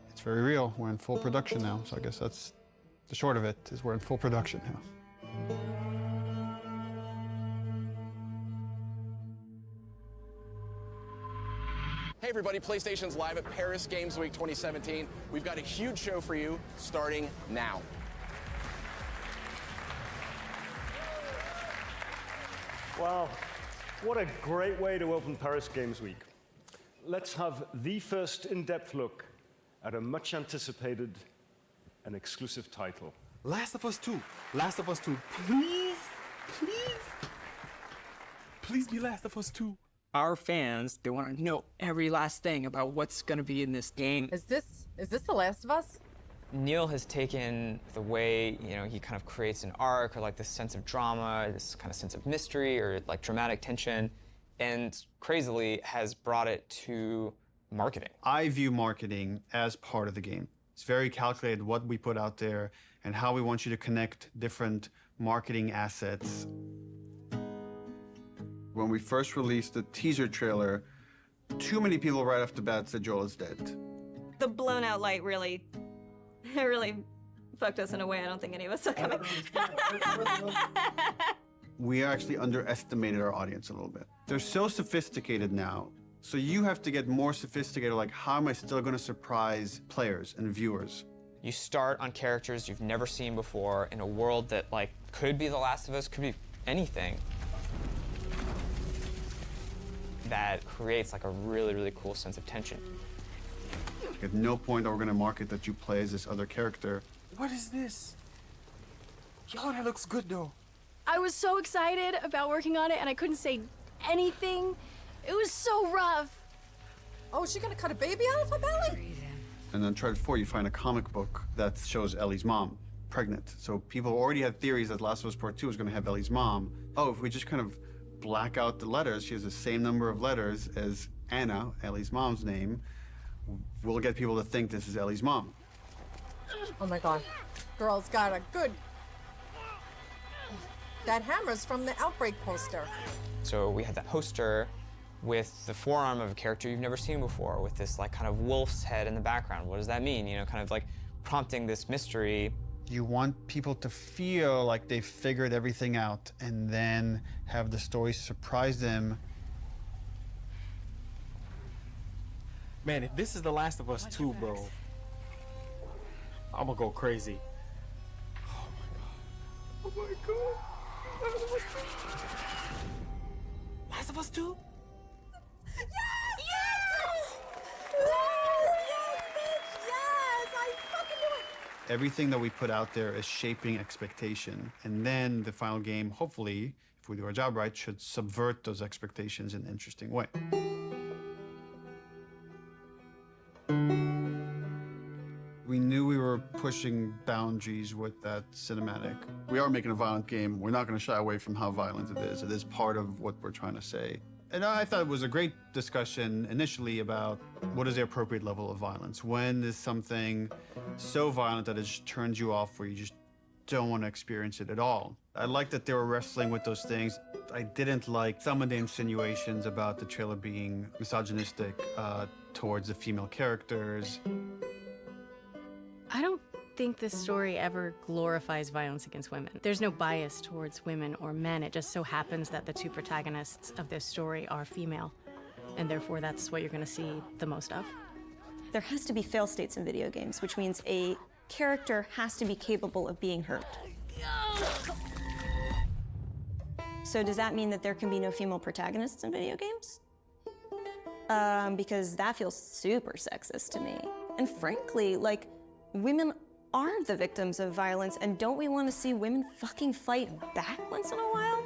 It's very real. We're in full production now, so I guess that's the short of it, is we're in full production now.
Hey everybody, PlayStation's live at Paris Games Week 2017. We've got a huge show for you starting now.
Wow, what a great way to open Paris Games Week.
let's have the first in-depth look at a much anticipated and exclusive title.
Last of Us 2. Last of Us 2. Please, please. Please be Last of Us 2.
Our fans, they want to know every last thing about what's going to be in this game.
Is this The Last of Us?
Neil has taken the way, he kind of creates an arc or like this sense of drama, this kind of sense of mystery or like dramatic tension, and crazily has brought it to marketing.
I view marketing as part of the game. It's very calculated what we put out there and how we want you to connect different marketing assets. When we first released the teaser trailer, too many people right off the bat said Joel is dead.
The blown out light really fucked us in a way I don't think any of us saw coming.
We actually underestimated our audience a little bit. They're so sophisticated now, so you have to get more sophisticated, like how am I still gonna surprise players and viewers?
You start on characters you've never seen before in a world that like could be The Last of Us, could be anything. That creates like a really, really cool sense of tension.
At no point are we gonna market that you play as this other character.
What is this? Yo, that looks good though.
I was so excited about working on it and I couldn't say anything. It was so rough.
Oh, is she gonna cut a baby out of her belly?
And then Uncharted 4, you find a comic book that shows Ellie's mom pregnant. So people already had theories that Last of Us Part 2 was gonna have Ellie's mom. Oh, if we just kind of black out the letters, she has the same number of letters as Anna, Ellie's mom's name, we'll get people to think this is Ellie's mom.
Oh my God. Girl's got a good... That hammer's from the Outbreak poster.
So we had that poster with the forearm of a character you've never seen before, with this like kind of wolf's head in the background. What does that mean? Kind of like prompting this mystery.
You want people to feel like they figured everything out and then have the story surprise them.
Man, if this is The Last of Us 2, bro, I'm gonna go crazy. Oh my God. Last of Us 2?
Yes! Yes! Yes, bitch! Yes! I fucking knew it!
Everything that we put out there is shaping expectation. And then the final game, hopefully, if we do our job right, should subvert those expectations in an interesting way. We knew we were pushing boundaries with that cinematic. We are making a violent game. We're not going to shy away from how violent it is. It is part of what we're trying to say. And I thought it was a great discussion initially about what is the appropriate level of violence. When is something so violent that it just turns you off where you just don't want to experience it at all? I liked that they were wrestling with those things. I didn't like some of the insinuations about the trailer being misogynistic towards the female characters.
I don't think this story ever glorifies violence against women. There's no bias towards women or men. It just so happens that the two protagonists of this story are female, and therefore that's what you're going to see the most of.
There has to be fail states in video games, which means a character has to be capable of being hurt. So does that mean that there can be no female protagonists in video games? Because that feels super sexist to me. And frankly, like, women are the victims of violence, and don't we want to see women fucking fight back once in a while?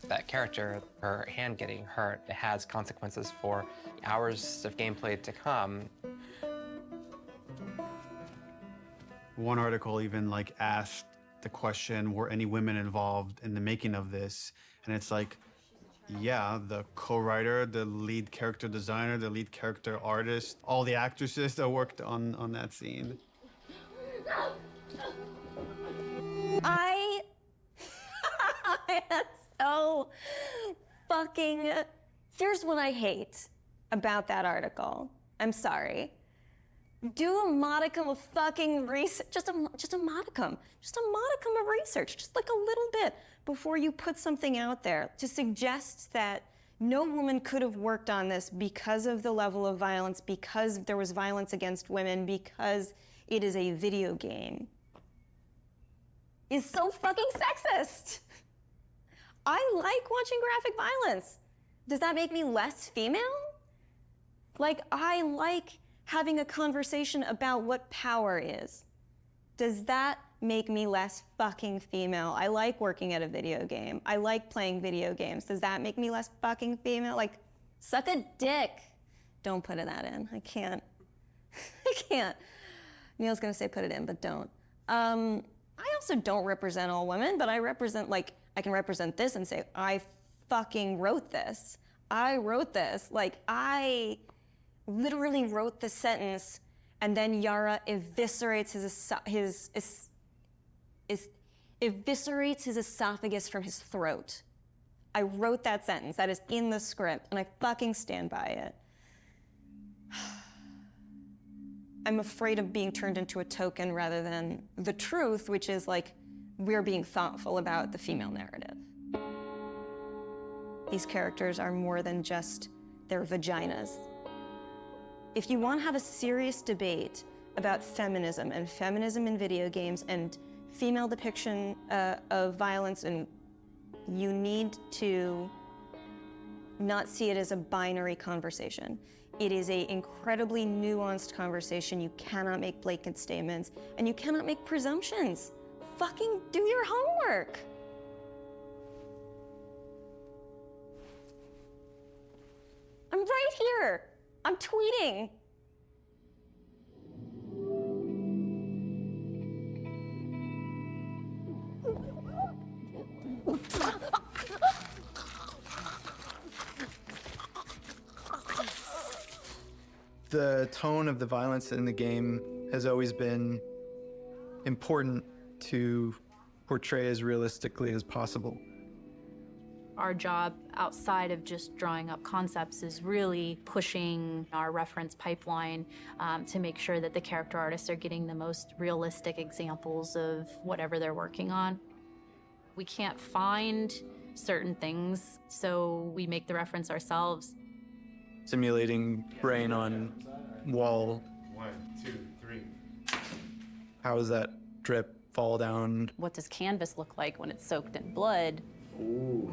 That character, her hand getting hurt, it has consequences for hours of gameplay to come.
One article even like asked the question, were any women involved in the making of this? And it's like, yeah, the co-writer, the lead character designer, the lead character artist, all the actresses that worked on that scene.
I am so fucking... Here's what I hate about that article. I'm sorry. Do a modicum of fucking research, just a modicum of research, just like a little bit before you put something out there to suggest that no woman could have worked on this because of the level of violence, because there was violence against women, because it is a video game. is so fucking sexist. I like watching graphic violence. Does that make me less female? Like, I like having a conversation about what power is. Does that make me less fucking female? I like working at a video game. I like playing video games. Does that make me less fucking female? Like, suck a dick. Don't put that in. I can't. I can't. Neil's gonna say put it in, but don't. I also don't represent all women, but I represent, like, I can represent this and say, I fucking wrote this. I wrote this. Like, I literally wrote the sentence, and then Yara eviscerates eviscerates his esophagus from his throat. I wrote that sentence. That is in the script, and I fucking stand by it. I'm afraid of being turned into a token rather than the truth, which is like, we're being thoughtful about the female narrative. These characters are more than just their vaginas. If you want to have a serious debate about feminism in video games and female depiction of violence, and you need to not see it as a binary conversation. It is an incredibly nuanced conversation. You cannot make blatant statements, and you cannot make presumptions. Fucking do your homework. I'm right here. I'm tweeting.
The tone of the violence in the game has always been important to portray as realistically as possible.
Our job outside of just drawing up concepts is really pushing our reference pipeline to make sure that the character artists are getting the most realistic examples of whatever they're working on. We can't find certain things, so we make the reference ourselves.
Simulating brain on wall.
1, 2, 3.
How does that drip fall down?
What does canvas look like when it's soaked in blood?
Ooh.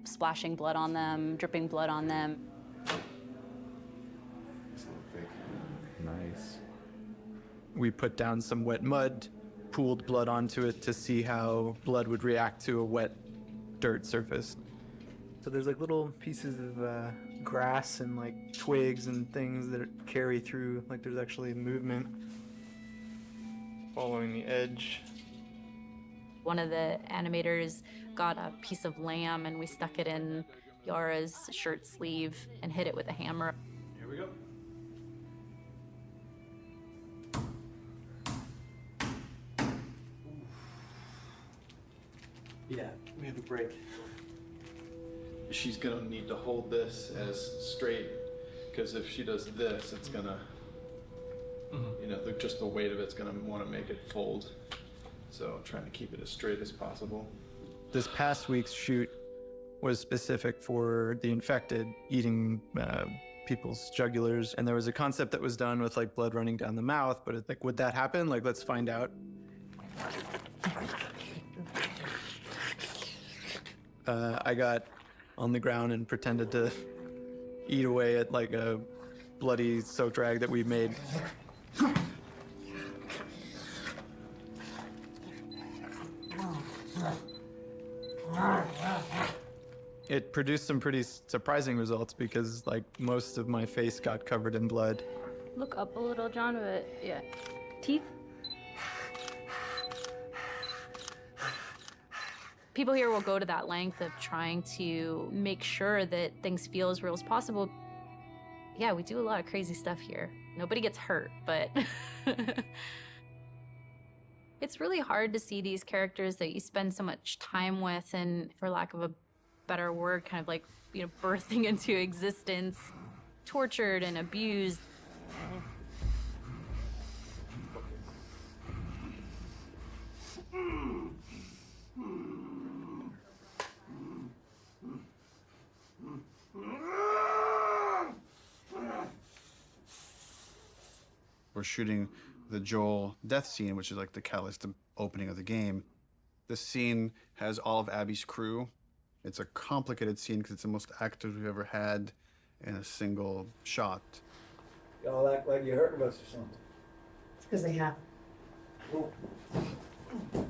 Splashing blood on them, dripping blood on them.
Nice.
We put down some wet mud, pooled blood onto it to see how blood would react to a wet dirt surface.
So there's like little pieces of grass and like twigs and things that carry through, like there's actually movement following the edge.
One of the animators got a piece of lamb and we stuck it in Yara's shirt sleeve and hit it with a hammer.
Here we go.
Yeah, we have a break. She's gonna need to hold this as straight, because if she does this, it's gonna, you know, just the weight of it's gonna want to make it fold. So trying to keep it as straight as possible.
This past week's shoot was specific for the infected eating people's jugulars, and there was a concept that was done with like blood running down the mouth, but it's like, would that happen? Like, let's find out. I got on the ground and pretended to eat away at like a bloody soaked rag that we made. It produced some pretty surprising results because like most of my face got covered in blood.
Look up a little, John, but yeah. Teeth? People here will go to that length of trying to make sure that things feel as real as possible. Yeah, we do a lot of crazy stuff here. Nobody gets hurt, but it's really hard to see these characters that you spend so much time with and, for lack of a better word, kind of like, you know, birthing into existence, tortured and abused.
We're shooting the Joel death scene, which is like the catalyst, the opening of the game. This scene has all of Abby's crew. It's a complicated scene because it's the most actors we've ever had in a single shot.
Y'all act like you're hurting us or something.
It's because they have.